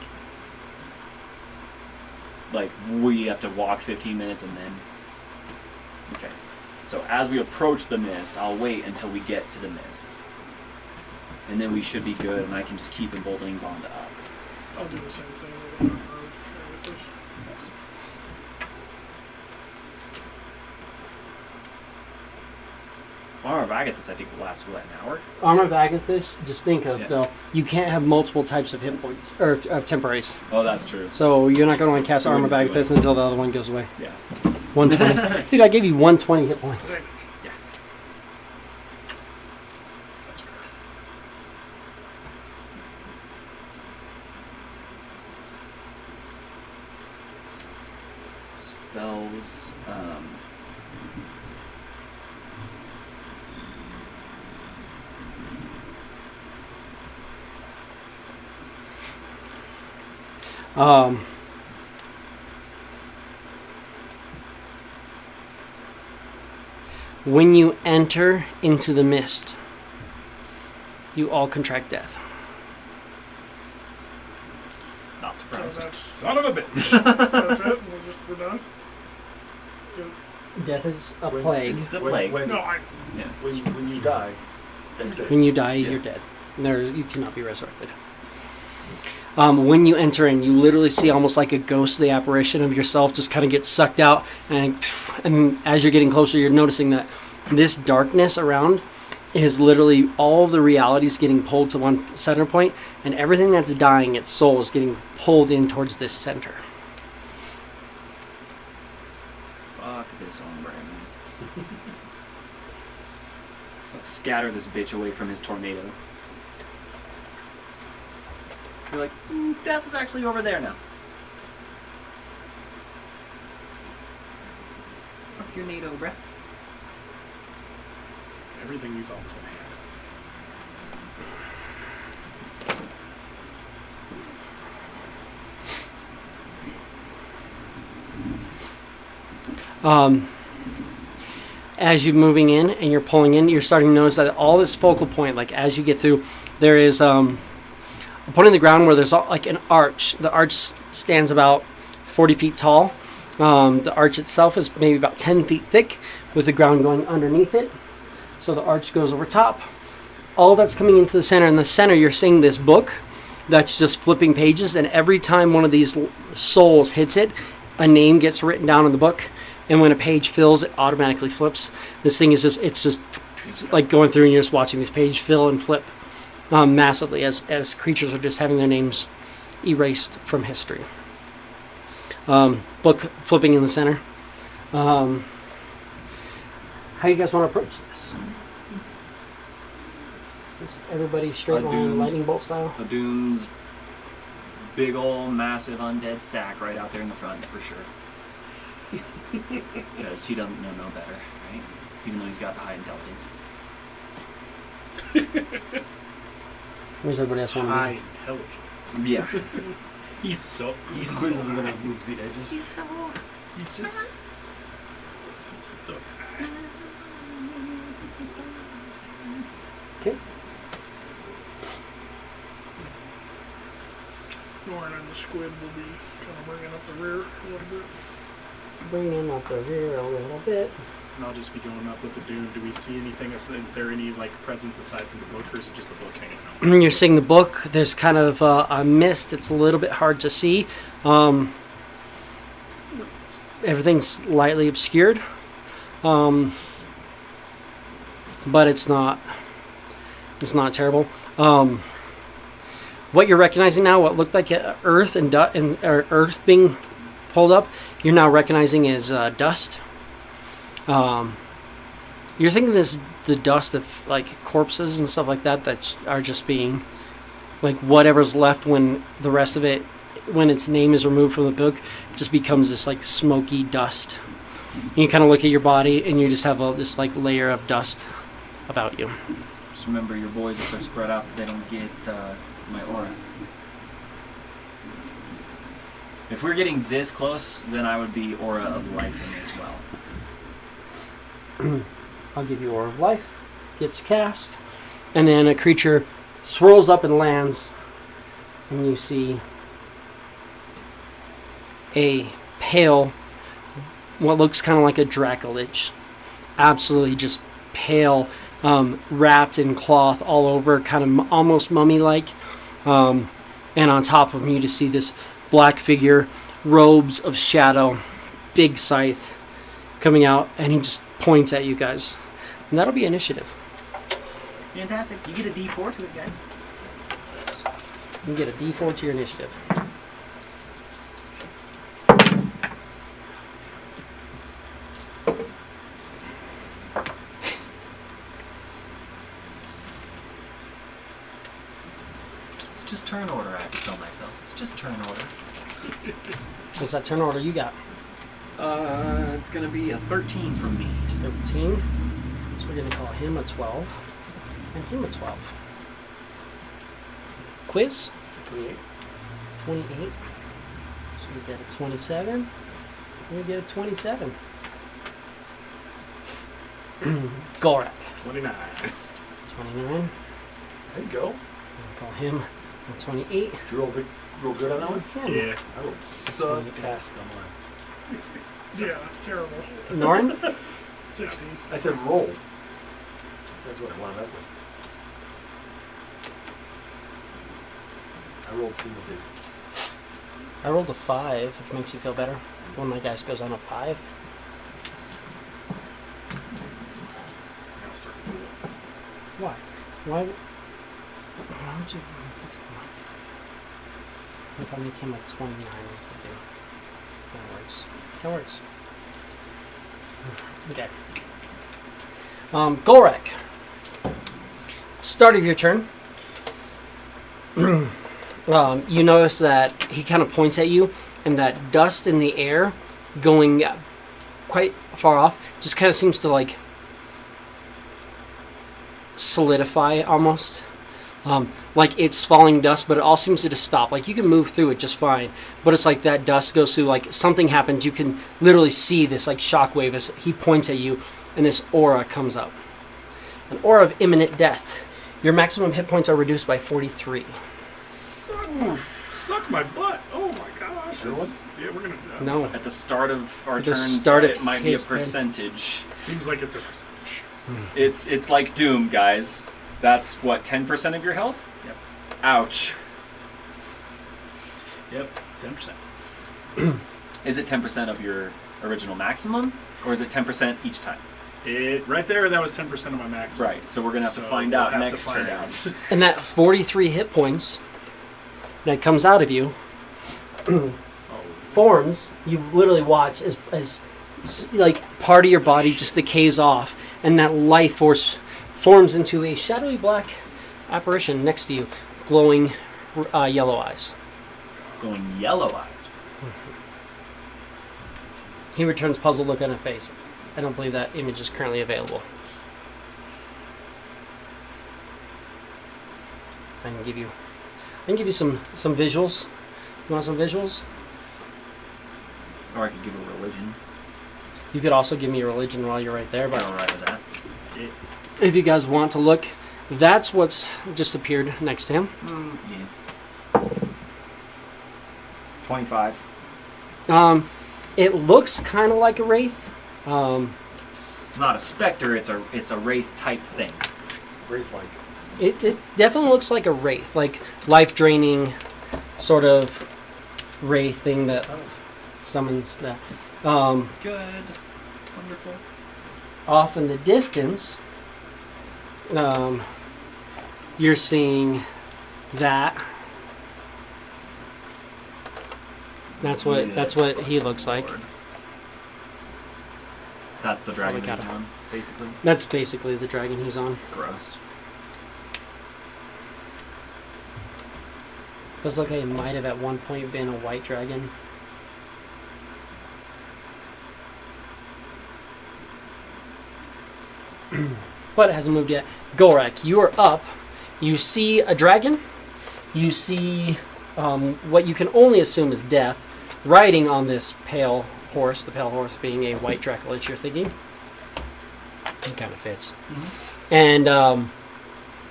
Like we have to walk 15 minutes and then. Okay. So as we approach the mist, I'll wait until we get to the mist. And then we should be good, and I can just keep emboldening bond up. I'll do the same thing with my arrows. Armor of Agathis, I think, will last, what, an hour? Armor of Agathis, just think of, Yeah. though, you can't have multiple types of hit points, or of temporaries. Oh, that's true. So you're not going to want to cast We Armor of wouldn't do Agathis until the other one goes away. Yeah. 120. Dude, I gave you 120 hit points. Same. That's fair. Spells. When you enter into the mist, you all contract death. Not So surprised. that's Son of a bitch. that's it. We're done. Death is a When- plague. It's the plague. When, No, I. Yeah. when you die, that's it. When you die, Yeah. you're dead. You cannot be resurrected. When you enter in, you literally see almost like a ghostly apparition of yourself just kind of get sucked out. And as you're getting closer, you're noticing that this darkness around is literally all of the realities getting pulled to one center point, and everything that's dying, its soul, is getting pulled in towards this center. Fuck this hombre. Let's scatter this bitch away from his tornado. You're like, death is actually over there now. Fuck your NATO, bruh. Everything you thought was going to happen. As you're moving in and you're pulling in, you're starting to notice that all this focal point, like as you get through, there is a point in the ground where there's like an arch. The arch stands about 40 feet tall. The arch itself is maybe about 10 feet thick, with the ground going underneath it. So the arch goes over top. All that's coming into the center. In the center, you're seeing this book that's just flipping pages, and every time one of these souls hits it, a name gets written down in the book, and when a page fills, it automatically flips. This thing is it's just like going through, and you're just watching this page fill and flip massively as creatures are just having their names erased from history. Book flipping in the center. How you guys want to approach this? Is everybody straight line, lightning bolt style? Adun's big old massive undead sack right out there in the front for sure. Because he doesn't know no better, right? Even though he's got high intelligence. Where's everybody else want to High be? intelligence. Yeah. He's Quiz is so gonna high. move the edges. He's just so high. Okay. Norn and the squid will be kind of bringing up the rear a little bit. Bring in up the rear a little bit. And I'll just be going up with the Dune. Do we see anything? Is there any like presence aside from the book, or is it just the book hanging out? You're seeing the book. There's kind of a mist. It's a little bit hard to see. Everything's lightly obscured, but it's not terrible. What you're recognizing now, what looked like earth and earth being pulled up, you're now recognizing as dust. You're thinking the dust of like corpses and stuff like that are just being like whatever's left when the rest of it, when its name is removed from the book, it just becomes this like smoky dust. And you kind of look at your body and you just have this like layer of dust about you. Just remember, your boys, if they're spread out, they don't get my aura. If we're getting this close, then I would be aura of life in as well. I'll give you Aura of Life. Gets cast. And then a creature swirls up and lands. And you see a pale, what looks kind of like a Dracolich. Absolutely just pale, wrapped in cloth all over, kind of almost mummy-like. And on top of him, you just see this black figure, robes of shadow, big scythe coming out, and he just points at you guys. And that'll be initiative. Fantastic. You get a D4 to it, guys. You get a D4 to your initiative. It's just turn order, I have to tell myself. It's just turn order. What's that turn order you got? It's going to be a 13 from me. 13. So we're going to call him a 12. And him a 12. Quiz? 28. 28. So we get a 27. And we get a 27. Gorak. 29. 29. There you go. We'll call him a 28. Did you roll good on that one? Him. Yeah. I rolled subtastic on mine. Yeah, it's terrible. Norn? 16. I said roll. That's what I wound up with. I rolled single digits. I rolled a 5, if it makes you feel better. One of my guys goes on a 5. I'll start to fool. Why? Why would you fix them up? If I make him a 29, what's that do? That works. That works. Okay. Gorak. Start of your turn. You notice that he kind of points at you, and that dust in the air going quite far off just kind of seems to like solidify almost. Like it's falling dust, but it all seems to just stop. Like you can move through it just fine, but it's like that dust goes through, like something happens. You can literally see this like shockwave as he points at you, and this aura comes up. An aura of imminent death. Your maximum hit points are reduced by 43. Suck my butt. Oh my gosh. Sure one? Yeah, we're gonna do that. No. At the start of our At the turns, start of it might be a his turn. percentage. Seems like it's a percentage. It's like Doom, guys. That's what, 10% of your health? Yep. Ouch. Yep, 10%. Is it 10% of your original maximum, or is it 10% each time? It right there. That was 10% of my max. Right. So we're gonna have to So find we'll out have to next find turn. out. And that 43 hit points that comes out of you forms, you literally watch as like part of your body just decays off, and that life force forms into a shadowy black apparition next to you, glowing yellow eyes. Going yellow eyes. He returns puzzled look on his face. I don't believe that image is currently available. I can give you some visuals. You want some visuals? Or I could give a religion. You could also give me a religion while you're right there, But but all right with that. if you guys want to look, that's what's just appeared next to him. Yeah. 25. It looks kind of like a wraith. It's not a specter. It's a wraith type thing. Wraith-like. It definitely looks like a wraith, like life draining sort of wraith thing that summons that. Good. Wonderful. Off in the distance, you're seeing that. That's what he looks like. That's the dragon got he's him. on, basically. That's basically the dragon he's on. Gross. Does look like it might have at one point been a white dragon. But it hasn't moved yet. Gorak, you are up. You see a dragon. You see what you can only assume is Death riding on this pale horse. The pale horse being a white Dracolich, you're thinking. It kind of fits. And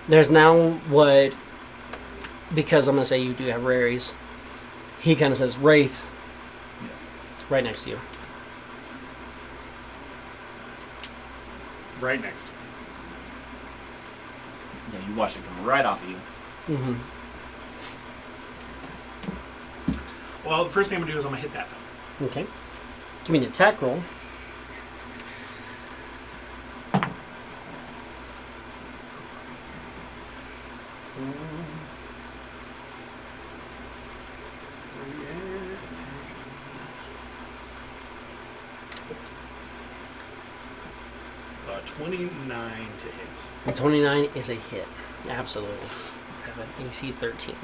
there's now what, because I'm going to say you do have raries, he kind of says, Wraith, right next to you. Right next to me. Yeah, you watch it come right off of you. Mm-hmm. Well, the first thing I'm gonna do is I'm gonna hit that thing. Okay. Give me an attack roll. Uh, 29 to hit. And 29 is a hit. Absolutely. I have an AC 13.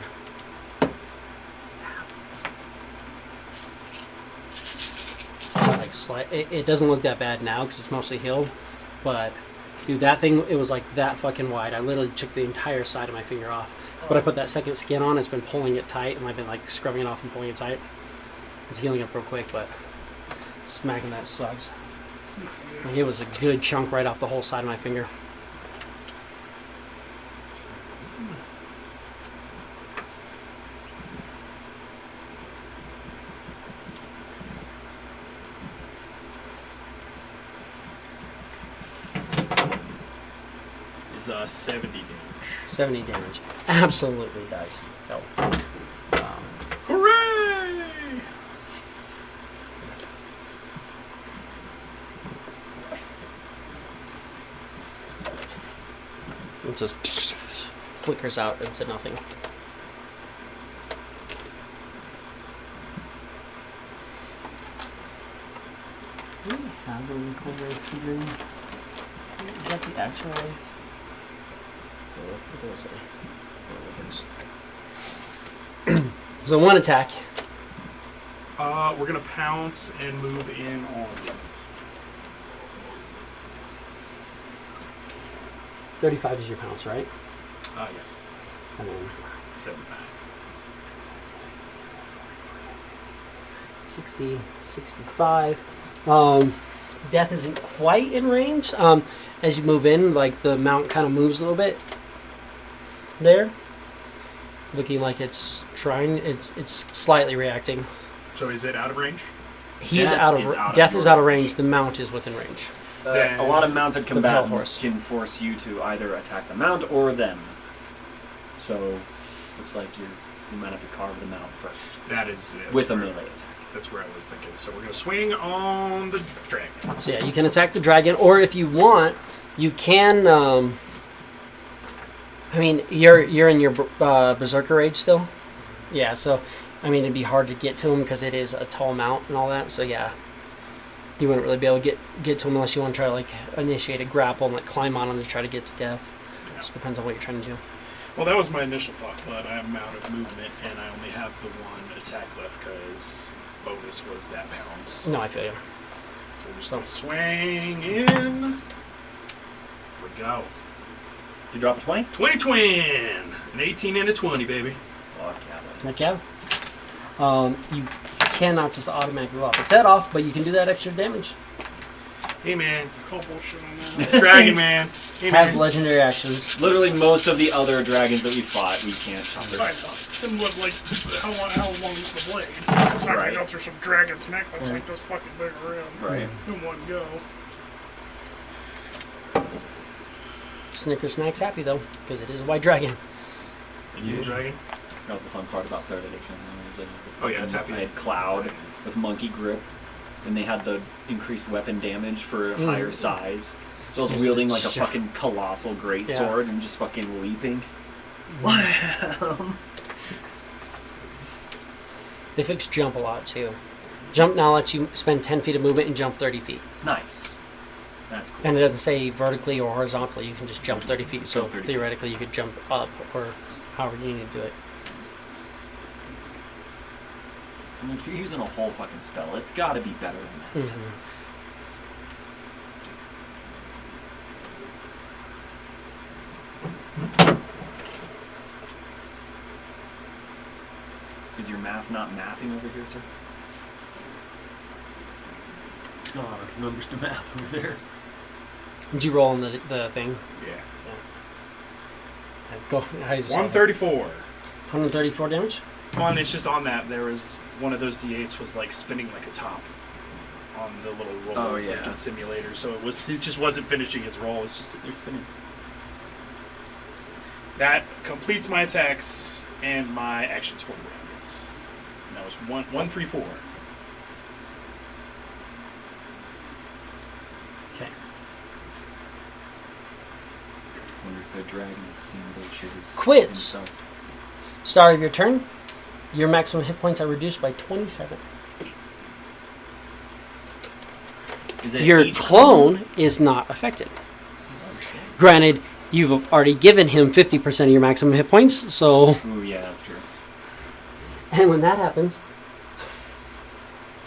Like it doesn't look that bad now because it's mostly healed, but dude, that thing, it was like that fucking wide. I literally took the entire side of my finger off. But I put that second skin on. It's been pulling it tight, and I've been like scrubbing it off and pulling it tight. It's healing up real quick, but smacking that sucks. Like, it was a good chunk right off the whole side of my finger. Is 70 damage. 70 damage. Absolutely does. Oh. Hooray! It just flickers out into nothing. Do we have a recall wraith figurine? Is that the actual wraith? What did I say? Oh, it is. So one attack. We're gonna pounce and move in on with. 35 is your pounce, right? Yes. And then 75. 60, 65. Death isn't quite in range. As you move in, like the mount kind of moves a little bit there. Looking like it's trying, it's slightly reacting. So is it out of range? He's Death out of is out of death is your out of range. range. The mount is within range. A lot of mounted pale horse. combatants can force you to either attack the mount or them. So, looks like you might have to carve the mount first That's with a where- melee attack. That's where I was thinking. So we're gonna swing on the dragon. So yeah, you can attack the dragon, or if you want, you can. I mean, you're in your berserker age still. Yeah, so I mean, it'd be hard to get to him because it is a tall mount and all that. So yeah, you wouldn't really be able to get to him unless you want to try to like initiate a grapple and like climb on him to try to get to death. Yeah. Just depends on what you're trying to do. Well, that was my initial thought, but I am out of movement and I only have the one attack left because bonus was that pounce. No, I feel you. So we're just gonna swing in. Here we go. Did you drop a 20? 20 twin! An 18 and a 20, baby. Fuck yeah, buddy. Heck yeah. You cannot just automatically roll off. It's that off, but you can do that extra damage. Hey, man. Call bullshit on that. Dragon, man. Hey, Has man. legendary actions. Literally most of the other dragons that we fought, we can't chop I their know. And what, like, how long is the blade? It's not Right. gonna go through some dragon's neck that's like this fucking big around. Right. In one go. Snicker Snack's happy though, because it is a white dragon. You dragon? That was the fun part about 3rd edition. Was the Oh, yeah, it's fucking- happy. I had Cloud with Monkey Grip, and they had the increased weapon damage for a higher size. So I was wielding like a fucking colossal greatsword and just fucking leaping. They fixed jump a lot too. Jump now lets you spend 10 feet of movement and jump 30 feet. Nice. That's cool. And it doesn't say vertically or horizontally. You can just jump 30 feet. So Jump 30 feet. theoretically, you could jump up or however you need to do it. Like, you're using a whole fucking spell. It's got to be better than that. Mhm. Is your math not mathing over here, sir? It's not enough numbers to math over there. Did you roll on the thing? Yeah. Go. I just 134. 134 damage. On, it's just on that. There was one of those D8s was like spinning like a top on the little roll Oh, yeah. freaking simulator. So it just wasn't finishing its roll. It's just sitting there spinning. That completes my attacks and my actions for the round. Yes. And that was 134. Okay. Wonder if the dragon is the same bullshit as Quiz. himself. Start of your turn. Your maximum hit points are reduced by 27. Is it Your each clone is not affected. Granted, you've already given him 50% of your maximum hit points, so... Ooh, yeah, that's true. And when that happens,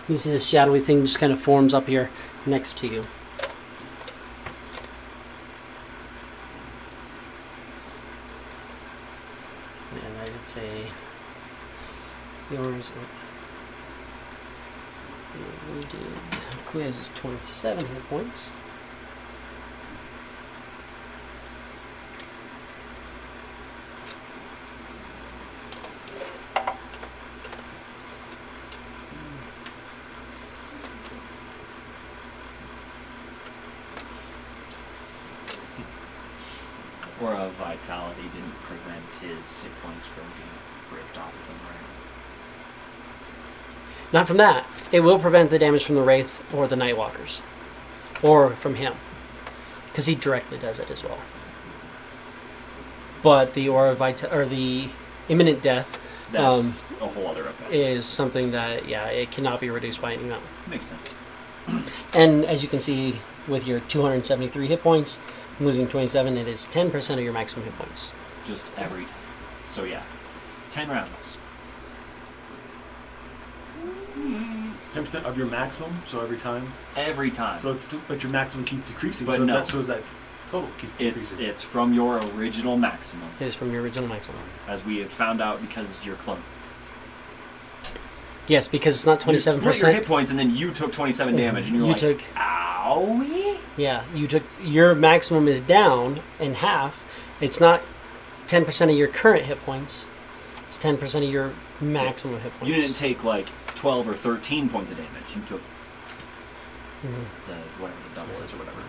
you see this shadowy thing just kind of forms up here next to you. And I did say yours. We did quiz is 27 hit points. Or a vitality didn't prevent his hit points from being ripped off of him, right? Not from that. It will prevent the damage from the Wraith or the Nightwalkers. Or from him. Because he directly does it as well. But the Aura or the Imminent Death That's a whole other effect. is something that, yeah, it cannot be reduced by any amount. Makes sense. And as you can see, with your 273 hit points, losing 27, it is 10% of your maximum hit points. Just every time. So yeah, 10 rounds. 10% of your maximum, so every time. Every time. So it's but your maximum keeps decreasing. But so no. that shows that total keeps decreasing. It's from your original maximum, It is from your original maximum. as we have found out because you're clone. Yes, because it's not You split your 27%. hit points, and then you took 27 damage, and you're You like, took- owie? Yeah, you took your maximum is down in half. It's not 10% of your current hit points. It's 10% of your maximum hit points. You didn't take like 12 or 13 points of damage. You took Mhm. the double is or whatever.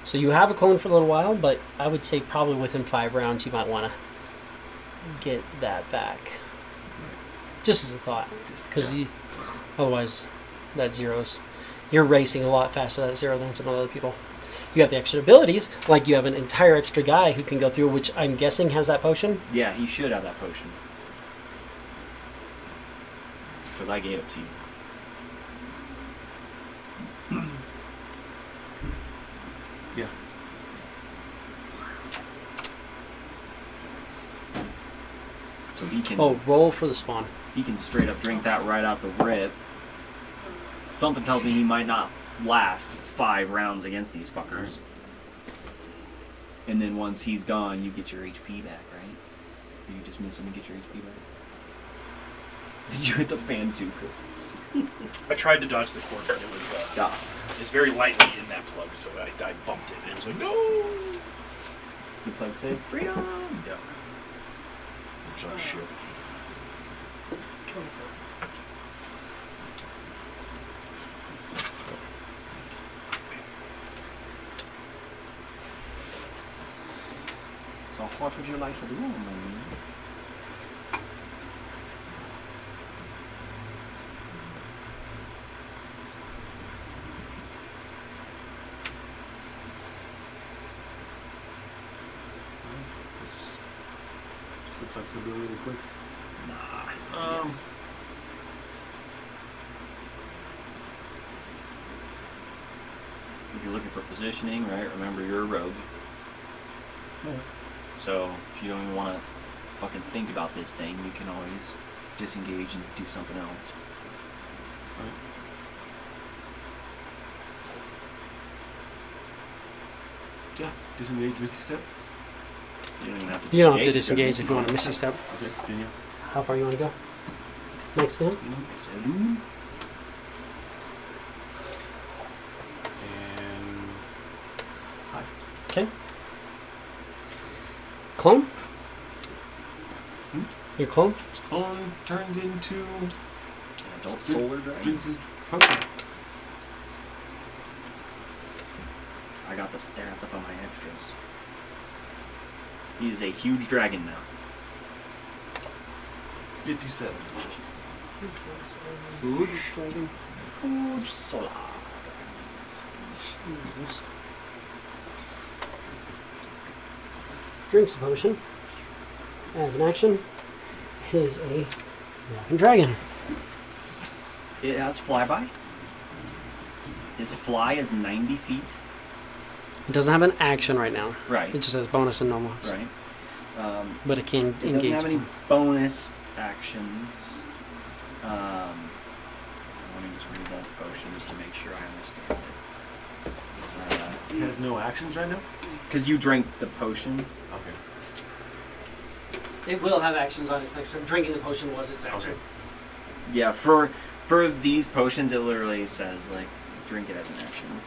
So you have a clone for a little while, but I would say probably within 5 rounds you might want to get that back. Just as a thought, because otherwise that zeros. You're racing a lot faster that zero than some other people. You have the extra abilities, like you have an entire extra guy who can go through, which I'm guessing has that potion. Yeah, he should have that potion. Because I gave it to you. Yeah. So he can Roll for the spawn. he can straight up drink that right out the rip. Something tells me he might not last 5 rounds against these fuckers. And then once he's gone, you get your HP back, right? Or you just miss him and get your HP back. Did you hit the fan too, Chris? I tried to dodge the cord, but it was it's very lightly in that plug, so I bumped it, and it was like, no! The plug said, freedom! Yeah. Jump ship. 24. So what would you like to do, man? This looks like something really quick. Nah. If you're looking for positioning, right? Remember, you're a rogue. Yeah. So if you don't even want to fucking think about this thing, you can always disengage and do something else. Yeah, disengage, Misty Step. You don't even have to You don't have to just go disengage if you want to Misty Step. Okay, continue. How far you want to go? Next then? And hi. Okay. Clone? Your clone? Clone turns into An adult solar dragon. drinks his potion. I got the stats up on my extras. He is a huge dragon now. 57. Huge solar. What is this? Drinks a potion. As an action, it is a walking dragon. It has flyby. His fly is 90 feet. It doesn't have an action right now. Right. It just has bonus and normal. Right. But it can It engage. doesn't have any bonus actions. Let me just read that potion just to make sure I understand it. He has no actions right now? Because you drank the potion. Okay. It will have actions on its next turn. Drinking the potion was its action. Okay. Yeah, for these potions, it literally says, like, drink it as an action.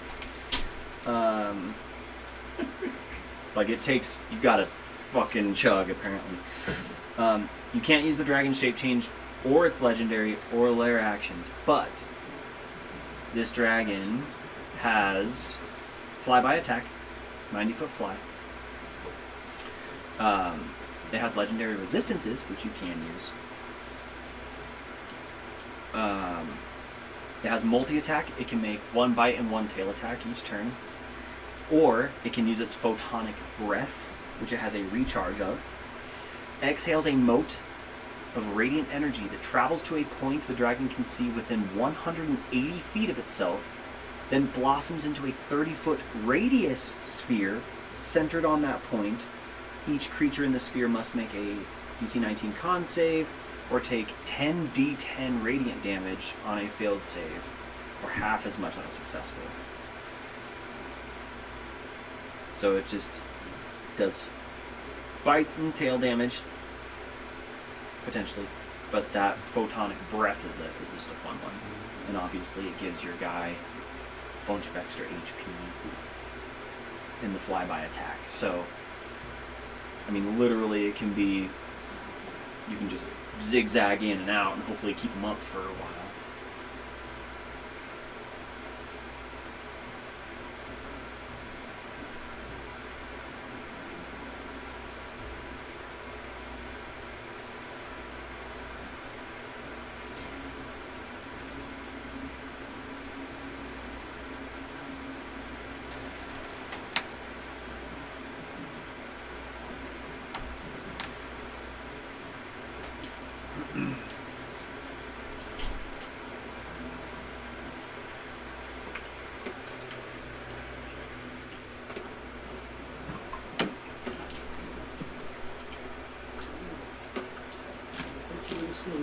Like, it takes... You gotta fucking chug, apparently. You can't use the dragon shape change or its legendary or lair actions, but this dragon has flyby attack, 90-foot fly. It has legendary resistances, which you can use. It has multi-attack. It can make 1 bite and 1 tail attack each turn. Or it can use its photonic breath, which it has a recharge of. Exhales a mote of radiant energy that travels to a point the dragon can see within 180 feet of itself, then blossoms into a 30-foot radius sphere centered on that point. Each creature in the sphere must make a DC 19 con save or take 10 d10 radiant damage on a failed save, or half as much on a successful. So it just does bite and tail damage, potentially, but that photonic breath is just a fun one. And obviously it gives your guy a bunch of extra HP in the flyby attack. So, I mean, literally it can be, you can just zigzag in and out and hopefully keep them up for a while.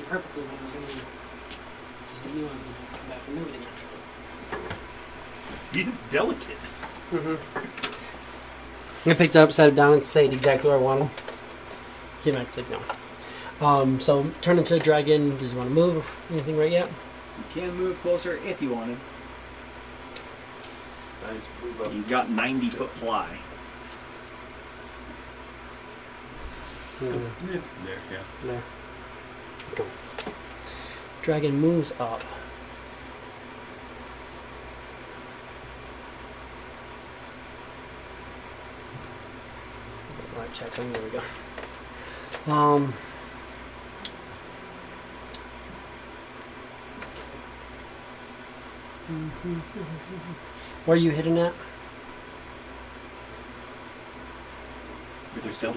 Perfectly when I was in just the new one's gonna have to come back and move it again. See, it's delicate. I picked it up, set it down, and stayed exactly where I wanted. Came back, said no. So turn into a dragon. Does he want to move? Anything right yet? You can move closer if you want him. Nice, move up. He's got 90-foot fly. Yeah, there, yeah. There. Go. Dragon moves up. Right, check. There we go. Where are you hitting at? With your stealth?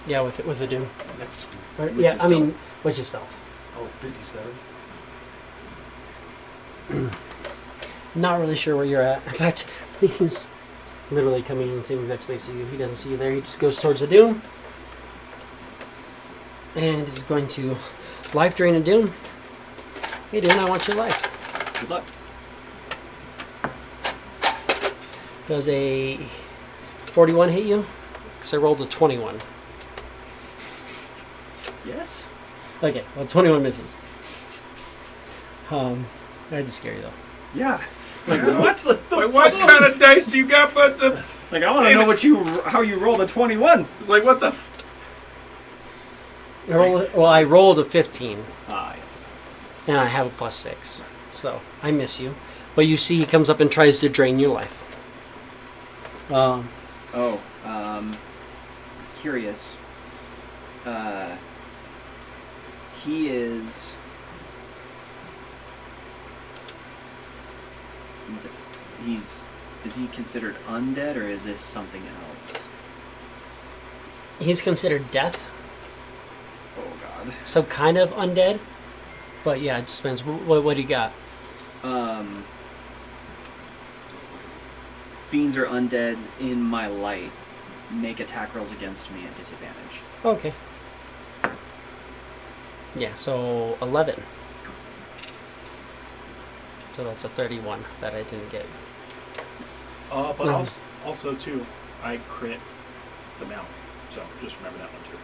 Yeah, with the doom. Next to me. Right, With yeah, your I mean, stealth. what's your stealth? Oh, 57. Not really sure where you're at. In fact, he's literally coming in the same exact space as you. He doesn't see you there. He just goes towards the doom. And is going to life drain a doom. Hey, Doom, I want your life. Good luck. Does a 41 hit you? Because I rolled a 21. Yes? Okay, well, 21 misses. I had to scare you, though. Yeah. What's the what kind of dice you got? But the Like, I want to know how you rolled a 21. it's like what the. I rolled a 15. Ah, yes. And I have a +6. So, I miss you. But you see he comes up and tries to drain your life. Curious. He is. Is he considered undead or is this something else? He's considered death, Oh God. so kind of undead. But yeah, it just depends. What do you got? Fiends or undeads in my light make attack rolls against me at disadvantage. Okay. Yeah, so 11. So that's a 31 that I didn't get. But No. also too, I crit the mount, so just remember that one too.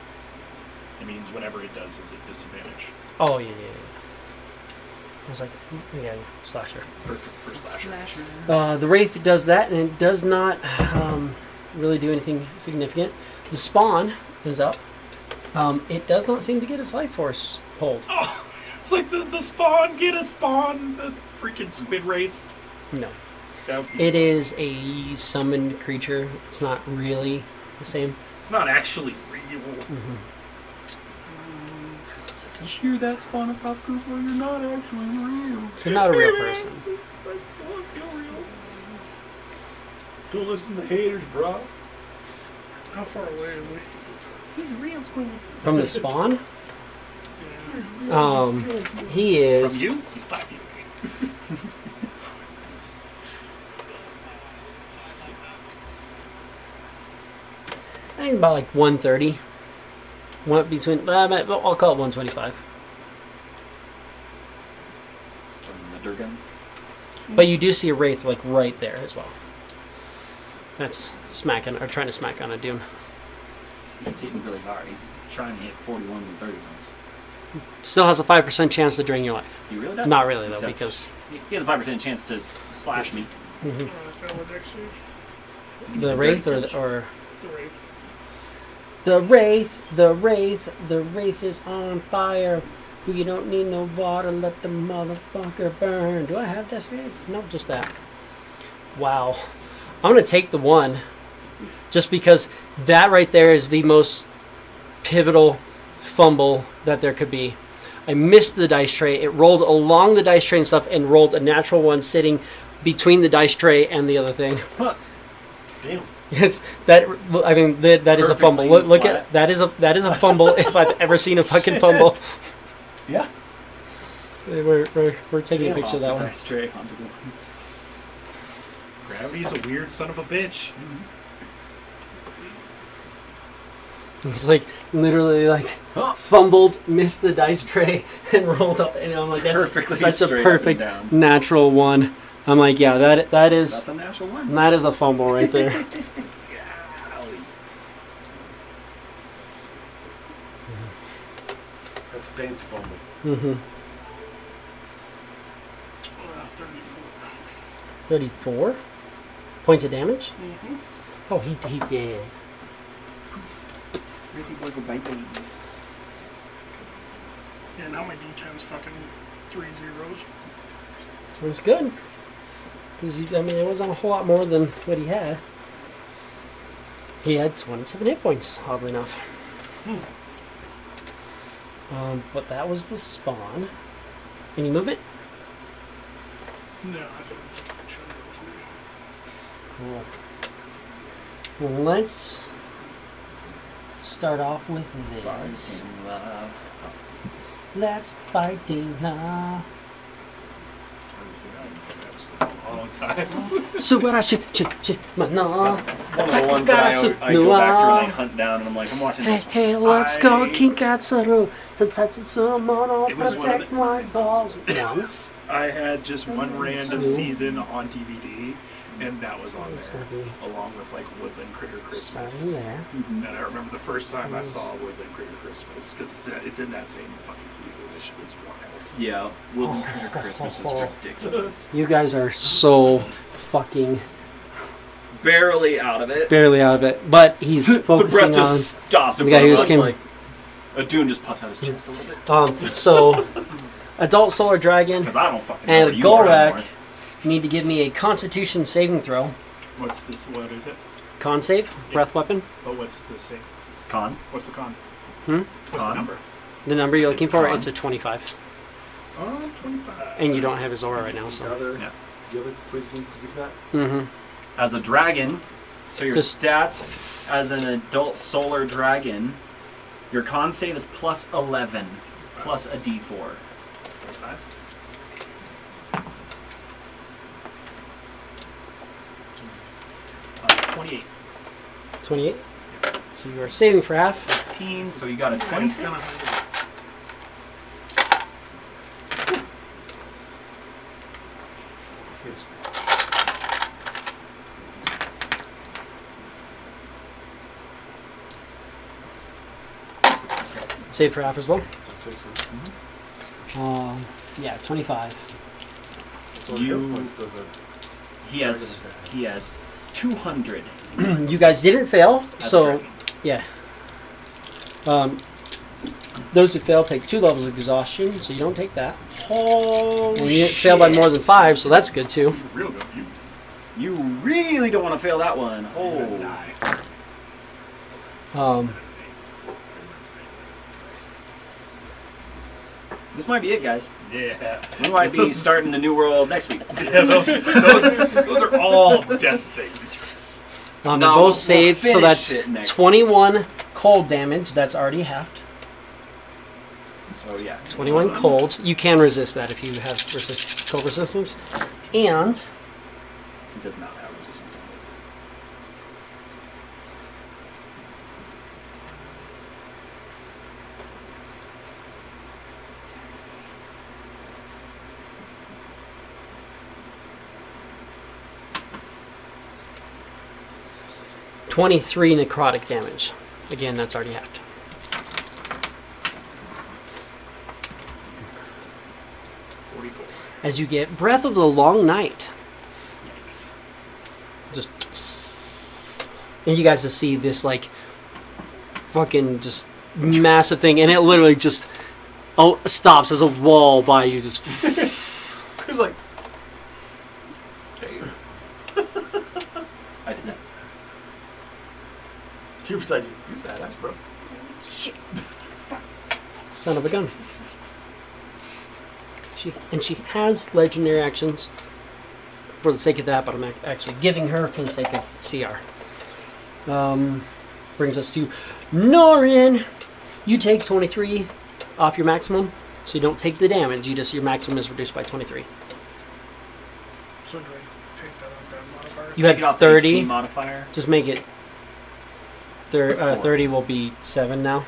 It means whenever it does is at disadvantage Oh, yeah. I was like, yeah, slasher. for slasher. The Wraith does that, and it does not really do anything significant. The Spawn is up. It does not seem to get its life force pulled. Oh, it's like the spawn get a spawn, the freaking squid wraith. No. That would be It is a summoned creature. It's not really the same. It's not actually real. Mm-hmm. You hear that, Spawn of Koopa? You're not actually real. You're not a real person. It's like, oh, I feel real. Don't listen to haters, bro. How far away is he? He's a real squid. From the Spawn, Yeah. he is... From you? He's 5 feet away. I think about like 130. I'll call it 125. From the Durgan. But you do see a Wraith like right there as well. That's smacking, or trying to smack on a Dune. He's hitting really hard. He's trying to hit 41s and 31s. Still has a 5% chance to drain your life. He really does? Not really though, Except because he has a 5% chance to slash me. mhm. Fail the dex save. The Wraith or The Wraith. The Wraith, the Wraith, the Wraith is on fire. You don't need no water, let the motherfucker burn. Do I have that save? No, just that. Wow. I'm going to take the 1. Just because that right there is the most pivotal fumble that there could be. I missed the dice tray. It rolled along the dice tray and stuff and rolled a natural 1 sitting between the dice tray and the other thing. Damn. It's that. I mean, that is a fumble. Perfectly Look flat. at that is a fumble if I've ever seen a fucking fumble. Yeah. We're taking a picture of that Off the one. dice tray onto the Gravity's a weird son of a bitch. It's like literally like fumbled, missed the dice tray, and rolled up. And I'm like, that's Perfectly such a straight up perfect and down. natural 1. I'm like, yeah, that is That's a natural 1. that is a fumble right there. Golly. That's a fancy fumble. Mm-hmm. 34. 34 points of damage. Mm-hmm. Oh, he did. Yeah, now my D10's fucking 3 zeros. So it's good. Because I mean, it wasn't a whole lot more than what he had. He had 27 hit points, oddly enough. But that was the spawn. Any movement? No, I think it's me. Cool. Let's start off with this. Fighting love. Let's fighting now. I haven't seen that episode in a long time. So what I should no. That's one of the ones that I go back through and I hunt down and I'm like, I'm watching Hey, this one. hey, let's go, I- Kinkatsu. To touch someone or It was one of protect the- my balls. Once. I had just one random season on DVD, and that was on It's there, gonna be along with like Woodland Critter starting Christmas. there. And I remember the first time I saw Woodland Critter Christmas, because it's in that same fucking season. This shit is wild. Yeah, Woodland Critter Christmas is ridiculous. You guys are so fucking Barely out of it. barely out of it, but he's The breath focusing on. just stops in the guy front who of just us. came- Like, a dune just puffs out his chest a little bit. So, adult solar dragon Because I don't fucking know and where you are Golrak anymore. need to give me a Constitution saving throw. What's this? What is it? Con save, breath weapon. But what's the same? Con. What's the con? Hmm? What's Con? the number? The number you're looking It's for, con. it's a 25. 25. And you don't have his aura right now, The so. other, Yeah. the other quiz needs to do that. Mm-hmm. As a dragon, so your Just- stats as an adult solar dragon, your con save is plus 11, plus a d4. 25. 28. 28. So you are saving for half. 15, so you got a It's 26. gonna hurt. Save for half as well. That's it, so- Yeah, 25. So You- hit points does a He has 200. You guys didn't fail, as a so dragon. yeah. Those who fail take 2 levels of exhaustion, so you don't take that. Holy And you didn't fail by more than 5, so that's good too. Real good. You You really don't want to fail that one. Oh. die. This might be it, guys. Yeah. We might be starting the new world next week. Yeah, those are all death things. They're No, both we'll saved, so finish that's it next 21 cold damage. That's already halved. So yeah. 21 cold. You can resist that if you have cold resistance. And It does not have resistance. $23 necrotic damage. Again, that's already halved. As you get Breath of the Long Night. Yikes. Just, and you guys just see this like fucking just massive thing, and it literally just stops as a wall by you. Just It's like, damn. I did that. You're beside you. You badass, bro. son of a gun. She has legendary actions for the sake of that, but I'm actually giving her for the sake of CR. Brings us to Norin. You take 23 off your maximum, so you don't take the damage. Your maximum is reduced by 23. So do I take that off that modifier? You Take had it off the 30. HP modifier. Just make it 30 will be 7 now.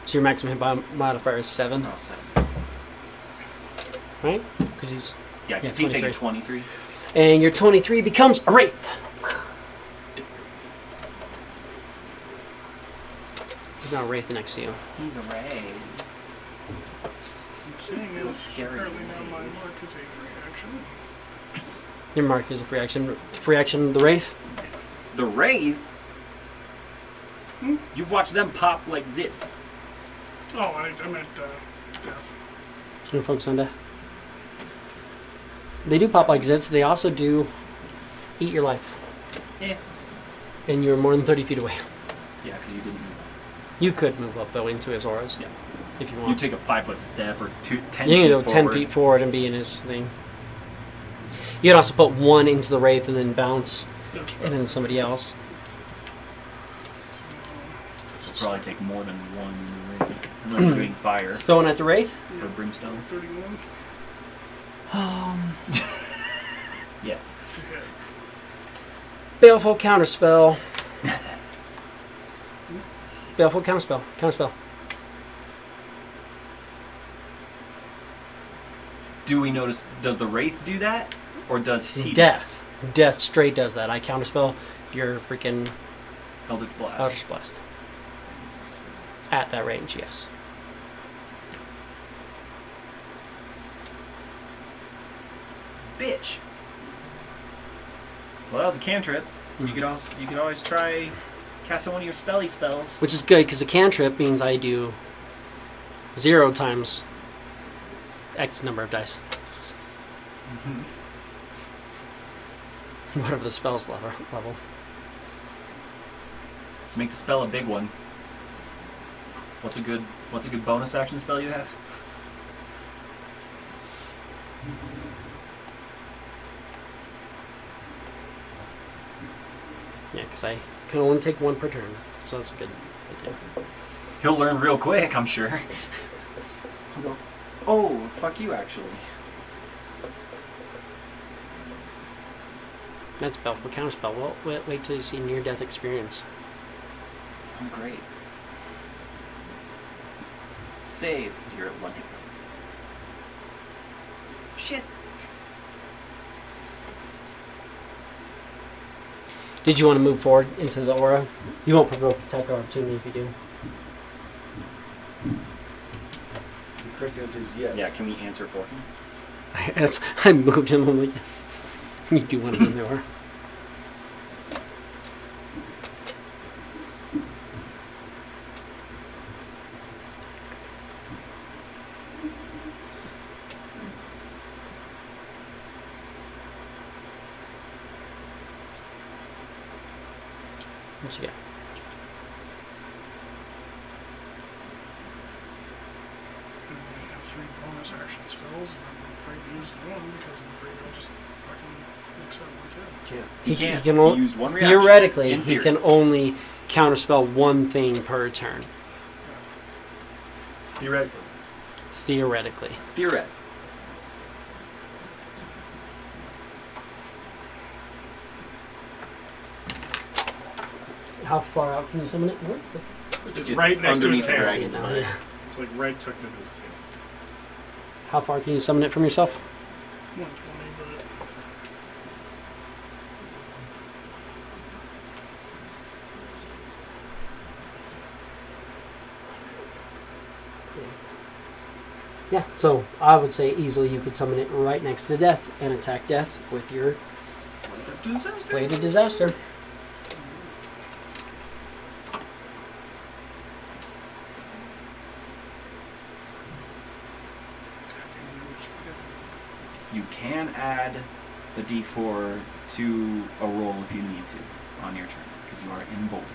So your maximum hit modifier is 7, Oh, so, right? Because he's yeah, because Yeah, he's taking 23. 23. and your 23 becomes a wraith. He's not a wraith next to you. He's a ray. I'm seeing Feels is scary. apparently now my mark is a free action. Your mark is a free action. Free action, the wraith. The Wraith? You've watched them pop like zits. Oh, I meant death. So you're focused on death. They do pop like zits. They also do eat your life. Yeah. And you're more than 30 feet away. Yeah, because you didn't. You could move up though into his auras. Yeah. If you You want. take a 5-foot step or 10 You feet can go 10 forward. feet forward and be in his thing. You can also put one into the wraith and then bounce That's and then somebody else. You'll probably take more than one in the Wraith. Unless you're doing fire Throwing at the wraith. or brimstone. 31 Yes. to hit. Baleful counterspell. Baleful counterspell. Counterspell. Do we notice, does the Wraith do that? Or does he? Death. Death straight does that. I counterspell your freaking Eldritch Blast. Eldritch Blast. At that range, yes. Bitch. Well, that was a cantrip. You could always try casting one of your spelly spells. Which is good because a cantrip means I do 0 times X number of dice. Whatever the spell's level. Let's make the spell a big one. What's a good bonus action spell you have? Yeah, because I can only take 1 per turn. So that's good. Right there. He'll learn real quick, I'm sure. He'll go, oh, fuck you, actually. That's Baleful counterspell. Well, wait till you see near-death experience. Oh, great. Save. You're at 1 hit point. Shit. Did you want to move forward into the aura? You won't provoke attack or opportunity if you do. The correct answer is yes. Yeah, can we answer for him? I moved him. I'm like, you do want to be in the aura. What you got? And I have 3 bonus action spells, and I'm afraid to use the one because I'm afraid I'll just fucking mix that one too. Can't. He can't. He can He only, used one reaction. theoretically, In he theory. can only counterspell 1 thing per turn. Theoretically. Theoretically. Theoret. How far out can you summon it? What? It's right next to his underneath the tail. dragon's No, mind. yeah. It's like right tucked into his tail. How far can you summon it from yourself? 120, but Yeah, so I would say easily you could summon it right next to death and attack death with your Blade of Disaster. can add the D4 to a roll if you need to on your turn, because you are emboldened.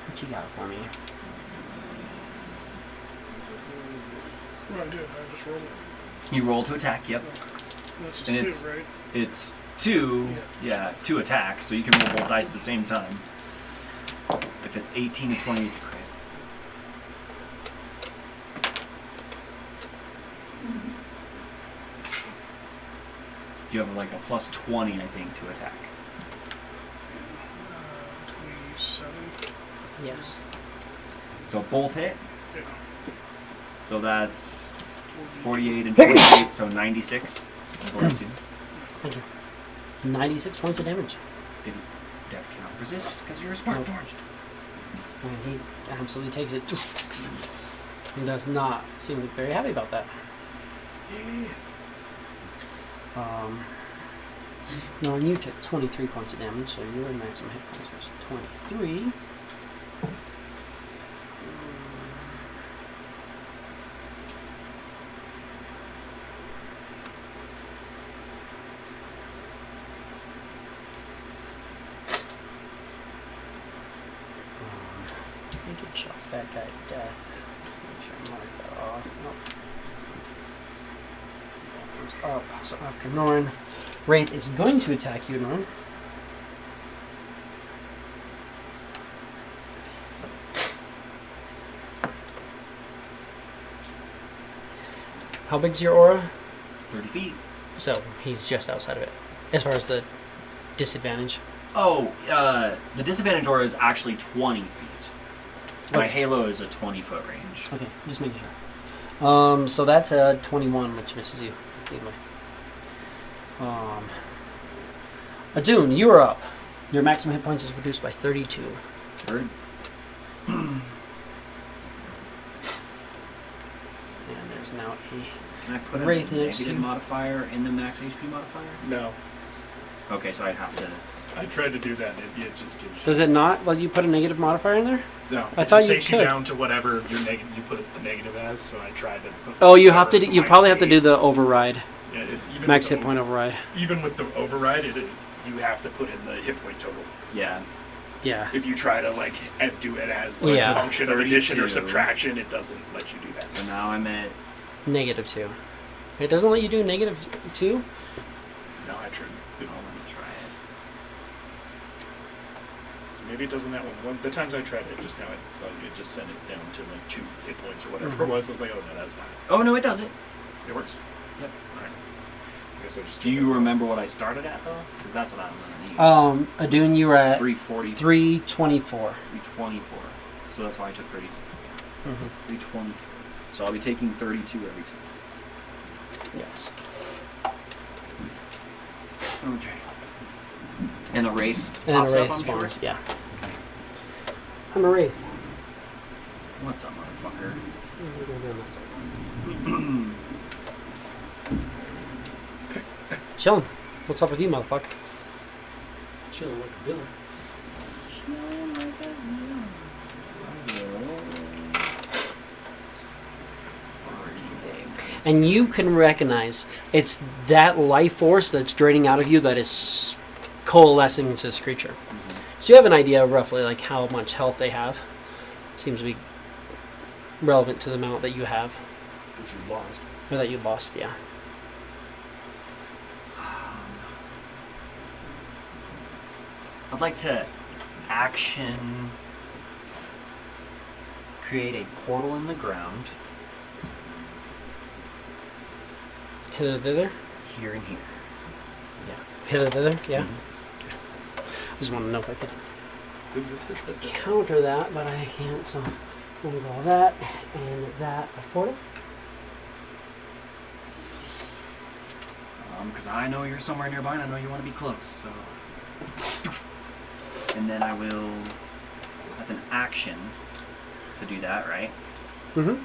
What you got for me? What I did, I just rolled it. You roll to attack, yep. That's just And 2, it's- right? It's 2, yeah, 2 attacks, so you can roll both dice at the same time. If it's 18 to 20, it's a crit. You have like a plus 20, I think, to attack. 27. Yes. So both hit. Yeah. So that's 48 and 48, so 96. Bless you. Thank you. 96 points of damage. Death cannot resist because you're spark forged. And he absolutely takes it. He does not seem very happy about that. No, and you took 23 points of damage, so your maximum hit points was 23. I did shock that guy to death. Just make sure I mark that off. Nope. That one's up. So after Norn, Wraith is going to attack you, Norn. How big's your aura? 30 feet. So he's just outside of it. As far as the disadvantage. Oh, the disadvantage aura is actually 20 feet. My Okay. halo is a 20-foot range. Okay, just making sure. So that's a 21, which misses you. Anyway. Adun, you are up. Your maximum hit points is reduced by 32. Bird. And there's now a... Can I put a Wraith next negative to- modifier in the max HP modifier? No, Okay, so I'd have to... I tried to do that and it just gives you. Does it not let you put a negative modifier in there? No, I it thought just you takes could. you down to whatever your you put the negative as. So I tried to put. Oh, you have to. whatever You is probably have to -8. do the override. Yeah, even Max with the hit point override. Even with the override, you have to put in the hit point total. Yeah. Yeah. If you try to like do it as like Yeah. a function of addition or 32. subtraction, it doesn't let you do that. So now I'm at... -2. It doesn't let you do -2? No, I tried. Oh, let me try it. So maybe it doesn't that one. The times I tried it, just now it just sent it down to like 2 hit points or whatever it was. I was like, oh no, that's not. Oh, no, it does it. It works. Yep. All right. I guess I'll just. Do you remember what I started at, though? Because that's what I'm going to need. Adun, you were at 340, 324. 324. So that's why I took 32. Mm-hmm. 324. So I'll be taking 32 every turn. Yes. Okay. And the Wraith And pops a Wraith up, I'm spawns, sure? yeah. I'm a Wraith. What's up, motherfucker? What's it gonna do on that side? Chillin'. What's up with you, motherfucker? Chillin' like a villain. And you can recognize it's that life force that's draining out of you that is coalescing into this creature. So you have an idea of roughly like how much health they have. Seems to be relevant to the amount that you have. That you lost. Or that you lost, yeah. I'd like to action create a portal in the ground Hither, thither? here and here. Hither, thither, yeah. I just want to know if I could counter that, but I can't, so we'll go that and that of portal. Because I know you're somewhere nearby and I know you want to be close, so... And then I will... That's an action to do that, right? Mm-hmm.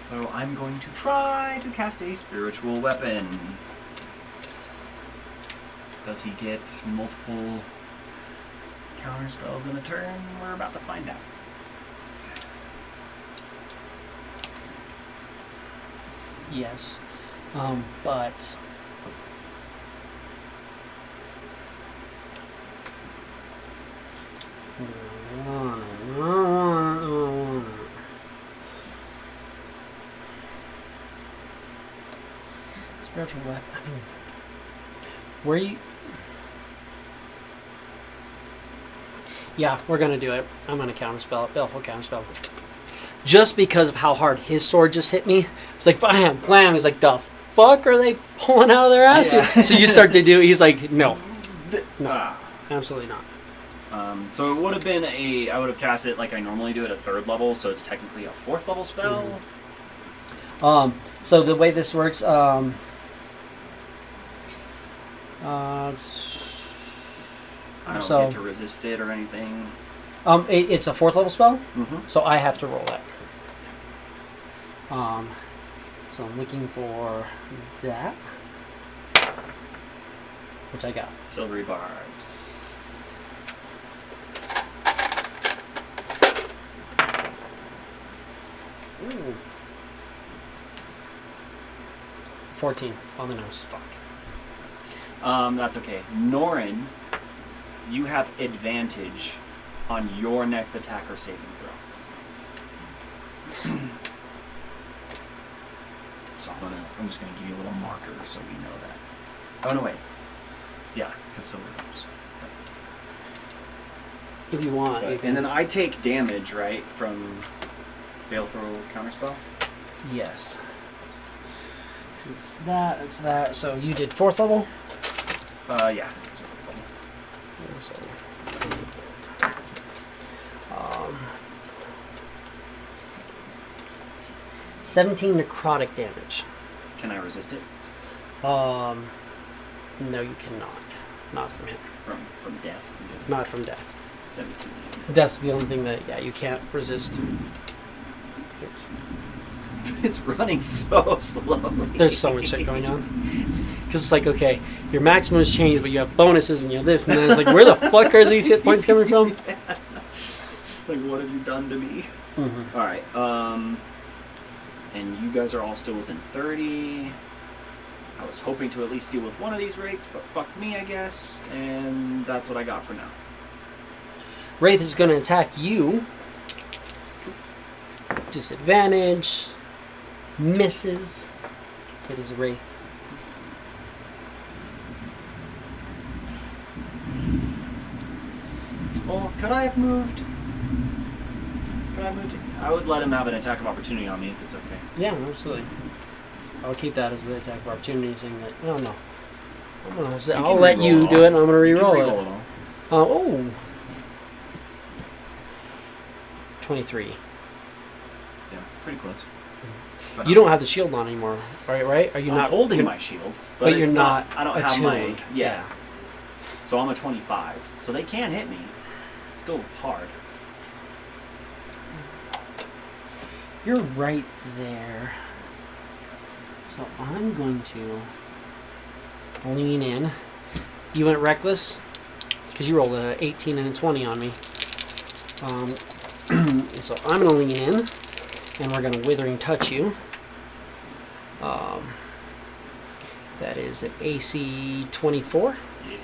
So I'm going to try to cast a spiritual weapon. Does he get multiple counter spells in a turn? We're about to find out. Yes. But spiritual weapon. I mean, were you? Yeah, we're gonna do it. I'm gonna counterspell it. Baleful counterspell. Just because of how hard his sword just hit me, it's like bam, blam. He's like, the fuck are they pulling out of their ass? Yeah. So you start to do. He's like, no, no, Ah. absolutely not. So it would have been I would have cast it like I normally do at a 3rd level, so it's technically a 4th level spell. So the way this works, it's, I don't so get to resist it or anything. it's a 4th level spell, Mm-hmm. so I have to roll that. So I'm looking for that, which I got. Silvery barbs. Ooh. 14 on the nose. Fuck. That's okay. Norin, you have advantage on your next attack or saving throw. So I'm just gonna give you a little marker so we know that. Oh no, wait. Yeah, because silver barbs. If you want, you can- And then I take damage, right, from Baleful Counterspell? yes. It's that. It's that. So you did 4th level. Yeah. So, 17 necrotic damage. Can I resist it? No, you cannot. Not from him. From death? I'm guessing. Not from death. 17. That's the only thing that, yeah, you can't resist. It's running so slowly. There's so much shit going on. Because it's like, okay, your maximum has changed, but you have bonuses and you have this, and then it's like, where the fuck are these hit points coming from? Like, what have you done to me? Mm-hmm. Alright, and you guys are all still within 30. I was hoping to at least deal with one of these wraiths, but fuck me, I guess. And that's what I got for now. Wraith is going to attack you. Disadvantage. Misses. It is a Wraith. Well, could I have moved? Could I have moved? I would let him have an attack of opportunity on me if it's okay. Yeah, absolutely. I'll keep that as the attack of opportunity, saying that, oh no. I'll let re-roll you it all. do it, and I'm going to You can re-roll re-roll it. all. Oh. 23. Yeah, pretty close. But You don't have the shield on anymore, right? Are you I'm not holding you're- my shield, but it's you're not I don't have my. attuned. Yeah. So I'm a 25. So they can hit me. It's still hard. You're right there. So I'm going to lean in. You went reckless because you rolled a 18 and a 20 on me. So I'm going to lean in, and we're going to withering touch you. That is an AC 24. Yeah.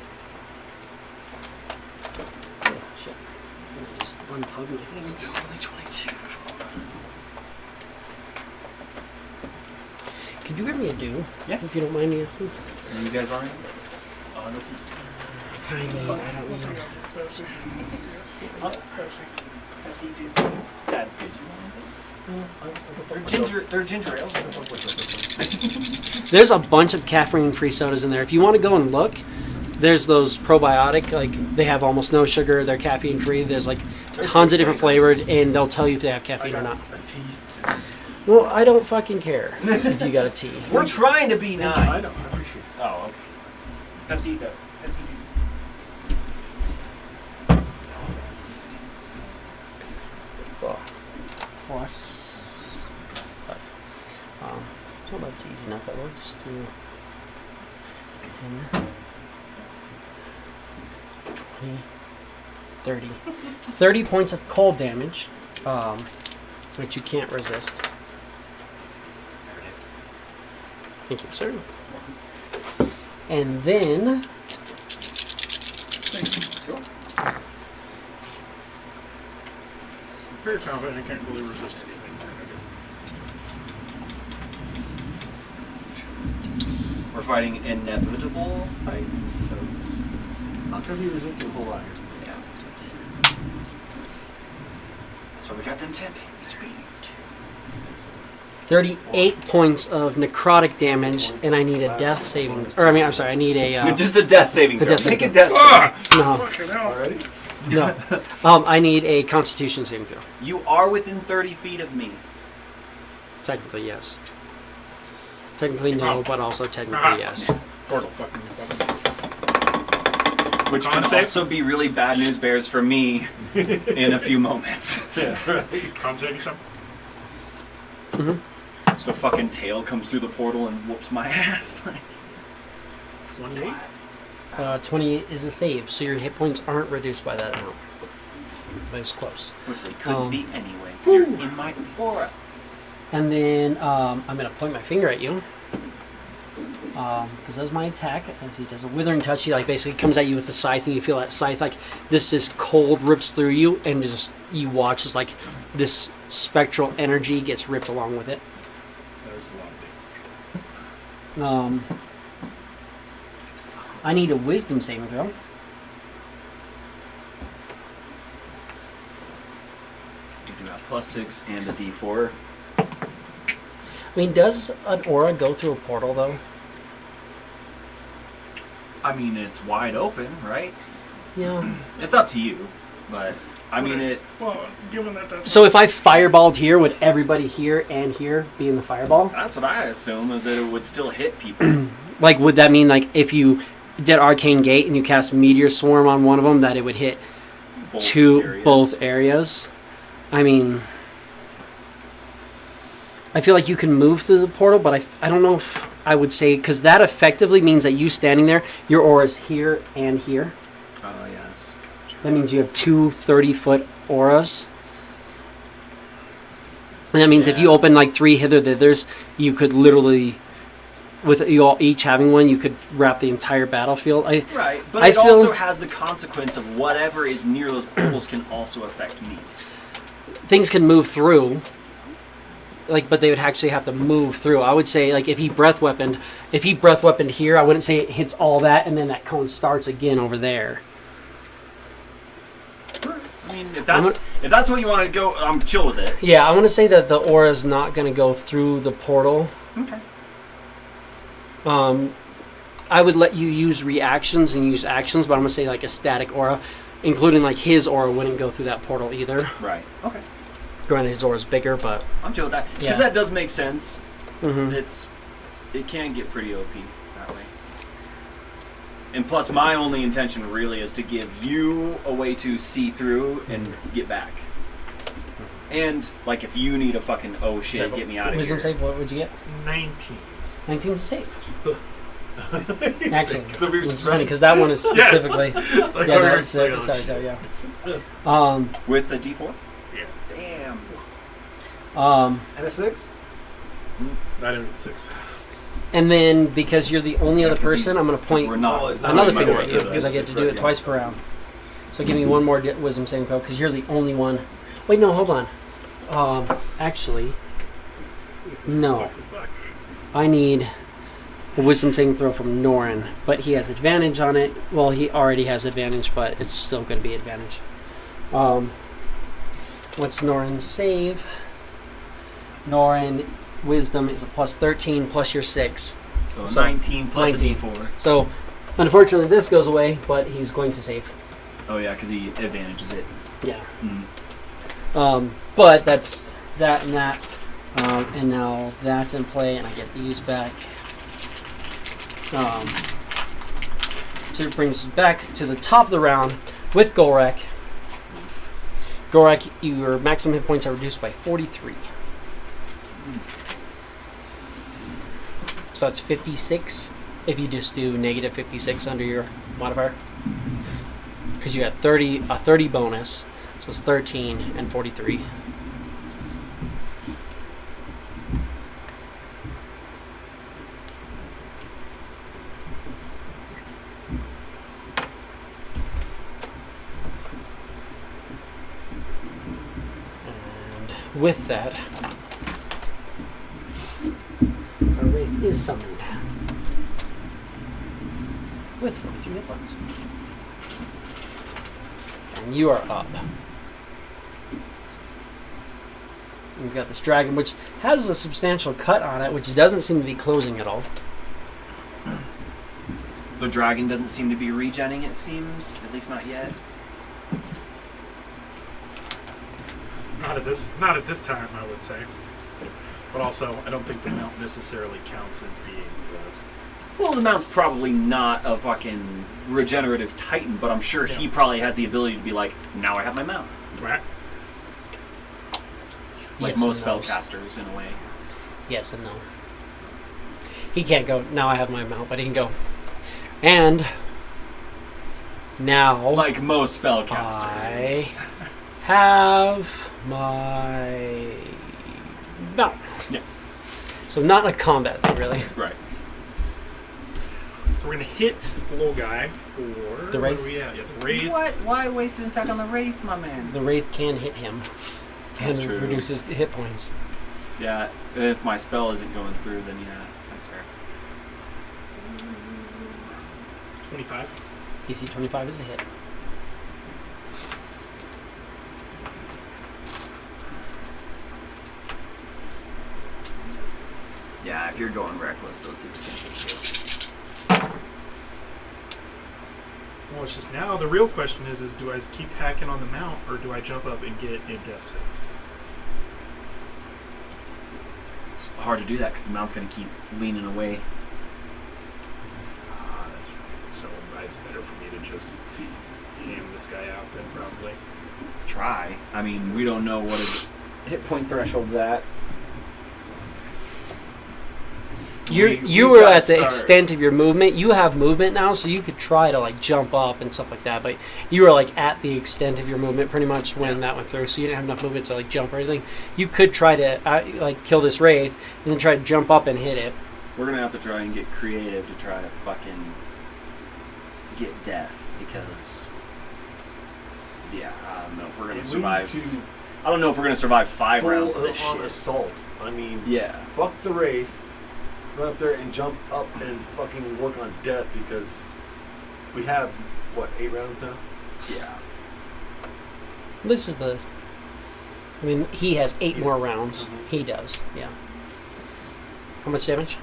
Oh, shit. Let me just unplug my thing. Still only 22. Could you give me a do? Yeah. If you don't mind me asking. You guys are? I don't need We'll take out the Pepsi. Yes. Pepsi. Dad, did you want They're ginger ales. There's a bunch of caffeine-free sodas in there. If you want to go and look, there's those probiotic, like they have almost no sugar. They're caffeine-free. There's like tons of different flavored, and they'll tell you if they have caffeine or not. A tea. Well, I don't fucking care if you got a tea. We're trying to be nice. I know. I appreciate it. Oh, okay. Pepsi, though. Pepsi. Well, plus 5. Well, that's easy enough. But we'll just do 10, 20, 30. 30 points of cold damage, which you can't resist. Thank you, sir. And then Sure. I'm very confident I can't really resist anything. We're fighting inevitable titans, so it's How come you resist a whole lot? yeah. That's why we got them 10 HPs. 38 points of necrotic damage, and I need a death saving. Or I'm sorry, I need a. Just a death saving throw. death Make saving a death saving. No, Fucking hell. Already? no. I need a Constitution saving throw. You are within 30 feet of me. Technically, yes. Technically, no, but also technically, yes. Portal. Fucking. Which Con can save? also be really bad news bears for me in a few moments. Yeah, right. Con saving some? So fucking tail comes through the portal and whoops my ass. Like, 28? 28 is a save, so your hit points aren't reduced by that amount. But it's close. which they couldn't be anyway. 'Cause you're in my aura. And then I'm going to point my finger at you. Because that's my attack. As he does a withering touch, he like basically comes at you with the scythe, and you feel that scythe like this just cold rips through you, and just you watch as like this spectral energy gets ripped along with it. That was a lot of damage. I need a wisdom saving throw. You do have +6 and a D4. I mean, does an aura go through a portal though? I mean, it's wide open, right? Yeah. It's up to you, but I mean it. Well, given that that's So if I fireballed here, would everybody here and here be in the fireball? That's what I assume is that it would still hit people. Like, would that mean like if you did Arcane Gate and you cast Meteor Swarm on one of them, that it would hit both areas? I mean, I feel like you can move through the portal, but I don't know if I would say, because that effectively means that you standing there, your aura is here and here. Oh yes. That means you have two 30-foot auras. And that means if you Yeah. open like 3 hither-thithers, you could literally, with you all each having one, you could wrap the entire battlefield. Right, but I it feel- also has the consequence of whatever is near those portals can also affect me. Things can move through, like, but they would actually have to move through. I would say, like, if he breath weaponed here, I wouldn't say it hits all that, and then that cone starts again over there. I mean, if that's what you want to go, I'm chill with it. Yeah, I want to say that the aura is not going to go through the portal. Okay. I would let you use reactions and use actions, but I'm going to say like a static aura, including like his aura wouldn't go through that portal either. Right. Okay. Granted, his aura is bigger, but I'm chill with that because Yeah. that does make sense. mhm. It can get pretty OP that way. And plus, my only intention really is to give you a way to see through and get back. And like, if you need a fucking oh shit, get me out of Wisdom here. save, what would you get? 19. 19 is a save. Actually, So we were it's funny because that one is specifically. Like, Yeah, we were that's saying, sorry, yeah. With the D4. Yeah. Damn. And a 6? Not even 6. And then because you're the only Yeah, other 'cause person, I'm going to Because point we're not. Oh, it's not another my finger word, at you that's because I get to do right, it yeah. twice per round. So give me one more wisdom saving throw because you're the only one. Wait, no, hold on. Actually, no. I need a wisdom saving throw from Norin, but he has advantage on it. Well, he already has advantage, but it's still going to be advantage. What's Norin's save? Norin wisdom is a +13 plus your 6. So 19 plus 19. a D4. So, unfortunately, this goes away, but he's going to save. Oh yeah, because he advantages it. Yeah. Mm. But that's that and that. And now that's in play, and I get these back. So it brings us back to the top of the round with Golrak. Golrak, your maximum hit points are reduced by 43. So that's 56 if you just do negative 56 under your modifier. Because you had a 30 bonus, so it's 13 and 43. with that, our Wraith is summoned with 43 hit points. And you are up. We've got this dragon, which has a substantial cut on it, which doesn't seem to be closing at all. The dragon doesn't seem to be regenning, it seems. At least not yet. Not at this time, I would say. But also, I don't think the mount necessarily counts as being the... Well, the mount's probably not a fucking regenerative titan, but I'm sure he probably has the ability to be like, now I have my mount. Right. Like Yes most and no's. spellcasters, in a way. Yes and no. He can't go, now I have my mount, but he can go. And now Like most I spellcasters. have my mount. Yeah. So not a combat thing, really. Right. So we're going to hit the little guy for... The Wraith? Where are we at? Yeah, the Wraith. What? Why waste an attack on the Wraith, my man? The Wraith can hit him. That's and true. reduces the hit points. Yeah, if my spell isn't going through, then yeah, that's fair. 25. DC 25 is a hit. Yeah, if you're going reckless, those things can't hit you. Well, it's just now the real question is do I keep hacking on the mount or do I jump up and get in death space? It's hard to do that because the mount's going to keep leaning away. Ah, that's right. So it's better for me to just ham this guy out then, probably. Try. I mean, we don't know what his hit point threshold's at. You were at the extent of your movement. You have movement now, so you could try to like jump up and stuff like that. But you were like at the extent of your movement pretty much when that went through. So you didn't have enough movement to like jump or anything. You could try to like kill this wraith and then try to jump up and hit it. We're going to have to try and get creative to try to fucking get death because, yeah, I don't know if we're going to survive. I don't know if we're going to survive 5 rounds of this on shit. assault. I mean, Yeah. fuck the Wraith. Run up there and jump up and fucking work on death because we have, what, 8 rounds now? Yeah. This is the. I mean, he has 8 more rounds. He does, yeah. How much damage?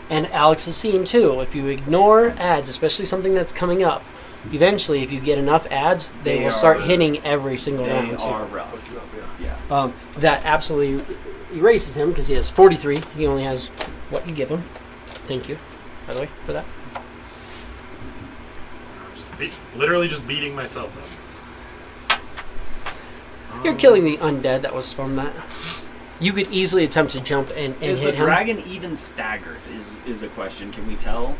And Alex has seen too, if you ignore ads, especially something that's coming up, eventually if you get enough ads, they will start hitting every single round They too. are rough. Fuck you up, yeah. Yeah. That absolutely erases him because he has 43. He only has what you give him. Thank you, by the way, for that. Literally just beating myself up. You're killing the undead that was from that. You could easily attempt to jump and Is hit the him. dragon even staggered? Is a question. Can we tell?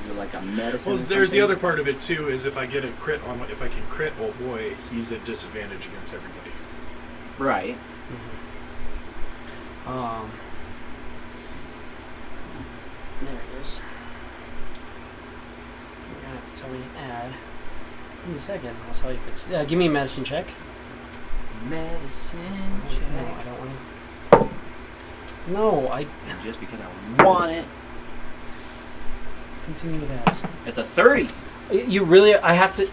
Is it like a medicine? Well, or there's the something? other part of it too. Is if I get a crit on, if I can crit, oh boy, he's at disadvantage against everybody. Right. There it is. You're gonna have to tell me to add. Give me a second. I'll tell you if it's. Give me a medicine check. Medicine No, I don't want to. No, I And just because I want it, continue with ads. it's a 30. You really? I have to.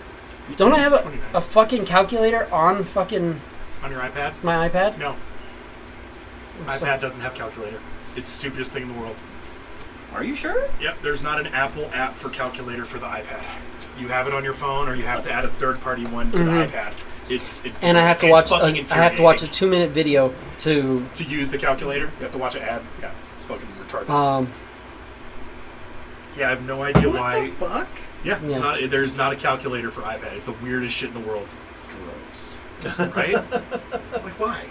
Don't I have a fucking calculator on fucking On your iPad? my iPad? No, So- iPad doesn't have calculator. It's the stupidest thing in the world. Are you sure? Yep, there's not an Apple app for calculator for the iPad. You have it on your phone, or you have to add a third-party one to the iPad. And I have to watch. I have to watch a 2-minute video to. to use the calculator. You have to watch an ad. Yeah, it's fucking retarded. Yeah, I have no idea why. What the fuck? Yeah, it's Yeah. not. There's not a calculator for iPad. It's the weirdest shit in the world. Gross. Right? Like why?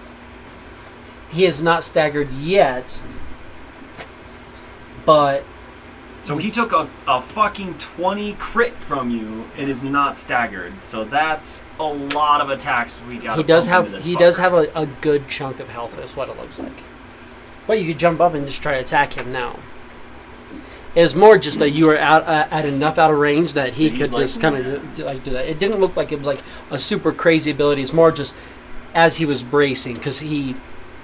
He is not staggered yet, but So he took a fucking 20 crit from you and is not staggered. So that's a lot of attacks we got. He does have a good chunk of health, is what it looks like. But you could jump up and just try to attack him now. It was more just that you were at enough out of range that he could just kind of do that. It didn't look like it was like a super crazy ability. It's more just as he was bracing, because it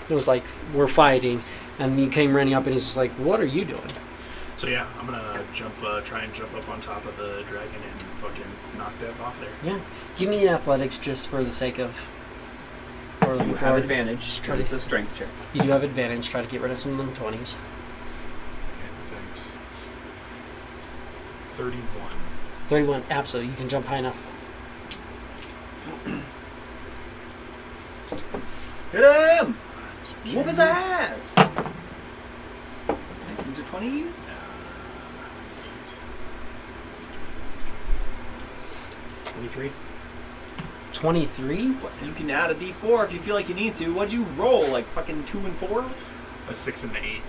was like, we're fighting, and you came running up and he's just like, what are you doing? So yeah, I'm gonna try and jump up on top of the dragon and fucking knock death off there. Yeah. Give me an athletics just for the sake of... You have advantage because it's a strength check. You do have advantage. Try to get rid of some of them 20s. Yeah, thanks. 31. 31, absolutely. You can jump high enough. Hit him! Whoop his ass! 19s or 20s? 23. 23? You can add a d4 if you feel like you need to. What'd you roll? Like fucking 2 and 4? A 6 and an 8.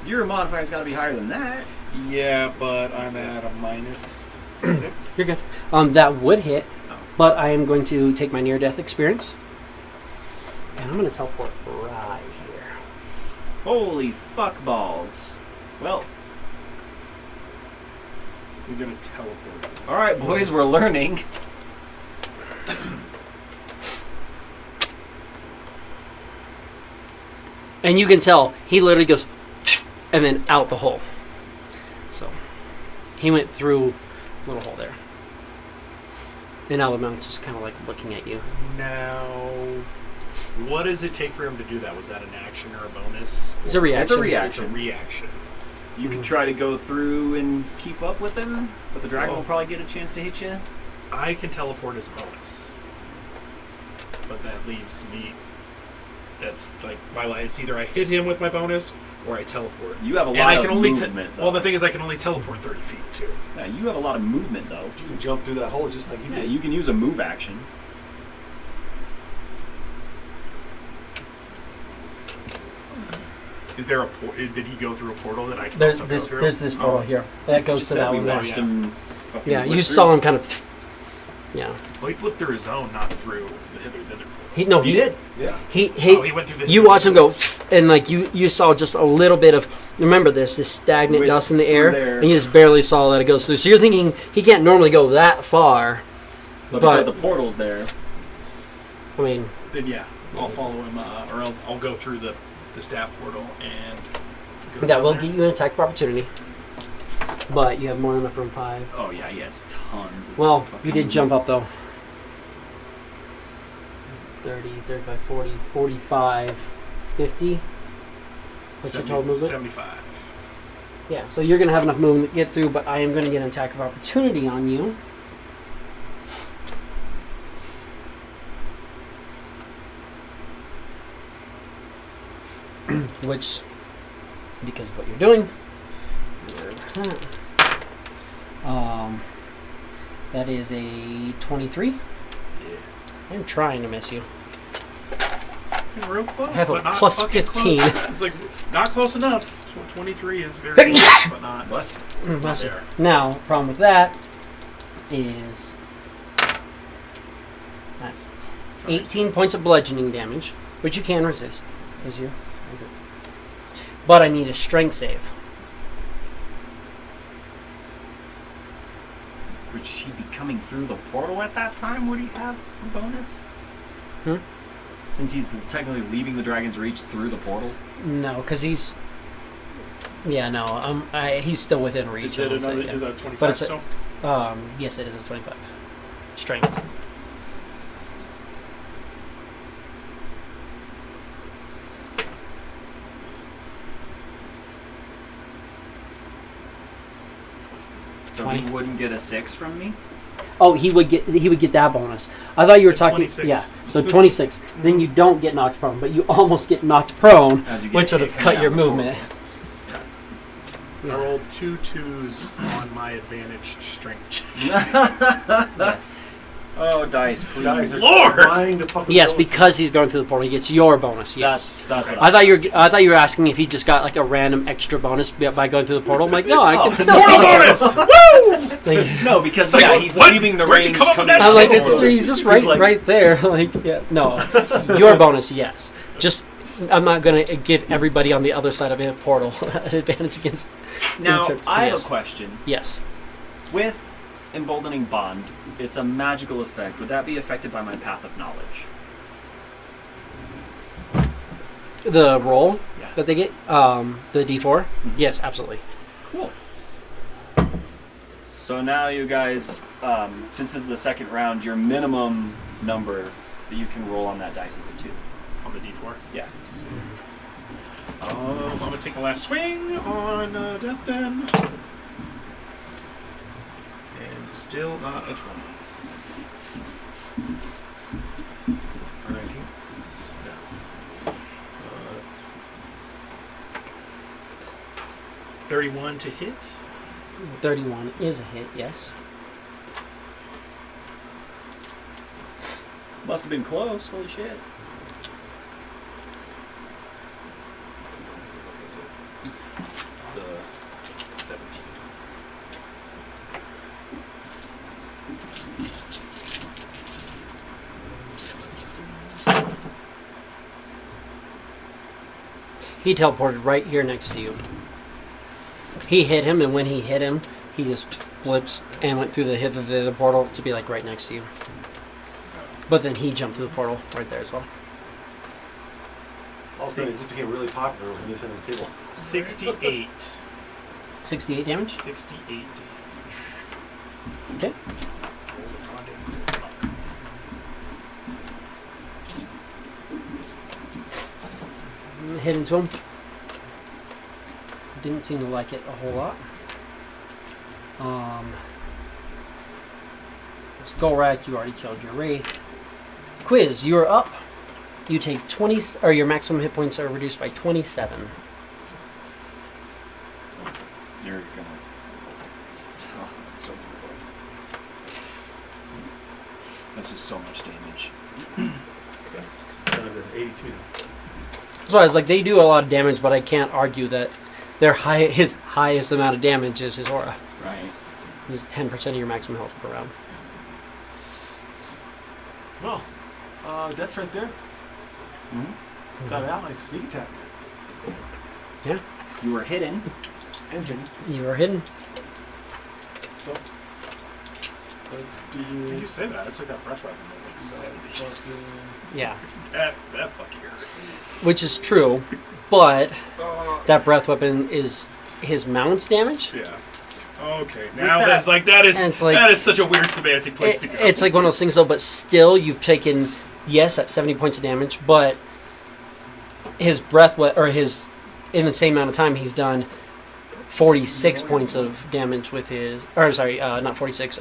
Your modifier's gotta be higher than that. Yeah, but I'm at a -6. You're good. That would hit, but I am going to take my near-death experience, and I'm going to teleport right here. Holy fuck balls. Well, We're gonna teleport. alright boys, we're learning. And you can tell, he literally goes, and then out the hole. So, he went through a little hole there. And now the monk's just kind of like looking at you. Now, what does it take for him to do that? Was that an action or a bonus? It's a reaction. It's a reaction. It's a reaction. You can try to go through and keep up with him, but the dragon will probably get a chance to hit you. I can teleport as a bonus, but that leaves me. That's like my life. It's either I hit him with my bonus or I teleport. You have a And lot I of can only movement, though. well, the thing is, I can only teleport 30 feet too. Yeah, you have a lot of movement, though. You can jump through that hole just like he Yeah, did. you can use a move action. Is there did he go through a portal that I can There's also this go through? there's this portal here. That goes Just to said that we one there. watched him. fucking Yeah, whip you through. saw him kind of... Yeah. Well, he flipped through his own, not through the hither portal. He did. Yeah. He went through the you watch him go, and like you saw just a little bit of, remember this stagnant Wisp dust in the through air, there. and you just barely saw that it goes through. So you're thinking he can't normally go that far, But but because the portal's there. I mean, Then yeah, I'll follow him, or I'll go through the staff portal and. Go that down will there. get you an attack of opportunity. But you have more than enough room 5. Oh yeah, he has tons of Well, fucking you did jump up though. 30, 35, 40, 45, 50. What's your total movement? 75. Yeah, so you're going to have enough movement to get through, but I am going to get an attack of opportunity on you. Which, because of what you're doing, that is a 23. Yeah. I'm trying to miss you. Real close, I have a but not plus fucking 15. Close. It's like not close enough. 23 is very close, but not. Bless Bless you. there. Now, problem with that is that's 18 points of bludgeoning damage, which you can resist because you're. But I need a strength save. Would she be coming through the portal at that time? Would he have a bonus? Hmm? Since he's technically leaving the dragon's reach through the portal? No, because he's. Yeah, no. He's still within reach. Is it I would say, another? yeah. Is that 25 But it's a- still? Yes, it is a 25. Strength. So 20. he wouldn't get a 6 from me? Oh, he would get that bonus. I thought you were talking. 26. Yeah, so 26. Then you don't get knocked prone, but you almost get knocked prone, As you get which would hit have coming cut your down the movement. portal. I rolled 2 2s on my advantage strength check. Yes. Oh, dice, please. Guys are Lord! trying to fucking Yes, kill us. because he's going through the portal, he gets your bonus. Yes. That's what I thought you were asking if he just got like a random extra bonus by going through the portal. I'm like, no, I can still. Portal bonus! Woo! No, because like, yeah, he's what? leaving the Where'd you range. come up with coming that I'm like, out. shit? he's just He's right, like- right there. Like, yeah, no, your bonus, yes. Just, I'm not gonna give everybody on the other side of a portal an advantage against. Now, I have Yes. a question. Yes, With Emboldening Bond, it's a magical effect. Would that be affected by my Path of Knowledge? the roll Yeah. that they get, the D4. Yes, absolutely. Cool. So now you guys, since this is the second round, your minimum number that you can roll on that dice is a 2. On the D4. Yeah. I'm gonna take a last swing on Death then. And still not a 20. Alright. 31 to hit. 31 is a hit. Yes. Must have been close. Holy shit. It's 17. He teleported right here next to you. He hit him, and when he hit him, he just flipped and went through the portal to be like right next to you. But then he jumped through the portal right there as well. All of a sudden, it just became really popular when you sent the table. 68. 68 damage. 68 damage. Okay. Hit into him. Didn't seem to like it a whole lot. Golrak, you already killed your Wraith. Quiz, you are up. You take 20, or your maximum hit points are reduced by 27. You're gonna. That's so brutal. This is so much damage. 82. So I was like, they do a lot of damage, but I can't argue that his highest amount of damage is his aura. Right. This is 10% of your maximum health per round. Well, death's right there. Mm-hmm. Got an ally sneak attack. Yeah, You were hidden. Engine. you are hidden. So, let's Did do you say that? I took that breath weapon. It was like 70. Yeah, That fucking hurt. which is true, but that breath weapon is his mount's damage. Yeah. Okay. Now that- that's like that is And it's like- that is such a weird semantic place to go. It's like one of those things though, but still you've taken, yes, at 70 points of damage, but his in the same amount of time he's done 46 points of damage with his, or sorry, not 46,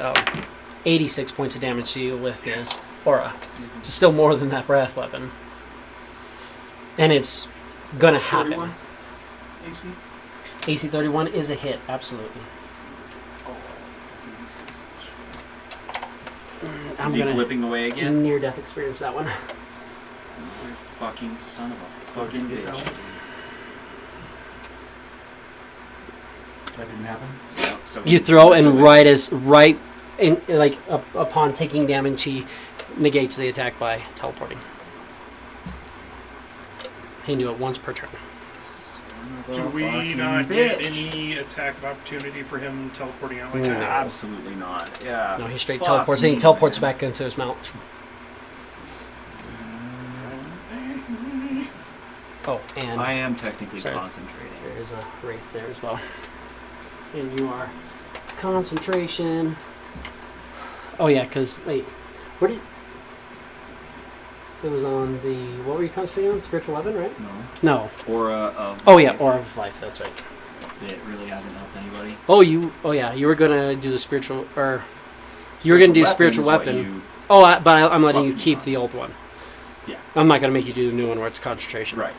86 points of damage to you with his aura. It's still more than that breath weapon. And it's gonna happen. 31 AC. AC 31 is a hit, absolutely. I'm Is he gonna blipping away again? near death experience that one. You fucking son of a fucking bitch. That didn't happen. So You throw and right in like upon taking damage, he negates the attack by teleporting. He can do it once per turn. Do we not get any attack of opportunity for him teleporting out like No. that? Absolutely not. Yeah. No, he straight Fuck teleports and he me, teleports man. back into his mount. Oh, and I am technically Sorry. concentrating. there is a wraith there as well. And you are concentration. Oh yeah, because wait, where did it was on the what were you concentrating on? Spiritual weapon, right? No. No. Aura of. Oh yeah, life Aura of Life. That's right. That really hasn't helped anybody. Oh yeah, you were gonna do the spiritual, or you were gonna do spiritual is what weapon. you- I'm letting you fucking keep want. the old one. Yeah. I'm not gonna make you do the new one where it's concentration. Right.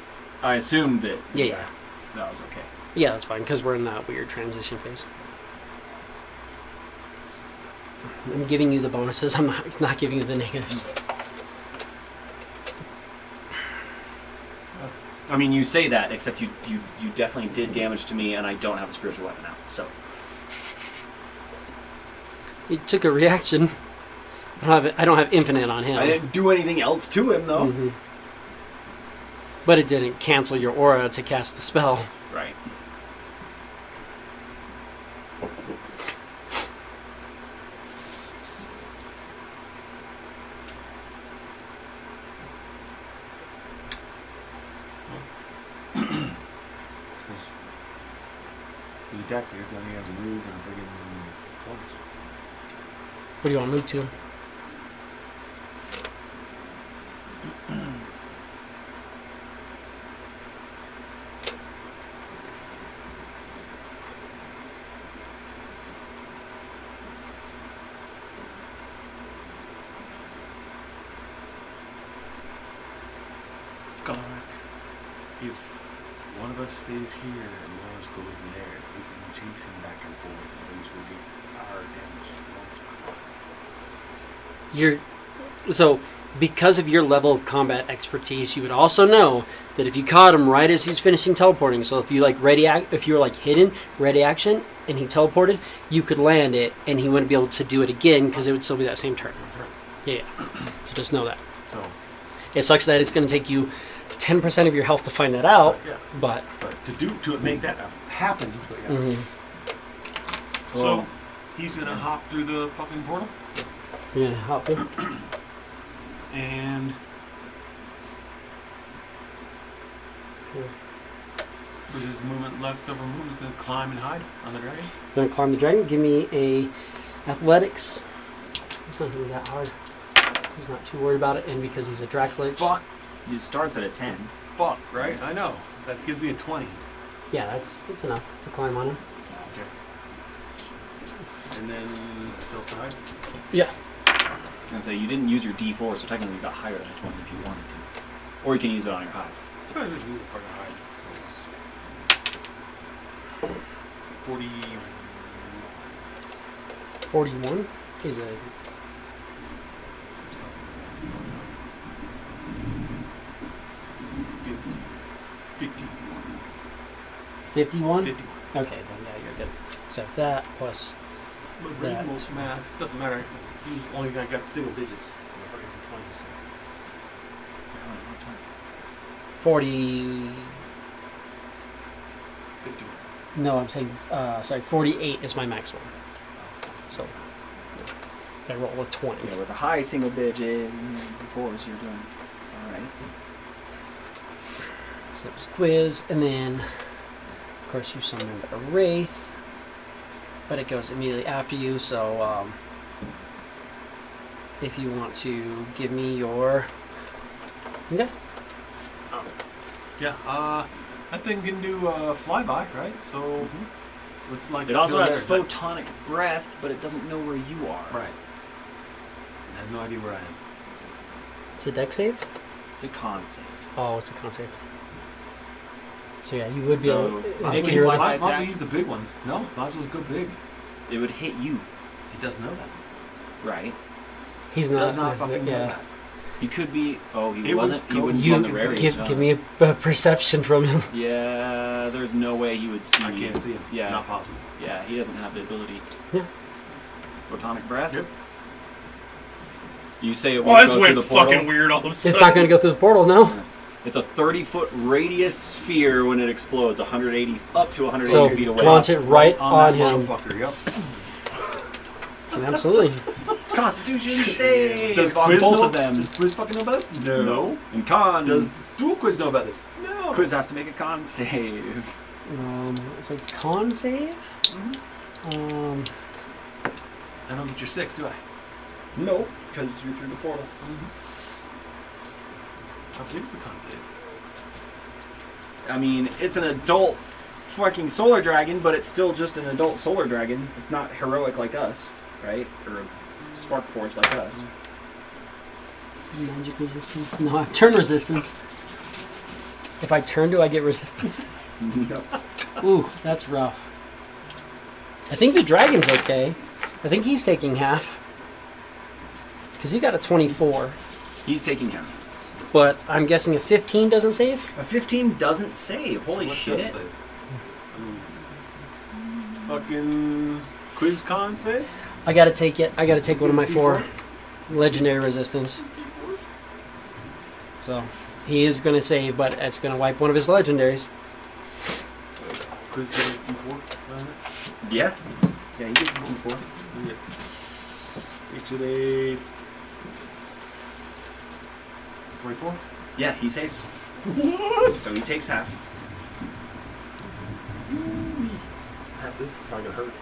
I assumed that. Yeah. That was okay. Yeah, that's fine because we're in that weird transition phase. I'm giving you the bonuses. I'm not giving you the negatives. I mean, you say that, except you definitely did damage to me, and I don't have a spiritual weapon out. So It took a reaction. I don't have infinite on him. I didn't do anything else to him, though. Mhm. But it didn't cancel your aura to cast the spell. Right. His attacks, I guess, only has a move and a friggin' bonus. What do you want to move to? Garlic. If one of us stays here and one of us goes there, we can chase him back and forth and eventually get our damage once per You're so because of your level of combat expertise, you would also know that if you caught him right as he's finishing teleporting, so if you like if you were like hidden, ready action, and he teleported, you could land it, and he wouldn't be able to do it again because it would still be that same turn. Yeah. So just know that. So, It sucks that it's going to take you 10% of your health to find that out, yeah. but But to make that happen, but yeah. mhm. So, he's gonna hop through the fucking portal You're going to hop in. and with his movement left over movement, he's gonna climb and hide on the dragon. Going to climb the dragon. Give me a athletics. It's not going to be that hard. He's not too worried about it, and because he's a Dracula. Fuck, It starts at a 10. fuck, right? I know. That gives me a 20. Yeah, that's enough to climb on him. Okay. And then still tied. Yeah. I was gonna say, you didn't use your D4, so technically you got higher than a 20 if you wanted to. Or you can use it on your hide. Probably just move fucking hide. 40. 41 is a 51? 50. Okay, then yeah, you're good. So that plus But that. most math doesn't matter. He's only got single digits. 40. 50. No, I'm saying, 48 is my maximum. So, I roll a 20. Yeah, with a high single digit before, so you're doing alright. So there's a quiz, and then, of course, you summoned a wraith, but it goes immediately after you. So, if you want to give me your, okay, Yeah, that thing can do flyby, right? So it's like It also has there, it's like- photonic breath, but it doesn't know where you are. Right. It has no idea where I am. it's a deck save. It's a con save. Oh, it's a con save. So yeah, you would be So, able. It if can you're fly like- by Might as well attack. use the big one. No, might as well go big. It would hit you, He doesn't know that. right? he's He not. does not fucking know yeah. that. He could be. Oh, he It would wasn't. He go wouldn't You be on the rare race, give, no. give me a perception from him. Yeah, there's no way he would see. I can't see him. Yeah. Not possible. Yeah, he doesn't have the ability. Yeah. Photonic breath. Yep. You say it Well, won't this go through went the portal. fucking weird all of a sudden. It's not going to go through the portal, no. It's a 30-foot radius sphere when it explodes, 180 up to 180 So feet away. launch it right on that him. motherfucker, yep. Absolutely. Constitution save Does on Quiz both know? of them. Does Quiz fucking know about this? No. And con. Does Dual Quiz know about this? No. Quiz has to make a con save. So con save. I don't get your 6, do I? No, because you're through the portal. I believe it's a con save. I mean, it's an adult fucking solar dragon, but it's still just an adult solar dragon. It's not heroic like us, right? Or spark forge like us. Magic resistance. No, I have turn resistance. If I turn, do I get resistance? Ooh, that's rough. I think the dragon's okay. I think he's taking half. Because he got a 24. He's taking half. But I'm guessing a 15 doesn't save? A 15 doesn't save. Holy So what shit. does save? Fucking quiz con save? I gotta take it. I gotta take one of my 4 legendary resistance. So he is gonna save, but it's gonna wipe one of his legendaries. Quiz con D4? Yeah. Yeah, he gets his D4. Actually, 24? Yeah, he saves. So he takes half. Half this is probably gonna hurt.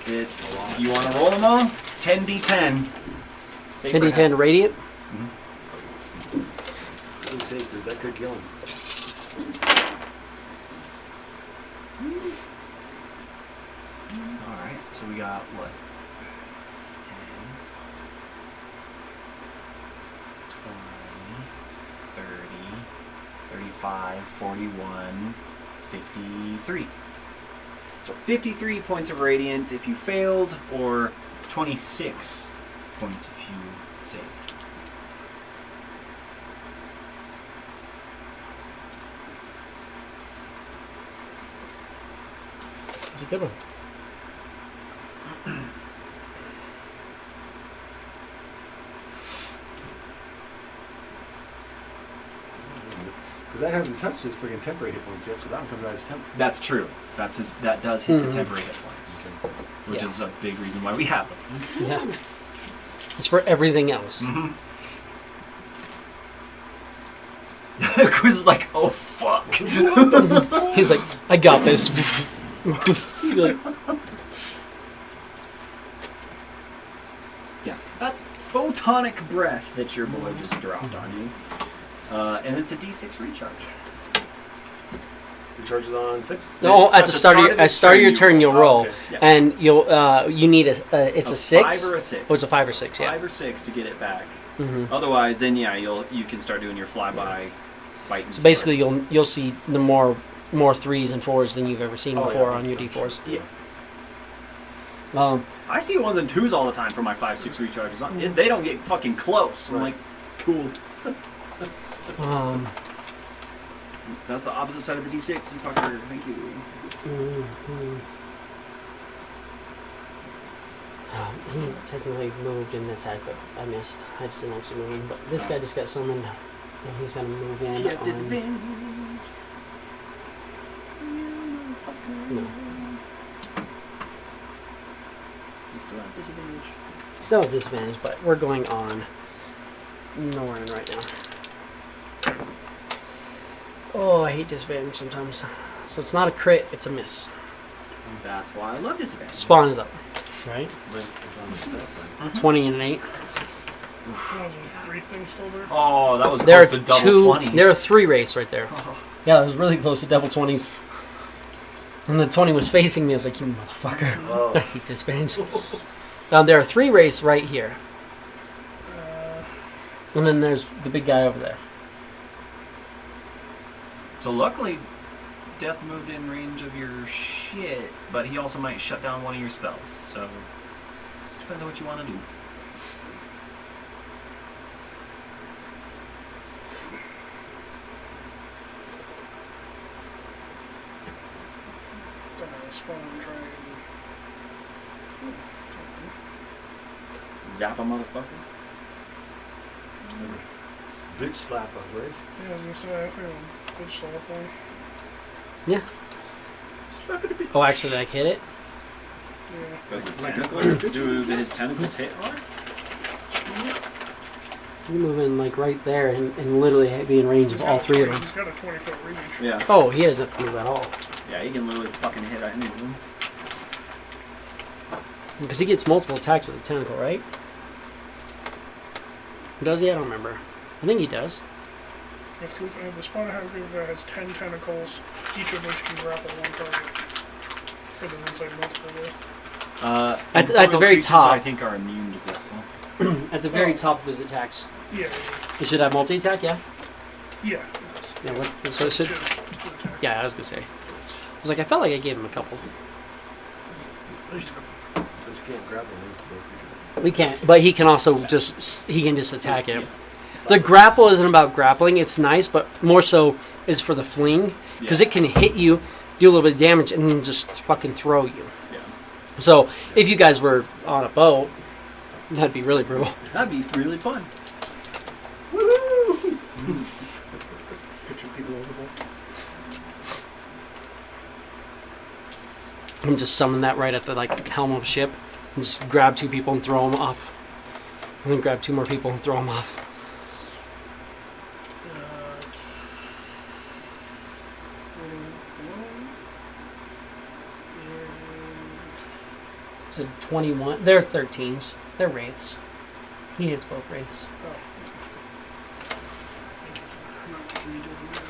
It's, you want to roll them all? It's 10d10. Save for 10d10 radiant. Doesn't save because that could kill him. Alright, so we got what? 10, 20, 30, 35, 41, 53. So 53 points of radiant if you failed, or 26 points if you saved. It's a good one. Because that hasn't touched his freaking temporary hit points yet, so that one comes out as temp. That's true. That's his. That does hit the Mhm. temporary hit points, which Yeah. is a big reason why we have them. Yeah. It's for everything else. Mm-hmm. Quiz is like, oh fuck. He's like, I got this. You're like, Yeah, that's photonic breath that your boy just dropped on you, and it's a D6 recharge. Recharges on 6? no, It's at the start of your turn, you'll roll, okay, yeah. and you'll you need it's a 6. 5 or a 6. Oh, it's a 5 or 6. Yeah. 5 or 6 to get it back. hmm Otherwise, then yeah, you can start doing your flyby, fighting. So basically, you'll see the more 3s and 4s than you've ever seen Oh, before yeah. on your d4s. Yeah. Um, I see 1s and 2s all the time for my 5-6 recharges. They don't get fucking close. I'm like, cool. um, That's the opposite side of the D6. You fucker. Thank you. mhm. He technically moved in the attack, but I missed. I just didn't actually move in. But this guy just got summoned, and he's gonna move in. He has on- disadvantage. No, He still has disadvantage. still has disadvantage, but we're going on Norn right now. Oh, I hate disadvantage sometimes. So it's not a crit; it's a miss. That's why I love disadvantage. Spawn is up, right? But it's on that side. 20 and an 8. Oh, those great things still there. Oh, that was There close are to double 2. 20s. There are 3 race right there. Oh. Yeah, it was really close to double 20s. And the 20 was facing me. I was like, you motherfucker. Oh. I hate this bench. There are 3 race right here. And then there's the big guy over there. So luckily, Death moved in range of your shit, but he also might shut down one of your spells. So just depends on what you want to do. Then I'll spawn and try and... Zap a motherfucker. Bitch slap up, right? Yeah, I was gonna say, I think I'll bitch slap one. Yeah. Slap it a bit. Oh, actually, I hit it. Yeah. Does his tentacles do his tentacles hit hard? You move in like right there and literally be in range of all 3 of them. He's got a 20-foot reach. Yeah. Oh, he doesn't have to move at all. Yeah, he can literally fucking hit any of them. Because he gets multiple attacks with a tentacle, right? Does he? I don't remember. I think he does. If the spawn I have Kufa has 10 tentacles, each of which can grapple one target. For the inside multiple there. At the Incorporeal very creatures, top. I think are immune to grapple. At the very top of his attacks. Yeah, He should have multi-attack, yeah? yeah. Yeah, what, so it should... Two attacks. Yeah, I was going to say. I was like, I felt like I gave him a couple. At least a couple. But you can't grapple him. We can't, but he can also just attack it. The grapple isn't about grappling. It's nice, but more so is for the fling because it can hit you, do a little bit of damage, and then just fucking throw you. Yeah. So if you guys were on a boat, that'd be really brutal. That'd be really fun. Picture people overboard. I'm just summon that right at the helm of a ship, and just grab 2 people and throw them off, and then grab 2 more people and throw them off. So 21. They're 13s. They're wraiths. He hits both wraiths. Thank you for not making me do the math.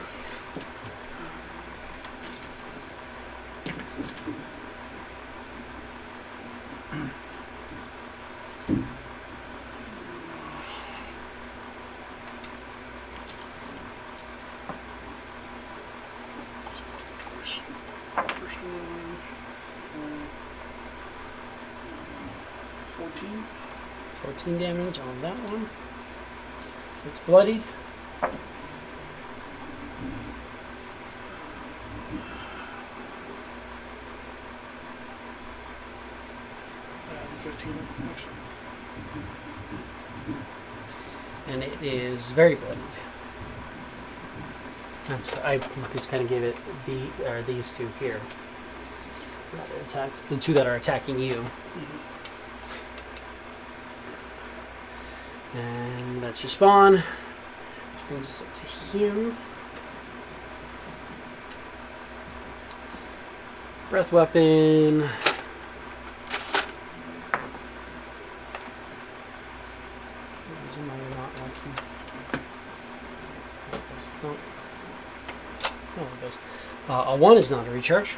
First one, 14. 14 damage on that one. It's bloodied. And 15 next one. And it is very bloodied. I just kind of gave it these 2 here. That are attacked. The 2 that are attacking you. And that's your spawn. Which brings us up to him. Breath weapon. A 1 is not a recharge.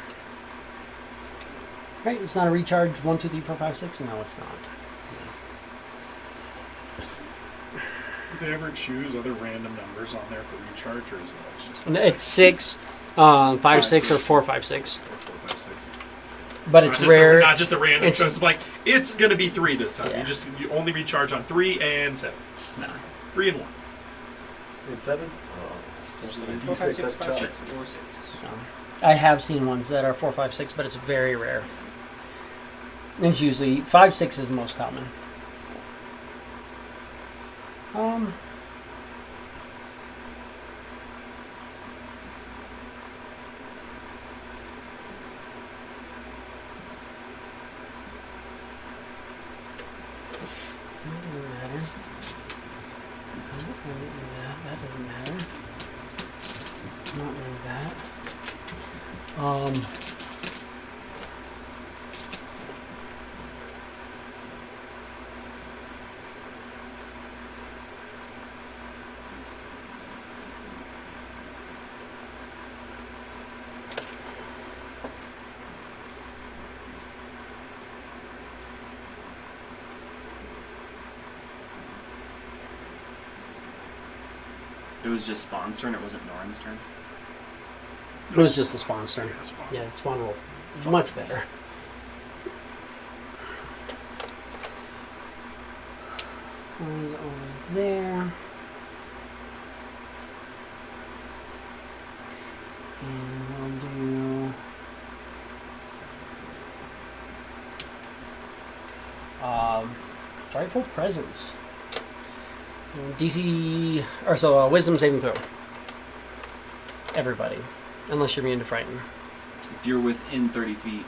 Right? It's not a recharge. 1, 2, 3, 4, 5, 6. No, it's not. Do they ever choose other random numbers on there for recharge, or is it always just It's 6, 5, 6, or 4, 5, 6. 4, 5, 6? But it's rare. Not just the random. It's- So it's like it's gonna be 3 this time. Yeah. You only recharge on 3 and 7. Nah. 3 and 1. In 7? Usually And 4, 5, D6, 6, that's 5, tough. 6, or 6. I have seen ones that are 4, 5, 6, but it's very rare. It's usually 5, 6 is the most common. That doesn't matter. Not really that. It was just Spawn's turn. It wasn't Norin's turn. It was just the spawn turn. Yeah, spawn. Yeah, the spawn roll. Much better. Was over there. And we'll do Frightful Presence. DC or so Wisdom saving throw. Everybody. Unless you're immune to frighten. If you're within 30 feet.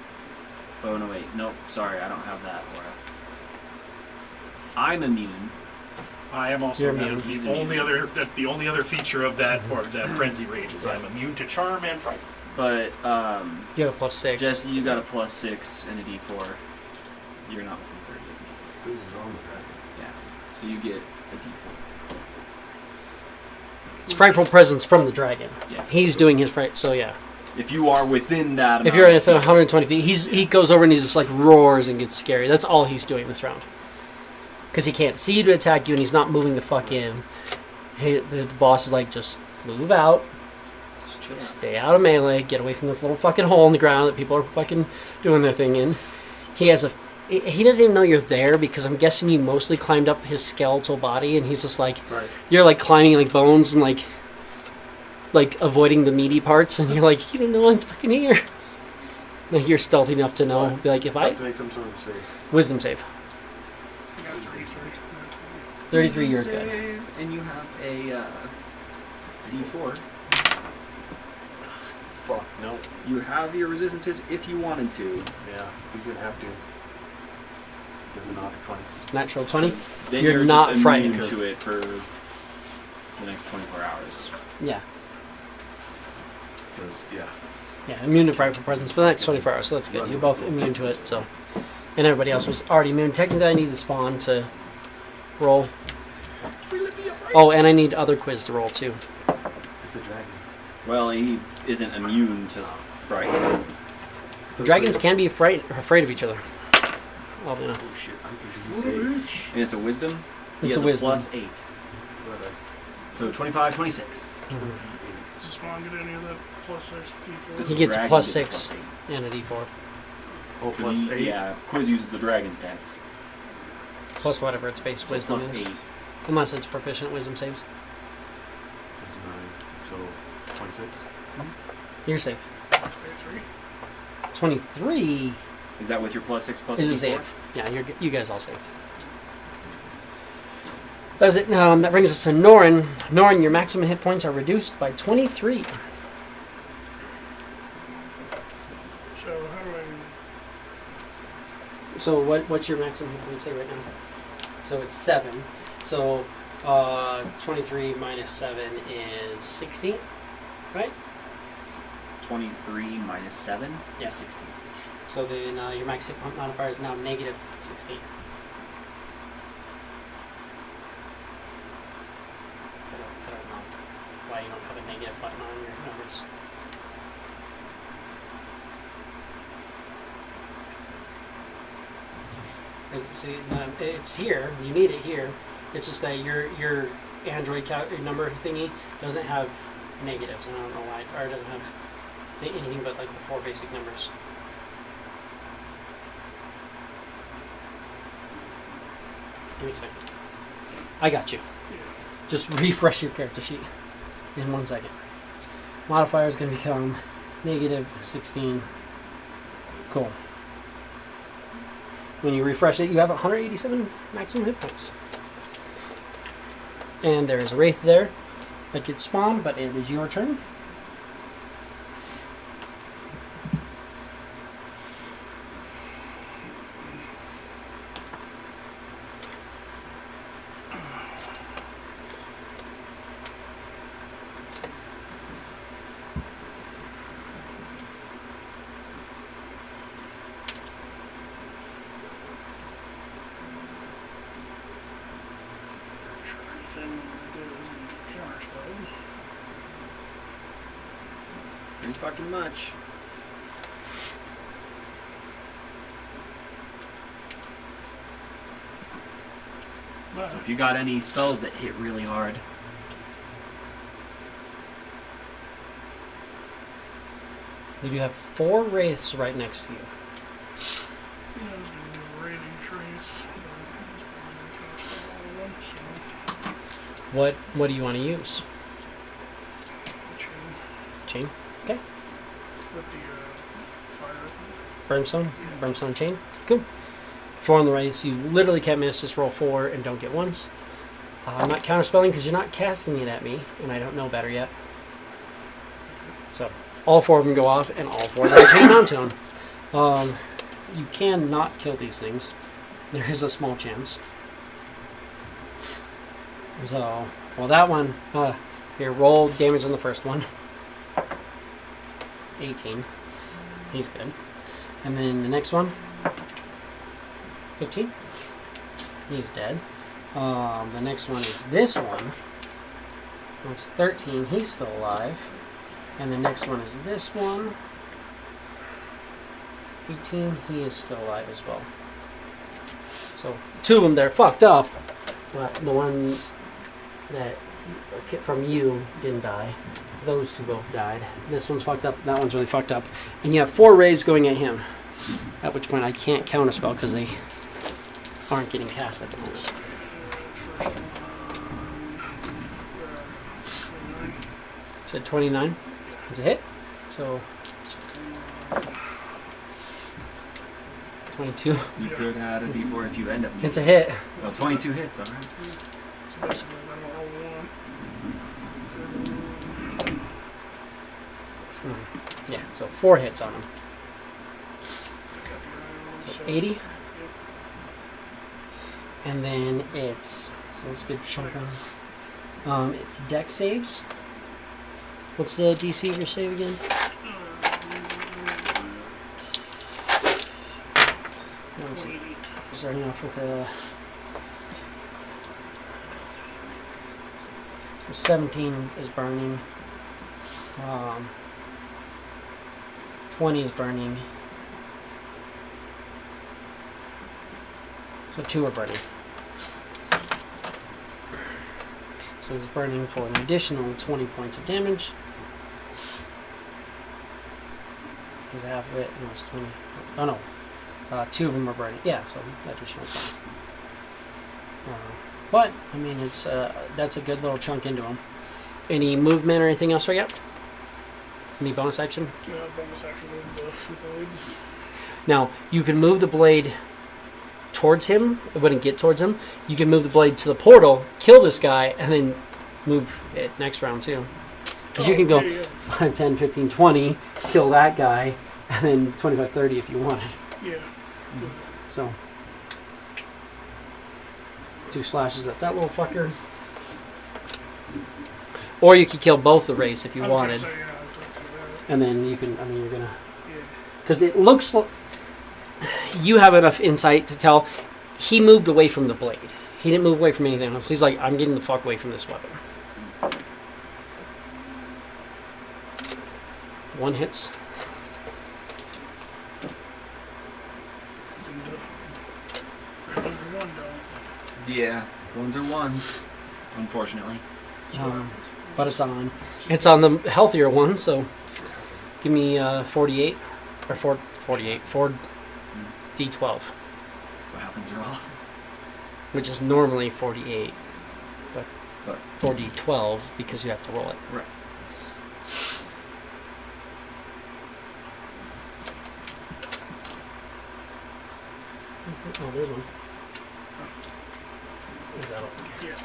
Oh, no, wait. Nope. Sorry, I don't have that aura. I'm immune. I am also You're that immune. is the He's only immune. other. That's the only other feature of that or that frenzy rage is I'm immune to charm and fright. But, You have a +6. Jesse, you got a +6 and a D4. You're not within 30 of me. Who's his own dragon? Yeah. So you get a D4. It's Frightful Presence from the dragon. Yeah. He's doing his fright. So yeah. If you are within that amount If you're of within feet, 120 feet, he goes over and he's just like roars and gets scary. That's all he's doing this round. Because he can't see you to attack you and he's not moving the fuck in. The boss is like, just move out. just chill out. Stay out of melee. Get away from this little fucking hole in the ground that people are fucking doing their thing in. He has a he doesn't even know you're there because I'm guessing you mostly climbed up his skeletal body, and he's just like, Right. you're like climbing like bones and like avoiding the meaty parts, and you're like, you don't know I'm fucking here. Like you're stealthy enough to know. What? Be like, if It's I have to make some sort of save. wisdom save. I got 33. 33, you're good. Save, and you have a D4. Fuck, no. You have your resistances if you wanted to. Yeah, he's gonna have to. Does it not 20? Natural 20. Then You're just not immune frightened. to it for the next 24 hours. Yeah. Does, yeah. Yeah, immune to frightful presence for the next 24 hours, so that's good. You're both immune to it, so. And everybody else was already immune. Technically, I need the spawn to roll. Oh, and I need other quiz to roll, too. It's a dragon. Well, he isn't immune to fright. Dragons can be afraid of each other. Well, you know. Oh shit, I think he's safe. And it's a wisdom. He It's has a wisdom. plus 8. What are So 25, 26. they? Does the spawn get any of that plus 6 D4? This He gets dragon plus gets a 6 8. and a d4. Oh, 'Cause plus 8? Yeah, Quiz uses the dragon stats. Plus whatever its base So wisdom plus is. 8. Unless it's proficient wisdom saves. Plus 9. So, 26? You're safe. 33. 23 Is that with your plus 6 plus is a D4? save. Yeah, you guys all saved. That's it. That brings us to Norin. Norin, your maximum hit points are reduced by 23. So how do I... So what's your maximum hit points say right now? So it's 7. So 23 minus 7 is 16, right? 23 minus 7 Yeah. is 16. So then your max hit point modifier is now negative 16. I don't know why you don't have a negative button on your numbers. See, it's here. You need it here. It's just that your Android number thingy doesn't have negatives, and I don't know why, or it doesn't have anything but like the 4 basic numbers. Give me a second. I got you. Just refresh your character sheet in 1 second. Modifier is going to become negative 16. Cool. When you refresh it, you have 187 maximum hit points. And there is a wraith there that gets spawned, but it is your turn. Sure, anything I do is get counterspelled. Pretty fucking much. But So if you got any spells that hit really hard, You do have 4 wraiths right next to you. yeah, I was going to do a rating trace. But I was counterspell all of them, so What do you want to use? chain Chain? Okay. with the fire. Brimstone? Brimstone chain? Cool. 4 on the wraiths. You literally can't miss. Just roll 4 and don't get ones. I'm not counterspelling because you're not casting it at me, and I don't know better yet. So, all 4 of them go off, and all 4 of them are chained onto them. You can not kill these things. There is a small chance. So, well, that one, here, roll damage on the first one. 18. He's good. And then the next one, 15. He's dead. The next one is this one. That's 13. He's still alive. And the next one is this one. 18. He is still alive as well. So 2 of them there fucked up. But the one that from you didn't die. Those 2 both died. This one's fucked up. That one's really fucked up. And you have 4 rays going at him. At which point I can't counterspell because they aren't getting cast at the moment. First one. Said 29. It's a hit. So 22. You Yeah. could add a D4 if you end up using It's a hit. Well, 22 hits, alright. So basically, I'm gonna roll one. Yeah, so 4 hits on him. Got the So iron, 80. And then it's, so that's a good chunk on. It's deck saves. What's the DC of your save again? Let's see. Starting off with a. So 17 is burning. 20 is burning. So 2 are burning. So he's burning for an additional 20 points of damage. Because half of it was 20. Oh no. 2 of them are burning. Yeah, so additional 20. But, I mean, it's that's a good little chunk into him. Any movement or anything else right yet? Any bonus action? Yeah, bonus action with the blade. Now, you can move the blade towards him. It wouldn't get towards him. You can move the blade to the portal, kill this guy, and then move it next round too. Because you can go 5, 10, 15, 20, kill that guy, and then 25, 30 if you wanted. Yeah. So, 2 slashes at that little fucker. Or you could kill both the race if you I was gonna wanted. say, yeah, I was gonna do that. And then you can, I mean, you're gonna. Yeah. Because it looks like you have enough insight to tell he moved away from the blade. He didn't move away from anything else. He's like, I'm getting the fuck away from this weapon. 1 hits. Number one, though. Yeah, ones are ones, unfortunately. But it's on. It's on the healthier one, so give me 48. Or 48. 4 D12. Wow, things are awesome. Which is normally 48. But But 4D12 because you have to roll it. right. Oh, there's one. Is that okay? Yeah.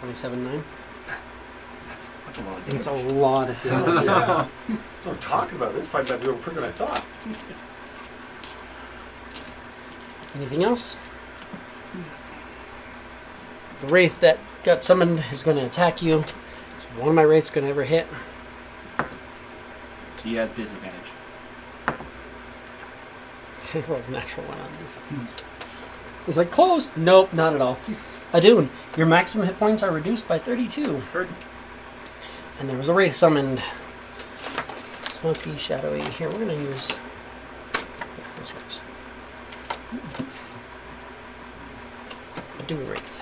$27.9. That's a lot of It's a damage. lot of damage. Yeah. We're talking about this. Fight might be over quicker than I thought. Anything else? The wraith that got summoned is going to attack you. Is one of my wraiths going to ever hit? He has disadvantage. Roll a natural one on these. It's like close. Nope, not at all. Adun, your maximum hit points are reduced by 32. Heard. And there was a wraith summoned. Smoky, shadowy. Here, we're going to use. Yeah, this works. Adun wraith.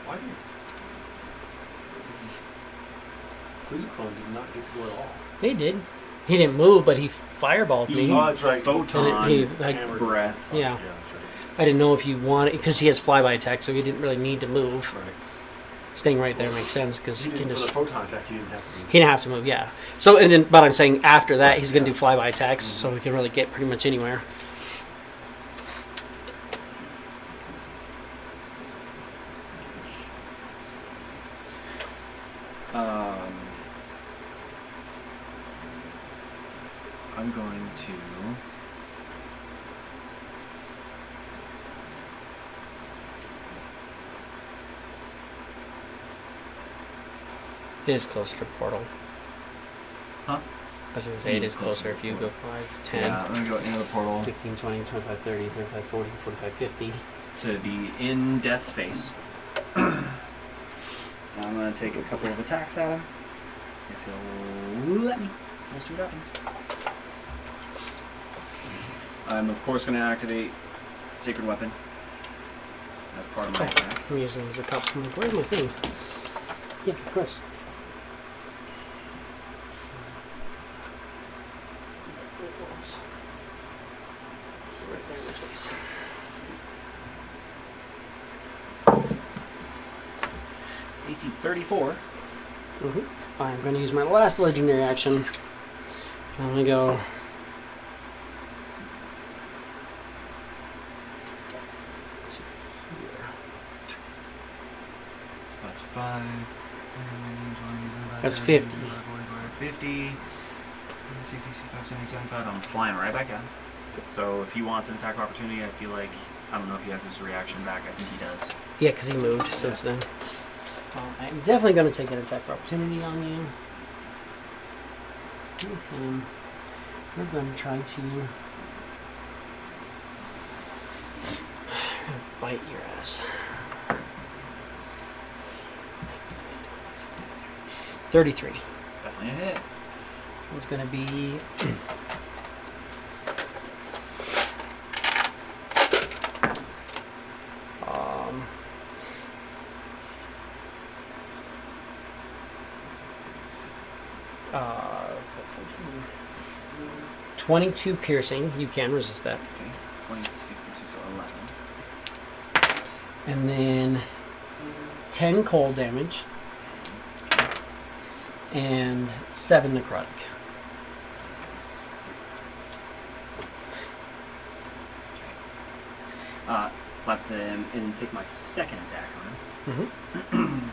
Why did Cleveland Clone did not get to go at all? He did. He didn't move, but he fireballed He- me. Oh, that's right. Photon, And he, like, Hammered. breath. Yeah. Yeah, that's right. I didn't know if you wanted, because he has flyby attack, so he didn't really need to move. Right. Staying right there makes sense because he can For just. the photon attack, he didn't have to be. He didn't have to move, yeah. So, and then, but I'm saying after that, he's going to do flyby attacks, so he can really get pretty much anywhere. I'm going to. It is closer to portal. Huh? I was going to say it is closer if you go 5, 10, Yeah, I'm gonna go into the portal 15, 20, 25, 30, 35, 40, 45, 50. to be in Death's face. And I'm going to take a couple of attacks at him. If he'll let me. We'll see what happens. I'm, of course, going to activate Sacred Weapon as part of my attack. I'm using it as a cup. I'm like, where's my thing? Yeah, of course. Right there in his face. AC 34. I'm going to use my last legendary action. I'm going to go. That's 5. That's 50. 50. 60, 65, 70, 75. I'm flying right back at him. So if he wants an attack of opportunity, I feel like, I don't know if he has his reaction back. I think he does. Yeah, because he moved since then. I'm definitely going to take an attack of opportunity on you. And we're going to try to bite your ass. 33. Definitely a hit. It's going to be um, 22 piercing. You can resist that. Okay. 22, so 11. And then 10 cold damage. And 7 necrotic. Left him and take my second attack on him.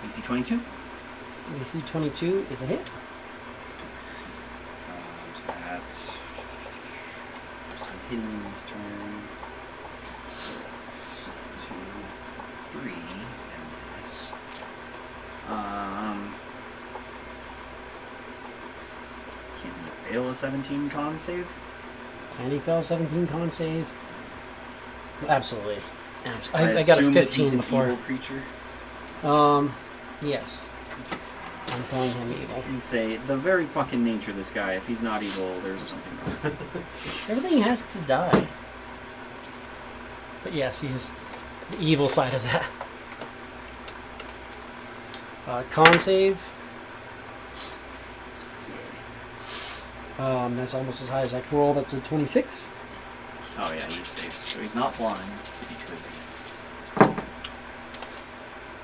AC 22. AC 22 is a hit. So that's first time hitting this turn. So that's 2, 3, and this. Can he fail a 17 con save? And he failed 17 con save. Absolutely. I got a assume that 15 he's an before. evil creature. Yes. I'm calling him evil. You say the very fucking nature of this guy. If he's not evil, there's something wrong. Everything has to die. But yes, he is the evil side of that. Con save. That's almost as high as I can roll. That's a 26. Oh yeah, he saves. So he's not blind. If he could be.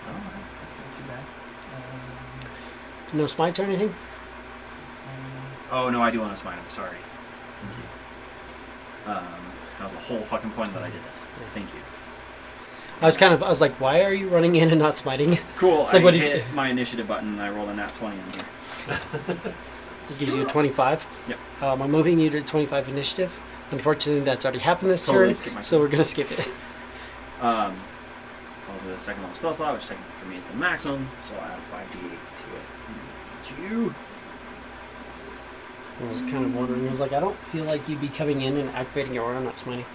Oh, that's not too bad. No smites or anything? Oh no, I do want to smite him. Sorry. Thank you. That was the whole fucking point that I did this. Thank you. I was like, why are you running in and not smiting? Cool. It's like, I what hit my initiative button and I rolled a nat 20 on here. It gives you a 25. Yep. I'm moving you to 25 initiative. Unfortunately, that's already happened this Totally turn, skip my so we're going to skip it. I'll do the second level spell slot, which technically for me is the maximum, so I'll add 5d8 to it. You. I was kind of wondering. I was like, I don't feel like you'd be coming in and activating your aura, not smiting.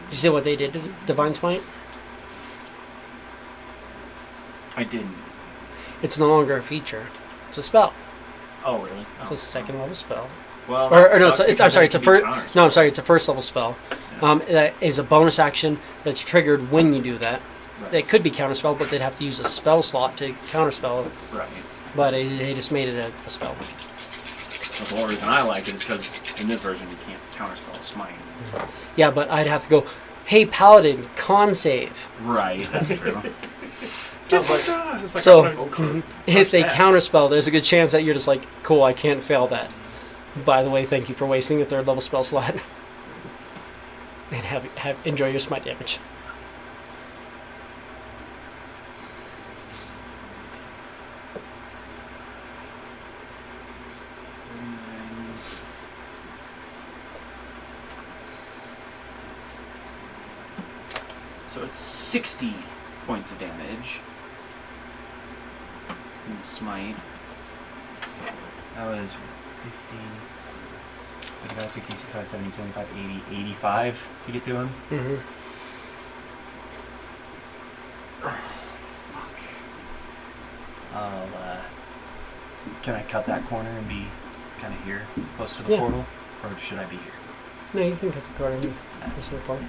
Did you see what they did to Divine Smite? I didn't. It's no longer a feature. It's a spell. Oh really? It's a second level spell. Well, Or no, I'm sorry. It's a first. No, I'm sorry. It's a first level spell. Yeah. That is a bonus action that's triggered when you do that. Right. It could be counterspell, but they'd have to use a spell slot to counterspell. Right. But they just made it a spell. Well, the only reason I like it is because in this version you can't counterspell smite. Yeah, but I'd have to go, hey, Paladin, con save. Right, that's true. It's like, So, I'm gonna- if they counterspell, there's a good chance that you're just like, cool, I can't fail that. By the way, thank you for wasting a third level spell slot. And enjoy your smite damage. So it's 60 points of damage. And smite. That was 15. 55, 60, 65, 70, 75, 80, 85 to get to him. Mm-hmm. I'll, can I cut that corner and be kind of here, close to the Yeah. portal? Or should I be here? No, you can cut the card in this little part.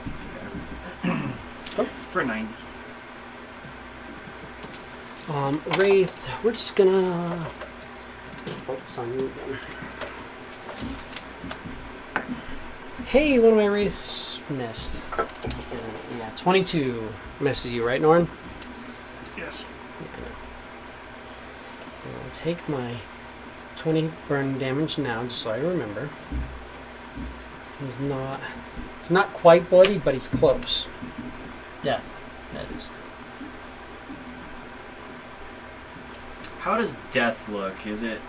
Go. For 90. Wraith, we're just gonna focus on you again. Hey, one of my wraiths missed. Yeah, 22 misses you, right, Norn? Yes. I'll take my 20 burning damage now, just so I remember. He's not quite bloody, but he's close. Death, that is. How does death look? Is it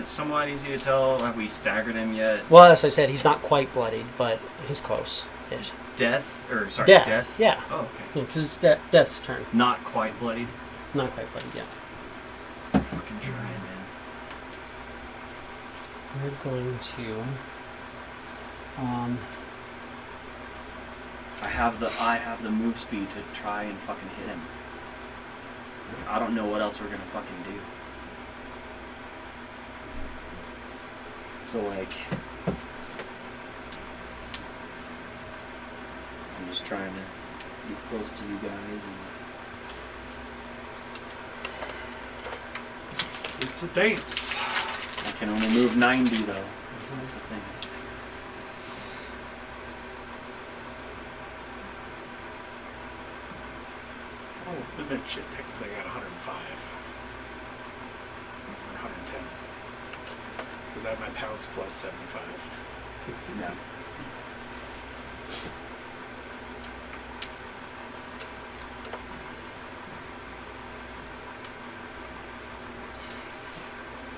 somewhat easy to tell? Have we staggered him yet? Well, as I said, he's not quite bloodied, but he's close-ish. Death? Or, sorry, Death, death? yeah. Oh, okay. Because it's Death's turn. Not quite bloodied? Not quite bloodied yet. Fucking trying, man. We're going to... I have the move speed to try and fucking hit him. I don't know what else we're gonna fucking do. So like, I'm just trying to get close to you guys and It's a dance. I can only move 90 though. That's the thing. Oh, isn't that shit technically I got 105? Or 110. Because I have my pounds plus 75. Yeah.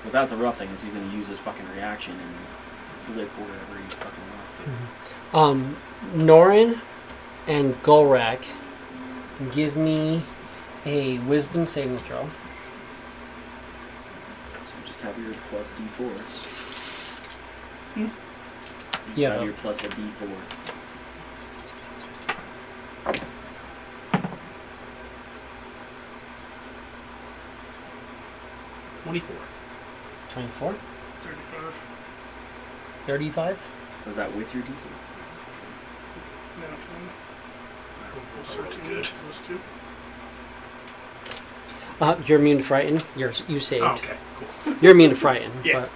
But that's the rough thing, is he's going to use his fucking reaction and blip wherever he fucking wants to. Norin and Golrak, give me a wisdom saving throw. So just have your plus d4s. You just Yeah. have your plus a d4. $24. 24? 35. 35? Was that with your d4? Now 20. That's really good. Those two. You're immune to frighten. You saved. Oh, okay, cool. You're immune to frighten. Yeah.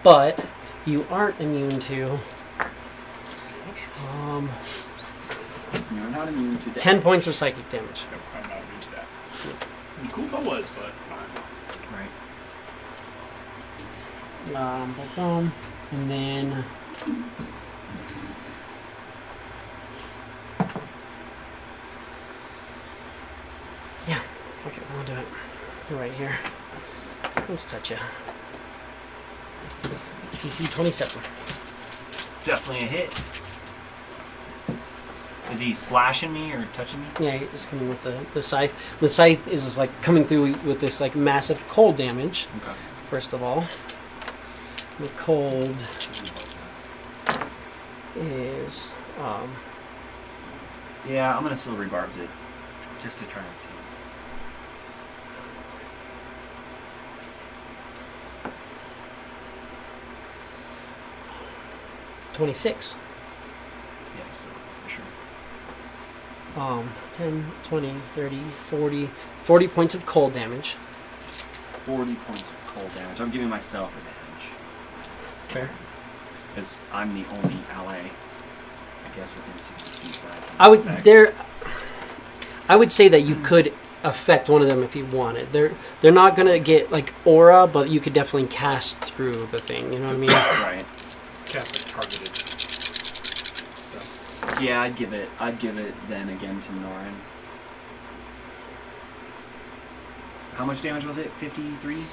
But you aren't immune to You're not immune to 10 points of psychic damage. No, I'm not immune to that. It'd be cool if I was, but I'm not. Boom. And then yeah, okay, I'll do it. You're right here. Let's touch you. DC 27. Definitely a hit. Is he slashing me or touching me? Yeah, he's coming with the scythe. The scythe is like coming through with this like massive cold damage. Okay. First of all, the cold is Yeah, I'm gonna silvery barbs it. Just to try and see. $26. Yes, for sure. 10, 20, 30, 40 points of cold damage. 40 points of cold damage. I'm giving myself advantage. Fair. Because I'm the only ally, I guess, within 60 feet. That can I would affect. I would say that you could affect one of them if you wanted. They're not gonna get like aura, but you could definitely cast through the thing. You know what I mean? Right. Cast like targeted stuff. Yeah, I'd give it then again to Norin. How much damage was it? 53?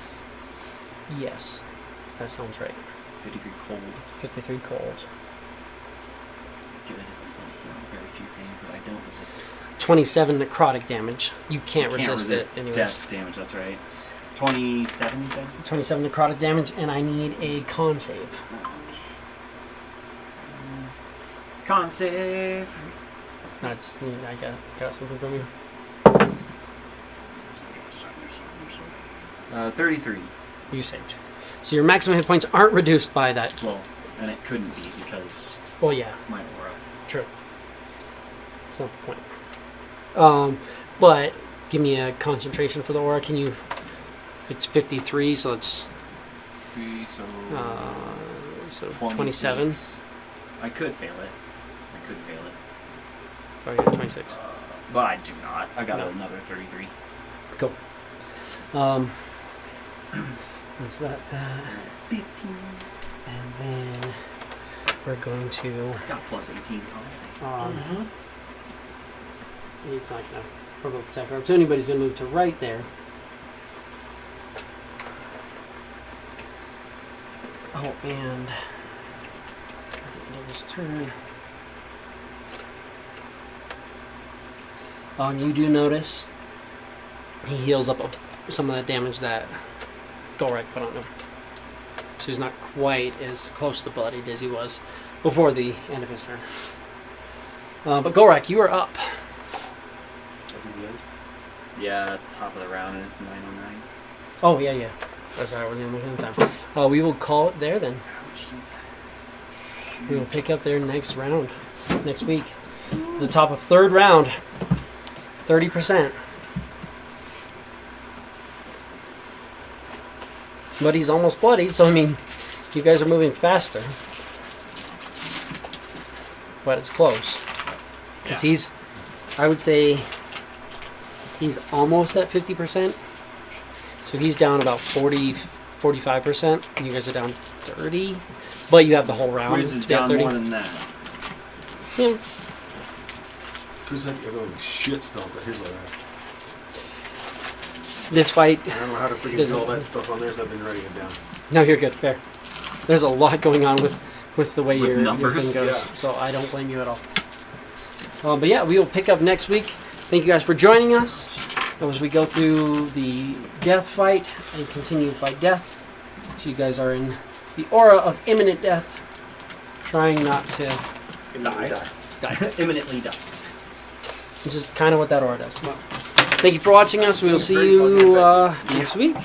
Yes, that sounds right. 53 cold. 53 cold. Good. It's like, very few things that I don't resist. 27 necrotic damage. You can't Can't resist resist it anyways. death damage, that's right. 27, you said? 27 necrotic damage, and I need a con save. Con save. I got something from you. 33. You saved. So your maximum hit points aren't reduced by that. Well, and it couldn't be because Well, yeah, my aura. true. That's not the point. But give me a concentration for the aura. Can you? It's 53, so it's 3, so so 26. 27. I could fail it. Oh yeah, 26. But I do not. I got No. another 33. Cool. What's that? 15. And then we're going to. Got plus 18 con save. It's like a purple protector opportunity, but he's going to move to right there. Oh, and end of his turn. And you do notice he heals up some of that damage that Golrak put on him. So he's not quite as close to bloodied as he was before the end of his turn. But Golrak, you are up. Yeah, at the top of the round, and it's 909. Oh, yeah. That's how I was looking at the time. We will call it there then. We will pick up there next round, next week. The top of third round, 30%. But he's almost bloodied, so I mean, you guys are moving faster. But it's close. Because I would say, he's almost at 50%. So he's down about 40, 45%. And you guys are down 30. But you have the whole round. Quiz is to be at down 30. more than that. Yeah. Chris had everyone shit stomped at his level. This fight. I don't know how to freaking do all that stuff on there, so I've been writing it down. No, you're good. Fair. There's a lot going on with the way With your numbers, thing goes. yeah. So I don't blame you at all. But yeah, we will pick up next week. Thank you guys for joining us as we go through the death fight and continue to fight death. So you guys are in the aura of imminent death, trying not to die. Imminently die. Which is kind of what that aura does. Thank you for watching us. We will see you next week.